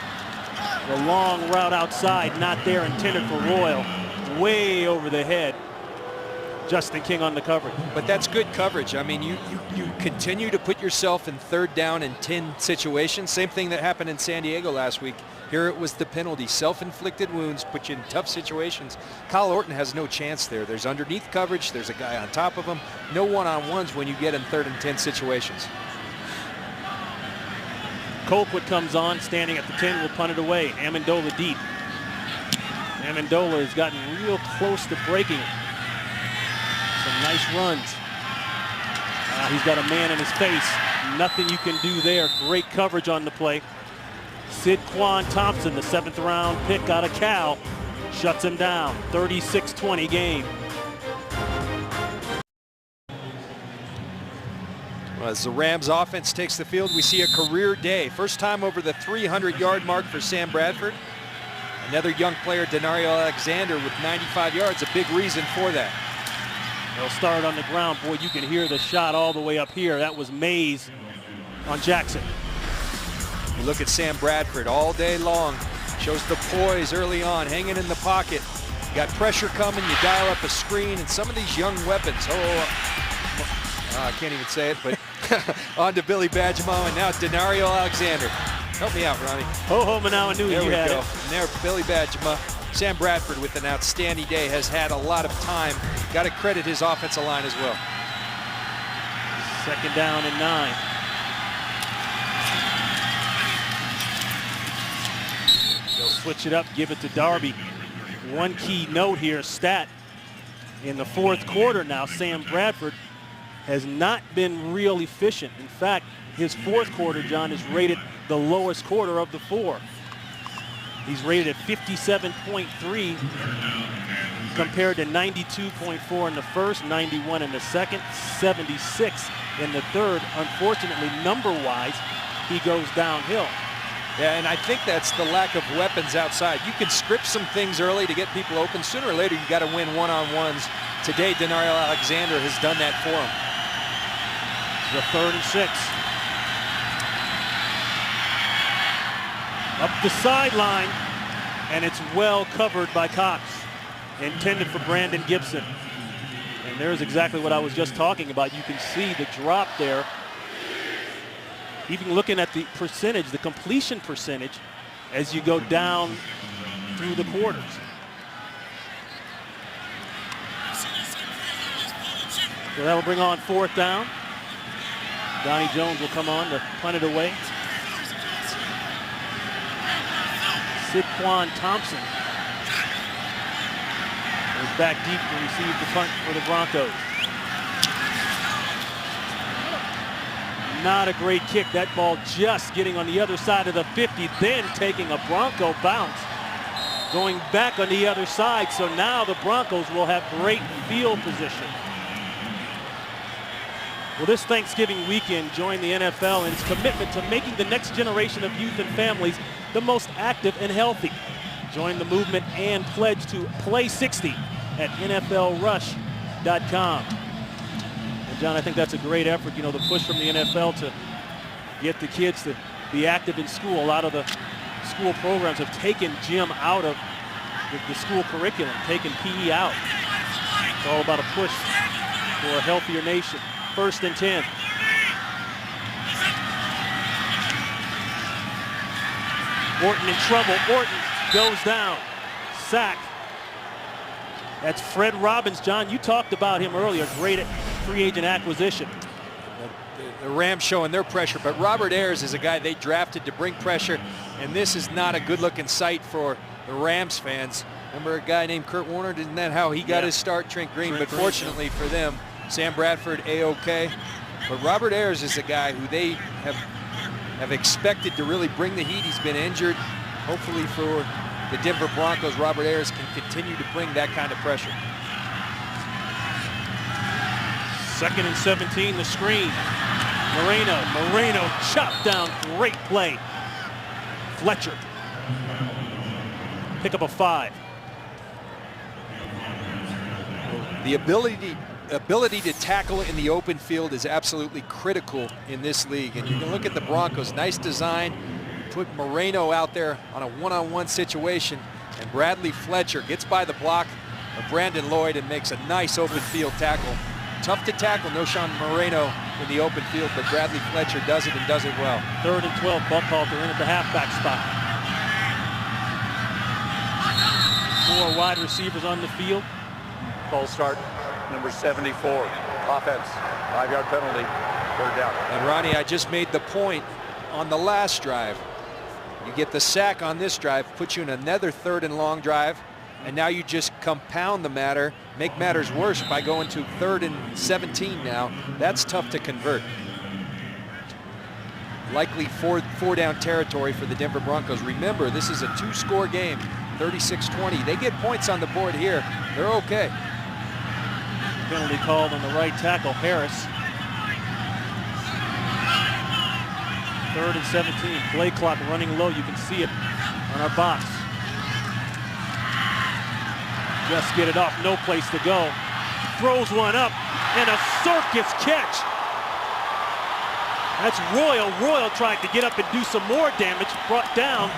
The long route outside, not there, intended for Royal. Way over the head. Justin King on the coverage. But that's good coverage. I mean, you continue to put yourself in 3rd down and 10 situations. Same thing that happened in San Diego last week. Here it was the penalty. Self-inflicted wounds put you in tough situations. Kyle Orton has no chance there. There's underneath coverage. There's a guy on top of him. No one-on-ones when you get in 3rd and 10 situations. Colquitt comes on, standing at the 10, will punt it away. Amendola deep. Amendola has gotten real close to breaking it. Some nice runs. He's got a man in his face. Nothing you can do there. Great coverage on the play. Sidquan Thompson, the 7th-round pick out of Cal, shuts him down. 36-20 game. As the Rams offense takes the field, we see a career day. First time over the 300-yard mark for Sam Bradford. Another young player, Denario Alexander, with 95 yards, a big reason for that. They'll start on the ground. Boy, you can hear the shot all the way up here. That was Mays on Jackson. You look at Sam Bradford all day long. Shows the poise early on, hanging in the pocket. You got pressure coming, you dial up a screen, and some of these young weapons. I can't even say it, but on to Billy Badgemau, and now Denario Alexander. Help me out, Ronnie. Ho Manawa knew you had it. And there, Billy Badgemau. Sam Bradford with an outstanding day, has had a lot of time. Got to credit his offensive line as well. 2nd down and 9. They'll switch it up, give it to Darby. One key note here, stat. In the 4th quarter now, Sam Bradford has not been real efficient. In fact, his 4th quarter, John, is rated the lowest quarter of the 4. He's rated at 57.3 compared to 92.4 in the 1st, 91 in the 2nd, 76 in the 3rd. Unfortunately, number-wise, he goes downhill. Yeah, and I think that's the lack of weapons outside. You can script some things early to get people open. Sooner or later, you got to win one-on-ones. Today, Denario Alexander has done that for him. The 3rd and 6. Up the sideline, and it's well covered by Cox. Intended for Brandon Gibson. And there's exactly what I was just talking about. You can see the drop there. Even looking at the percentage, the completion percentage, as you go down through the quarters. So that will bring on 4th down. Donnie Jones will come on to punt it away. Sidquan Thompson is back deep to receive the punt for the Broncos. Not a great kick. That ball just getting on the other side of the 50, then taking a Bronco bounce, going back on the other side. So now the Broncos will have great field position. Well, this Thanksgiving weekend, join the NFL in its commitment to making the next generation of youth and families the most active and healthy. Join the movement and pledge to Play 60 at NFLRush.com. And John, I think that's a great effort, you know, the push from the NFL to get the kids to be active in school. A lot of the school programs have taken gym out of the school curriculum, taken PE out. It's all about a push for a healthier nation. 1st and 10. Orton in trouble. Orton goes down. Sack. That's Fred Robbins. John, you talked about him earlier. Great free agent acquisition. The Rams showing their pressure, but Robert Ayers is a guy they drafted to bring pressure, and this is not a good-looking sight for the Rams fans. Remember a guy named Kurt Warner? Isn't that how he got his start, Trent Green? But fortunately for them, Sam Bradford, A-OK. But Robert Ayers is a guy who they have expected to really bring the heat. He's been injured. Hopefully for the Denver Broncos, Robert Ayers can continue to bring that kind of pressure. 2nd and 17, the screen. Moreno chopped down, great play. Fletcher, pick up a 5. The ability to tackle in the open field is absolutely critical in this league. And you can look at the Broncos, nice design, put Moreno out there on a one-on-one situation, and Bradley Fletcher gets by the block of Brandon Lloyd and makes a nice open field tackle. Tough to tackle, Noshan Moreno in the open field, but Bradley Fletcher does it and does it well. 3rd and 12, Buckhalter in at the halfback spot. 4 wide receivers on the field. False start, number 74. Offense, 5-yard penalty, 3rd down. And Ronnie, I just made the point on the last drive. You get the sack on this drive, puts you in another 3rd and long drive, and now you just compound the matter, make matters worse by going to 3rd and 17 now. That's tough to convert. Likely four down territory for the Denver Broncos. Remember, this is a 2-score game, 36-20. They get points on the board here. They're okay. Penalty called on the right tackle, Harris. 3rd and 17. Play clock running low. You can see it on our box. Just get it off. No place to go. Throws one up and a circus catch. That's Royal. Royal tried to get up and do some more damage. Brought down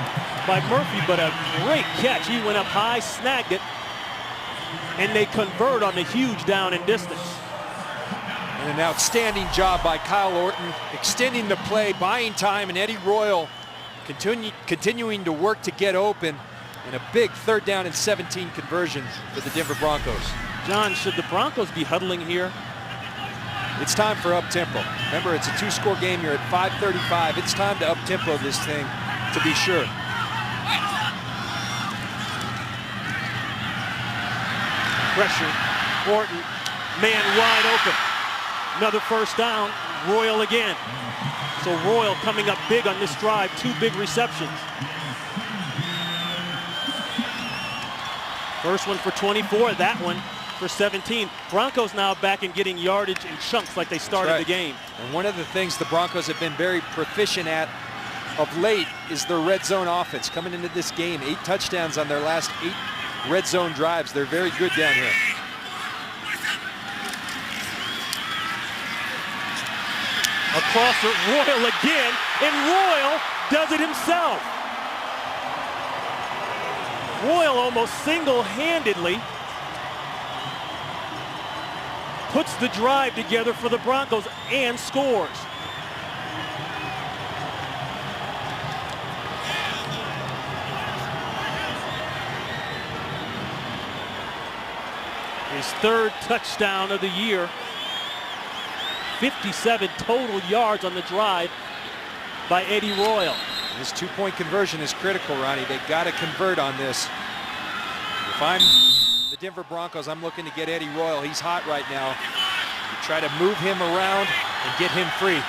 by Murphy, but a great catch. He went up high, snagged it, and they convert on the huge down and distance. And an outstanding job by Kyle Orton, extending the play, buying time, and Eddie Royal continuing to work to get open, and a big 3rd down and 17 conversion for the Denver Broncos. John, should the Broncos be huddling here? It's time for up-tempo. Remember, it's a 2-score game. You're at 5:35. It's time to up-tempo this thing, to be sure. Pressure. Orton, man wide open. Another 1st down. Royal again. So Royal coming up big on this drive. 2 big receptions. First one for 24. That one for 17. Broncos now back and getting yardage in chunks like they started the game. And one of the things the Broncos have been very proficient at of late is their red zone offense. Coming into this game, 8 touchdowns on their last 8 red zone drives. They're very good down here. Across it, Royal again, and Royal does it himself. Royal almost single-handedly puts the drive together for the Broncos and scores. His 3rd touchdown of the year. 57 total yards on the drive by Eddie Royal. This 2-point conversion is critical, Ronnie. They got to convert on this. If I'm the Denver Broncos, I'm looking to get Eddie Royal. He's hot right now. You try to move him around and get him free.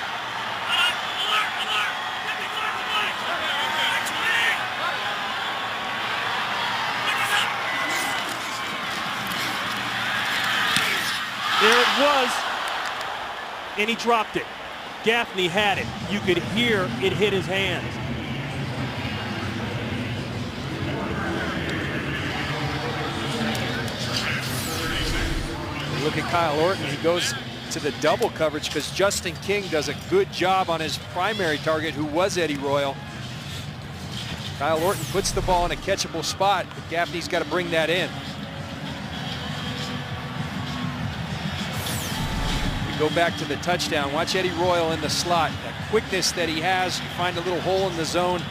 There it was, and he dropped it. Gaffney had it. You could hear it hit his hands. Look at Kyle Orton. He goes to the double coverage because Justin King does a good job on his primary target, who was Eddie Royal. Kyle Orton puts the ball in a catchable spot, but Gaffney's got to bring that in. We go back to the touchdown. Watch Eddie Royal in the slot. That quickness that he has, you find a little hole in the zone.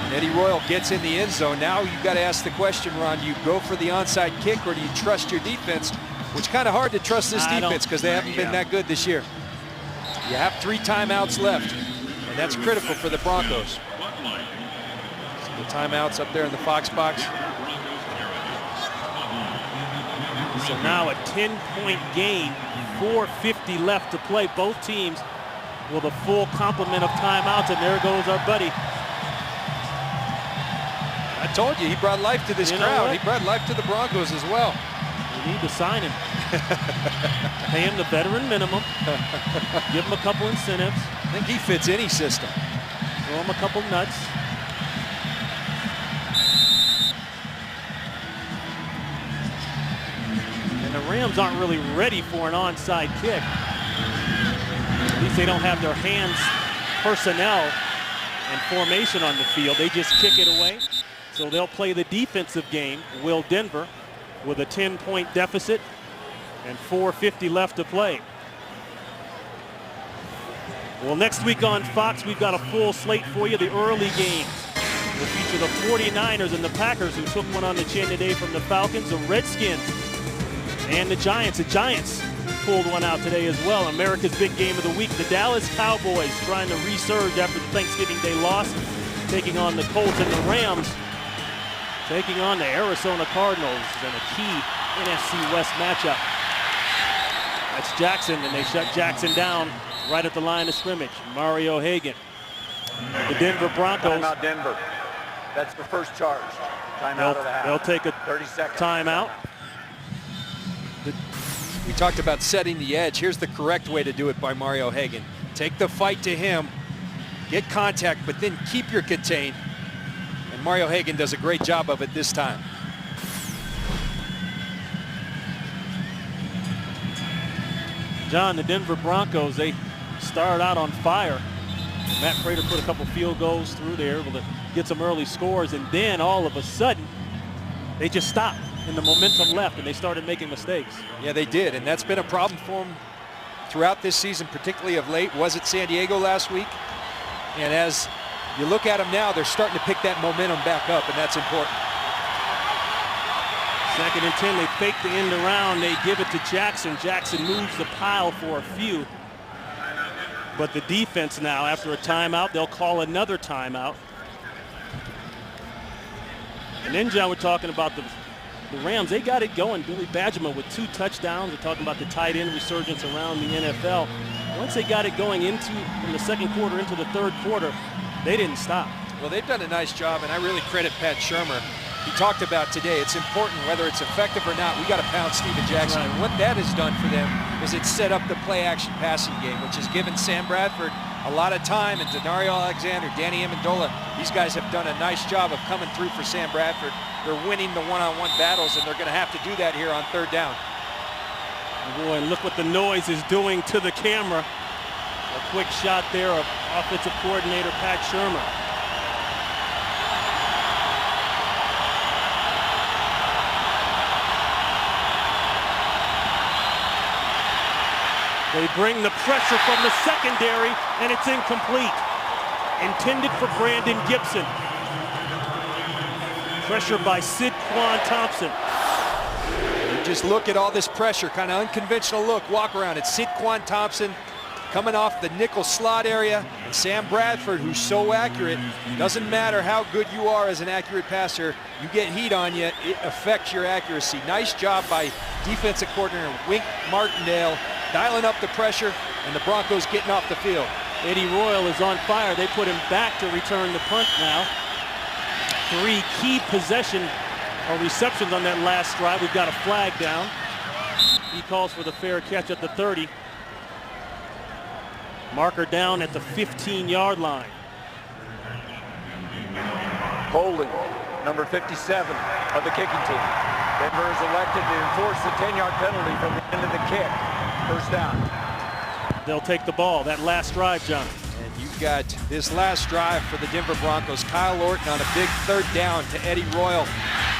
And Eddie Royal gets in the end zone. Now you've got to ask the question, Ron, do you go for the onside kick or do you trust your defense? Which kind of hard to trust this defense because they haven't been that good this year. You have 3 timeouts left, and that's critical for the Broncos. So the timeouts up there in the Fox box. So now a 10-point game, 4:50 left to play. Both teams with a full complement of timeouts, and there goes our buddy. I told you, he brought life to this crowd. He brought life to the Broncos as well. We need to sign him. Pay him the veteran minimum. Give him a couple incentives. I think he fits any system. Throw him a couple nuts. And the Rams aren't really ready for an onside kick. At least they don't have their hands, personnel, and formation on the field. They just kick it away. So they'll play the defensive game, will Denver, with a 10-point deficit and 4:50 left to play. Well, next week on Fox, we've got a full slate for you. The early games will feature the 49ers and the Packers, who took one on the chin today from the Falcons, the Redskins, and the Giants. The Giants pulled one out today as well. America's big game of the week. The Dallas Cowboys trying to resurge after the Thanksgiving Day loss, taking on the Colts, and the Rams taking on the Arizona Cardinals in a key NFC West matchup. That's Jackson, and they shut Jackson down right at the line of scrimmage. Mario Hagan. The Denver Broncos. Timeout Denver. That's the first charge. Timeout of the half. They'll take a 30-second timeout. We talked about setting the edge. Here's the correct way to do it by Mario Hagan. Take the fight to him, get contact, but then keep your contain. And Mario Hagan does a great job of it this time. John, the Denver Broncos, they started out on fire. Matt Prater put a couple field goals through there, able to get some early scores, and then all of a sudden, they just stopped and the momentum left and they started making mistakes. Yeah, they did, and that's been a problem for them throughout this season, particularly of late. Was at San Diego last week, and as you look at them now, they're starting to pick that momentum back up, and that's important. 2nd and 10, they fake the end around, they give it to Jackson. Jackson moves the pile for a few. But the defense now, after a timeout, they'll call another timeout. And then, John, we're talking about the Rams. They got it going. Billy Badgerman with 2 touchdowns. We're talking about the tight end resurgence around the NFL. Once they got it going from the second quarter into the third quarter, they didn't stop. Well, they've done a nice job, and I really credit Pat Shurmur. He talked about today, it's important whether it's effective or not, we got to pound Steven Jackson. Right. And what that has done for them is it's set up the play-action passing game, which has given Sam Bradford a lot of time, and Denario Alexander, Danny Amendola, these guys have done a nice job of coming through for Sam Bradford. They're winning the one-on-one battles, and they're going to have to do that here on 3rd down. Boy, and look what the noise is doing to the camera. A quick shot there of offensive coordinator Pat Shurmur. They bring the pressure from the secondary, and it's incomplete. Intended for Brandon Gibson. Pressure by Sidquan Thompson. You just look at all this pressure, kind of unconventional look, walk around. It's Sidquan Thompson coming off the nickel slot area, and Sam Bradford, who's so accurate. Doesn't matter how good you are as an accurate passer, you get heat on you, it affects your accuracy. Nice job by defensive coordinator Wink Martindale, dialing up the pressure, and the Broncos getting off the field. Eddie Royal is on fire. They put him back to return the punt now. 3 key possession or receptions on that last drive. We've got a flag down. He calls for the fair catch at the 30. Marker down at the 15-yard line. Holding, number 57 of the kicking team. Denver is elected to enforce the 10-yard penalty from the end of the kick. 1st down. They'll take the ball. That last drive, John. And you've got this last drive for the Denver Broncos. Kyle Orton on a big 3rd down to Eddie Royal.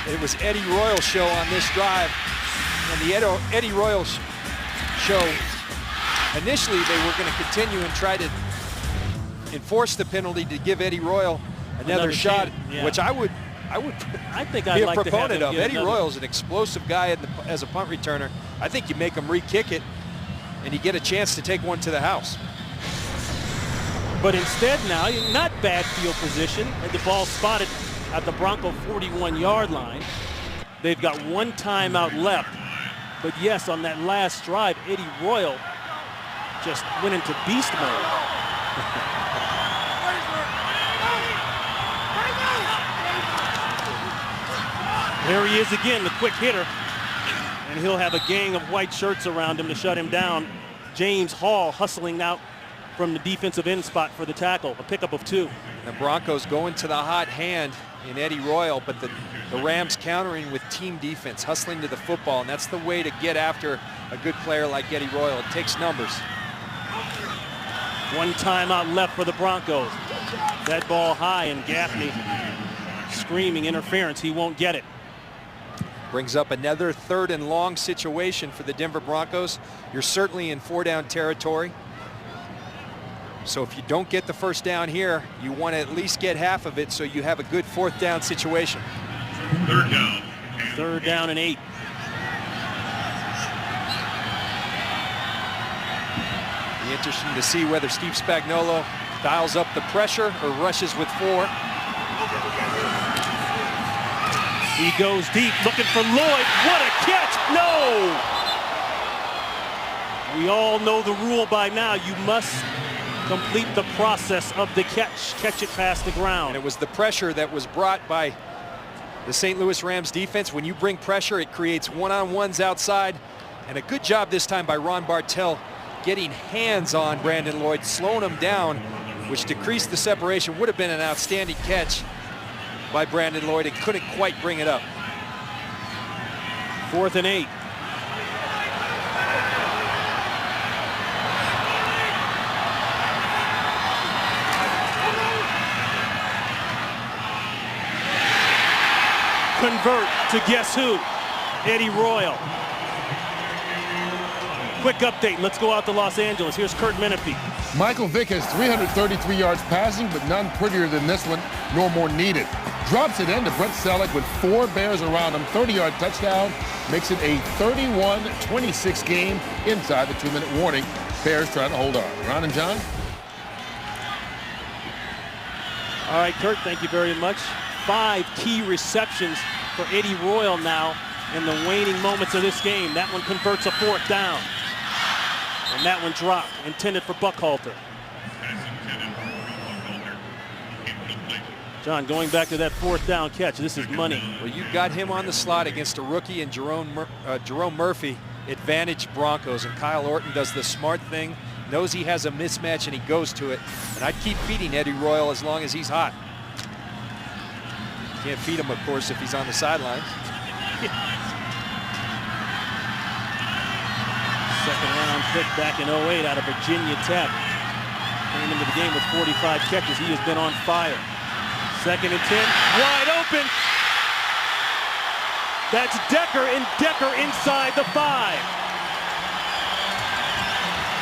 It was Eddie Royal's show on this drive. And the Eddie Royal show, initially they were going to continue and try to enforce the penalty to give Eddie Royal Another shot, yeah. which I would think be I'd a like to have proponent him of. get Eddie another. Royal's an explosive guy as a punt returner. I think you make him re-kick it, and you get a chance to take one to the house. But instead now, not bad field position, and the ball spotted at the Bronco 41-yard line. They've got one timeout left. But yes, on that last drive, Eddie Royal just went into beast mode. There he is again, the quick hitter. And he'll have a gang of white shirts around him to shut him down. James Hall hustling out from the defensive end spot for the tackle, a pickup of 2. The Broncos going to the hot hand in Eddie Royal, but the Rams countering with team defense, hustling to the football, and that's the way to get after a good player like Eddie Royal. It takes numbers. One timeout left for the Broncos. That ball high, and Gaffney screaming interference. He won't get it. Brings up another 3rd and long situation for the Denver Broncos. You're certainly in 4-down territory. So if you don't get the first down here, you want to at least get half of it so you have a good 4th down situation. 3rd down. 3rd down and 8. Be interesting to see whether Steve Spagnuolo dials up the pressure or rushes with 4. He goes deep, looking for Lloyd. What a catch! No! We all know the rule by now. You must complete the process of the catch it past the ground. And it was the pressure that was brought by the St. Louis Rams defense. When you bring pressure, it creates one-on-ones outside. And a good job this time by Ron Bartell getting hands on Brandon Lloyd, slowing him down, which decreased the separation. Would have been an outstanding catch by Brandon Lloyd and couldn't quite bring it up. 4th and 8. Convert to guess who? Eddie Royal. Quick update. Let's go out to Los Angeles. Here's Kurt Menefee. Michael Vick has 333 yards passing, but none prettier than this one, nor more needed. Drops it in to Brett Selleck with 4 Bears around him. 30-yard touchdown makes it a 31-26 game inside the 2-minute warning. Bears trying to hold on. Ron and John? All right, Kurt, thank you very much. 5 key receptions for Eddie Royal now in the waning moments of this game. That one converts a 4th down. And that one dropped, intended for Buckhalter. John, going back to that 4th down catch, this is money. Well, you got him on the slot against a rookie and Jerome Murphy. Advantage Broncos, and Kyle Orton does the smart thing, knows he has a mismatch and he goes to it. And I'd keep feeding Eddie Royal as long as he's hot. Can't feed him, of course, if he's on the sidelines. Second round pick back in 08 out of Virginia Tech. Came into the game with 45 catches. He has been on fire. 2nd and 10, wide open. That's Decker, and Decker inside the 5.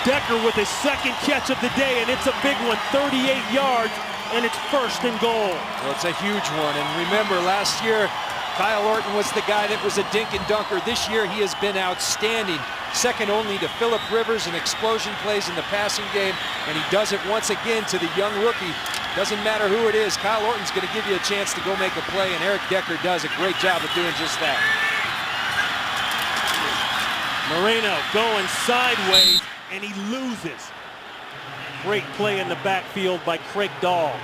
Decker with his 2nd catch of the day, and it's a big one, 38 yards, and it's 1st and goal. Well, it's a huge one, and remember last year, Kyle Orton was the guy that was a dink and dunker. This year, he has been outstanding. Second only to Phillip Rivers in explosion plays in the passing game, and he does it once again to the young rookie. Doesn't matter who it is, Kyle Orton's going to give you a chance to go make a play, and Eric Decker does a great job of doing just that. Moreno going sideways, and he loses. Great play in the backfield by Craig Dahl.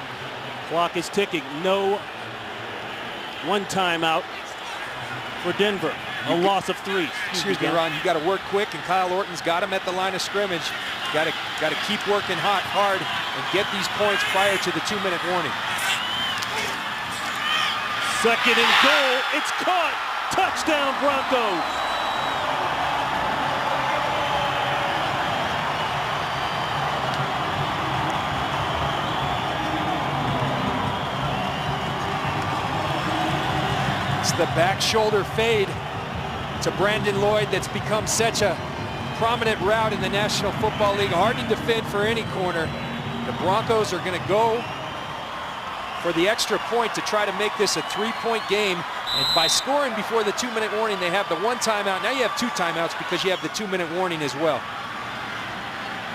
Clock is ticking. No one timeout for Denver. A loss of 3. Excuse me, Ron. You got to work quick, and Kyle Orton's got him at the line of scrimmage. Got to keep working hard and get these points prior to the 2-minute warning. 2nd and goal. It's caught. Touchdown, Broncos. It's the back shoulder fade to Brandon Lloyd that's become such a prominent route in the National Football League. Hard to defend for any corner. The Broncos are going to go for the extra point to try to make this a 3-point game. And by scoring before the 2-minute warning, they have the 1 timeout. Now you have 2 timeouts because you have the 2-minute warning as well.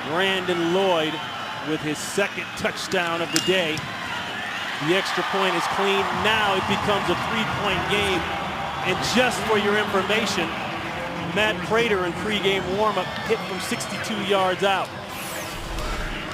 Brandon Lloyd with his 2nd touchdown of the day. The extra point is clean. Now it becomes a 3-point game. And just for your information, Matt Prater in pregame warm-up hit from 62 yards out.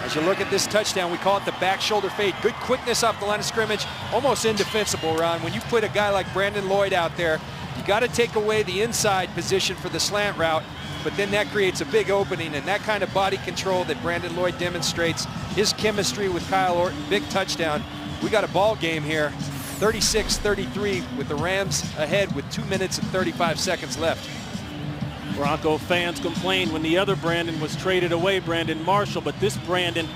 As you look at this touchdown, we call it the back shoulder fade. Good quickness off the line of scrimmage, almost indefensible, Ron. When you put a guy like Brandon Lloyd out there, you got to take away the inside position for the slant route, but then that creates a big opening, and that kind of body control that Brandon Lloyd demonstrates, his chemistry with Kyle Orton, big touchdown. We got a ball game here, 36-33 with the Rams ahead with 2 minutes and 35 seconds left. Bronco fans complained when the other Brandon was traded away, Brandon Marshall, but this Brandon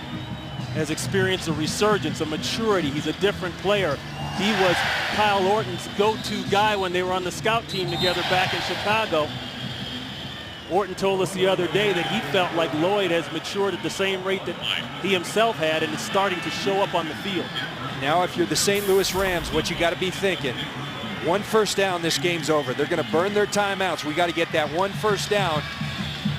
has experienced a resurgence, a maturity. He's a different player. He was Kyle Orton's go-to guy when they were on the scout team together back in Chicago. Orton told us the other day that he felt like Lloyd has matured at the same rate that he himself had, and it's starting to show up on the field. Now if you're the St. Louis Rams, what you got to be thinking, 1 first down, this game's over. They're going to burn their timeouts. We got to get that 1 first down.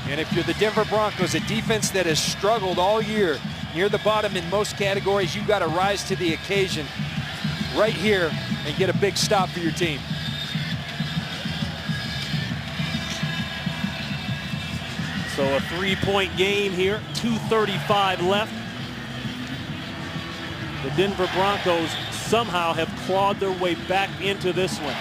And if you're the Denver Broncos, a defense that has struggled all year, near the bottom in most categories, you've got to rise to the occasion right here and get a big stop for your team. So a 3-point game here, 2:35 left. The Denver Broncos somehow have clawed their way back into this one.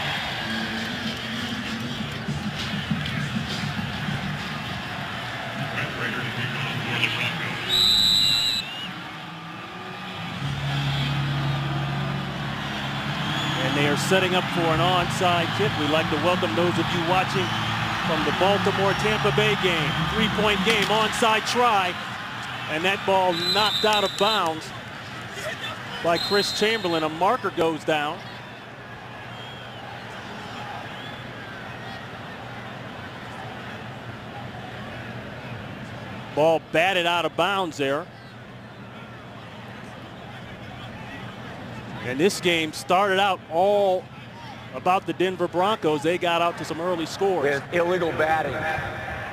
And they are setting up for an onside kick. We'd like to welcome those of you watching from the Baltimore-Tampa Bay game. 3-point game, onside try, and that ball knocked out of bounds by Chris Chamberlain. A marker goes down. Ball batted out of bounds there. And this game started out all about the Denver Broncos. They got out to some early scores. With illegal batting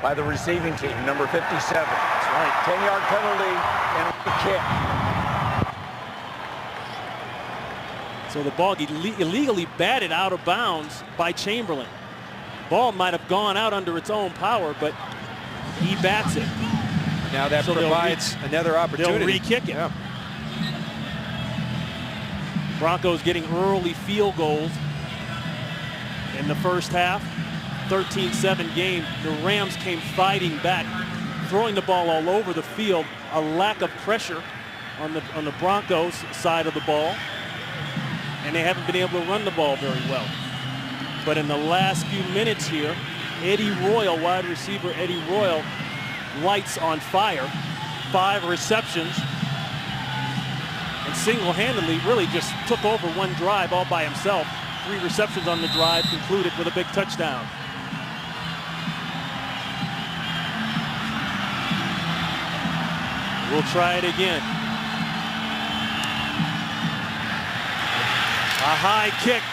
by the receiving team, number 57. That's right. 10-yard penalty and a kick. So the ball illegally batted out of bounds by Chamberlain. Ball might have gone out under its own power, but he bats it. Now that provides another opportunity. They'll re-kick it. Yeah. Broncos getting early field goals in the first half. 13-7 game. The Rams came fighting back, throwing the ball all over the field. A lack of pressure on the Broncos side of the ball. And they haven't been able to run the ball very well. But in the last few minutes here, Eddie Royal, wide receiver Eddie Royal, lights on fire. 5 receptions. And single-handedly really just took over one drive all by himself. 3 receptions on the drive, concluded with a big touchdown. We'll try it again. A high kick,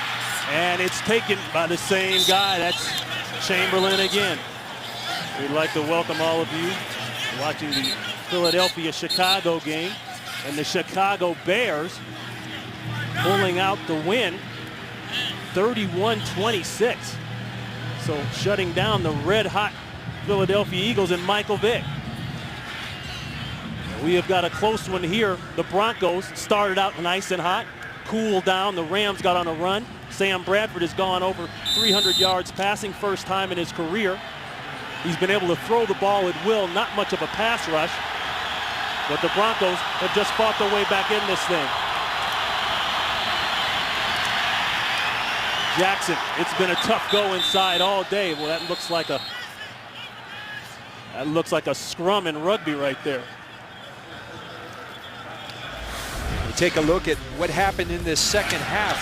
and it's taken by the same guy. That's Chamberlain again. We'd like to welcome all of you watching the Philadelphia-Chicago game, and the Chicago Bears pulling out the win, 31-26. So shutting down the red-hot Philadelphia Eagles and Michael Vick. We have got a close one here. The Broncos started out nice and hot, cooled down. The Rams got on a run. Sam Bradford has gone over 300 yards passing, first time in his career. He's been able to throw the ball at will, not much of a pass rush. But the Broncos have just fought their way back in this thing. Jackson, it's been a tough go inside all day. Well, that looks like a scrum in rugby right there. You take a look at what happened in this second half.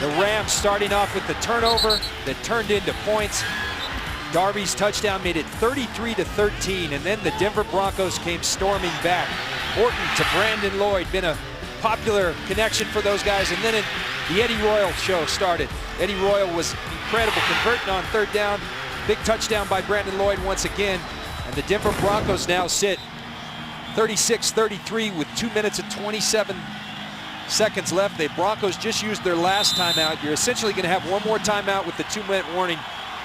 The Rams starting off with the turnover that turned into points. Darby's touchdown made it 33-13, and then the Denver Broncos came storming back. Orton to Brandon Lloyd, been a popular connection for those guys. And then the Eddie Royal show started. Eddie Royal was incredible, converting on third down. Big touchdown by Brandon Lloyd once again. And the Denver Broncos now sit 36-33 with 2 minutes and 27 seconds left. The Broncos just used their last timeout. You're essentially going to have one more timeout with the 2-minute warning.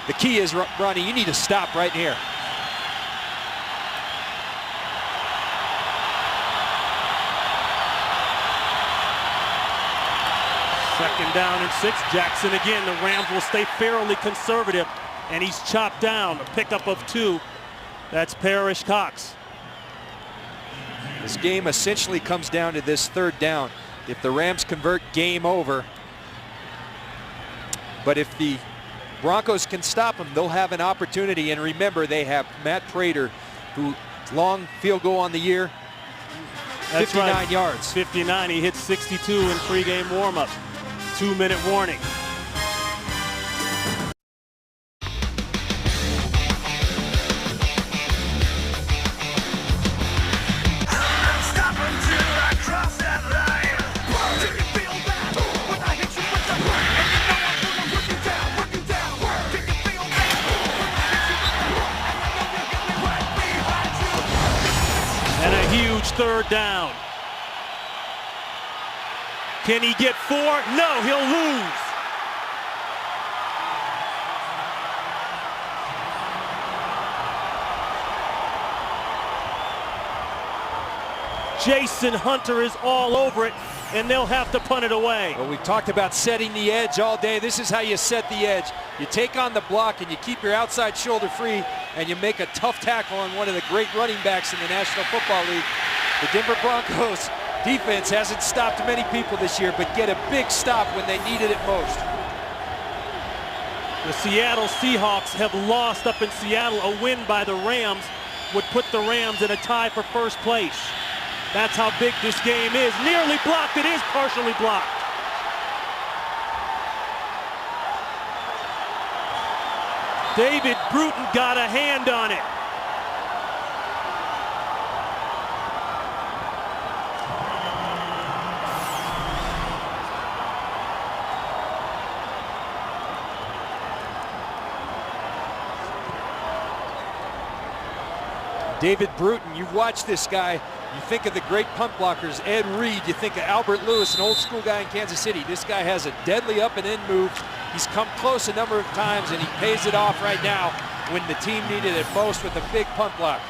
The key is, Ronnie, you need to stop right here. Second down and 6. Jackson again. The Rams will stay fairly conservative, and he's chopped down. A pickup of 2. That's Parrish Cox. This game essentially comes down to this third down. If the Rams convert, game over. But if the Broncos can stop them, they'll have an opportunity. And remember, they have Matt Prater, who long field goal on the year, That's 59 right. yards. 59. He hit 62 in pregame warm-up. 2-minute warning. And a huge third down. Can he get 4? No, he'll lose. Jason Hunter is all over it, and they'll have to punt it away. Well, we talked about setting the edge all day. This is how you set the edge. You take on the block and you keep your outside shoulder free, and you make a tough tackle on one of the great running backs in the National Football League. The Denver Broncos defense hasn't stopped many people this year, but get a big stop when they needed it most. The Seattle Seahawks have lost up in Seattle. A win by the Rams would put the Rams in a tie for first place. That's how big this game is. Nearly blocked. It is partially blocked. David Bruton got a hand on it. David Bruton, you've watched this guy. You think of the great punt blockers, Ed Reed. You think of Albert Lewis, an old school guy in Kansas City. This guy has a deadly up and in move. He's come close a number of times, and he pays it off right now when the team needed it most with a big punt block.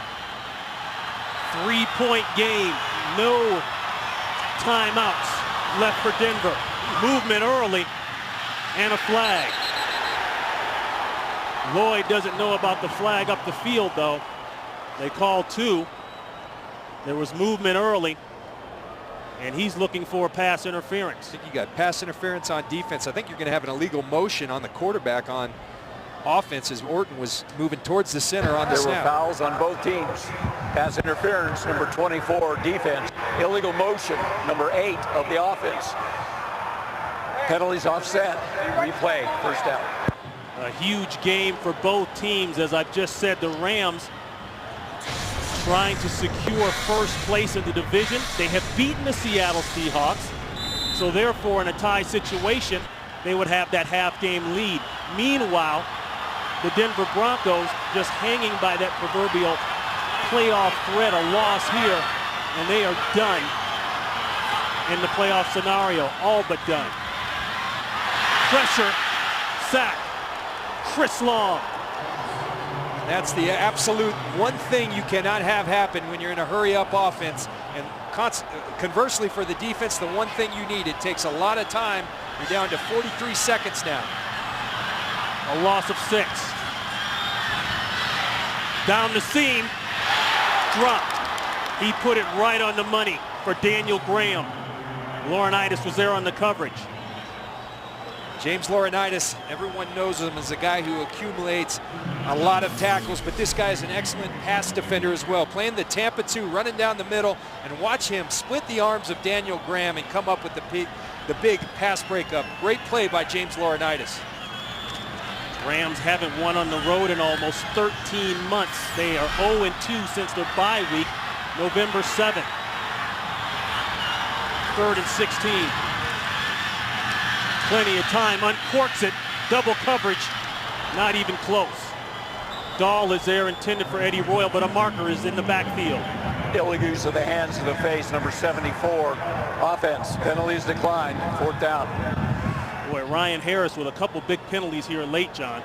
3-point game. No timeouts left for Denver. Movement early and a flag. Lloyd doesn't know about the flag up the field, though. They called 2. There was movement early, and he's looking for pass interference. I think you got pass interference on defense. I think you're going to have an illegal motion on the quarterback on offense as Orton was moving towards the center on the snap. There were fouls on both teams. Pass interference, number 24, defense. Illegal motion, number 8 of the offense. Penalties offset. Replay, first down. A huge game for both teams. As I've just said, the Rams trying to secure first place in the division. They have beaten the Seattle Seahawks, so therefore in a tie situation they would have that half-game lead. Meanwhile, the Denver Broncos just hanging by that proverbial playoff thread. A loss here and they are done in the playoff scenario, all but done. Pressure, sack, Chris Long. That's the absolute one thing you cannot have happen when you're in a hurry-up offense. And conversely for the defense, the one thing you need, it takes a lot of time. You're down to 43 seconds now. A loss of 6. Down the seam, dropped. He put it right on the money for Daniel Graham. Laurinaitis was there on the coverage. James Laurinaitis, everyone knows him as a guy who accumulates a lot of tackles, but this guy is an excellent pass defender as well. Playing the Tampa 2, running down the middle, and watch him split the arms of Daniel Graham and come up with the big pass breakup. Great play by James Laurinaitis. Rams haven't won on the road in almost 13 months. They are 0-2 since their bye week, November 7th. 3rd and 16. Plenty of time, uncorks it, double coverage, not even close. Dahl is there, intended for Eddie Royal, but a marker is in the backfield. Illegal use of the hands to the face, number 74. Offense, penalties declined, 4th down. Boy, Ryan Harris with a couple big penalties here late, John.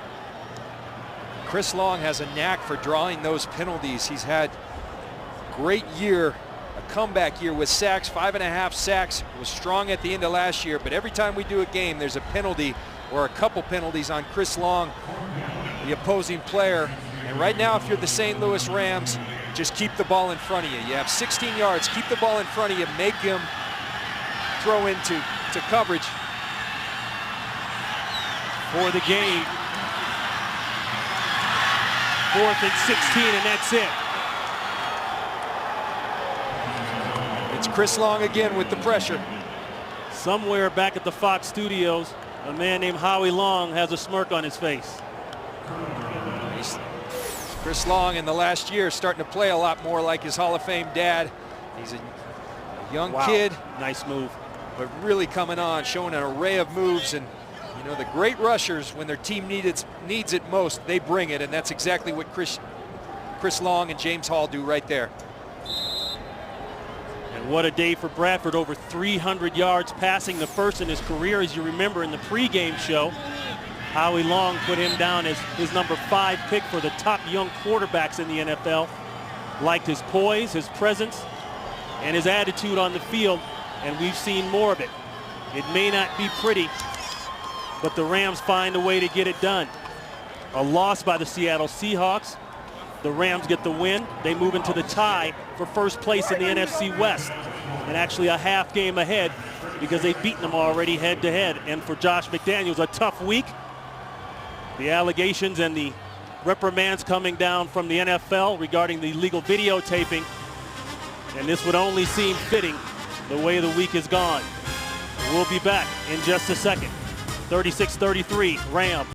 Chris Long has a knack for drawing those penalties. He's had a great year, a comeback year with sacks, 5.5 sacks. Was strong at the end of last year, but every time we do a game, there's a penalty or a couple penalties on Chris Long, the opposing player. And right now, if you're the St. Louis Rams, just keep the ball in front of you. You have 16 yards, keep the ball in front of you, make him throw into coverage. For the game. 4th and 16, and that's it. It's Chris Long again with the pressure. Somewhere back at the Fox studios, a man named Howie Long has a smirk on his face. Chris Long in the last year starting to play a lot more like his Hall of Fame dad. He's a young kid. Nice move. But really coming on, showing an array of moves. And you know, the great rushers, when their team needs it most, they bring it. And that's exactly what Chris Long and James Hall do right there. And what a day for Bradford. Over 300 yards passing, the first in his career. As you remember in the pregame show, Howie Long put him down as his number 5 pick for the top young quarterbacks in the NFL. Liked his poise, his presence, and his attitude on the field, and we've seen more of it. It may not be pretty, but the Rams find a way to get it done. A loss by the Seattle Seahawks. The Rams get the win. They move into the tie for first place in the NFC West, and actually a half game ahead because they've beaten them already head-to-head. And for Josh McDaniels, a tough week. The allegations and the reprimands coming down from the NFL regarding the illegal videotaping. And this would only seem fitting the way the week is gone. We'll be back in just a second. 36-33, Rams.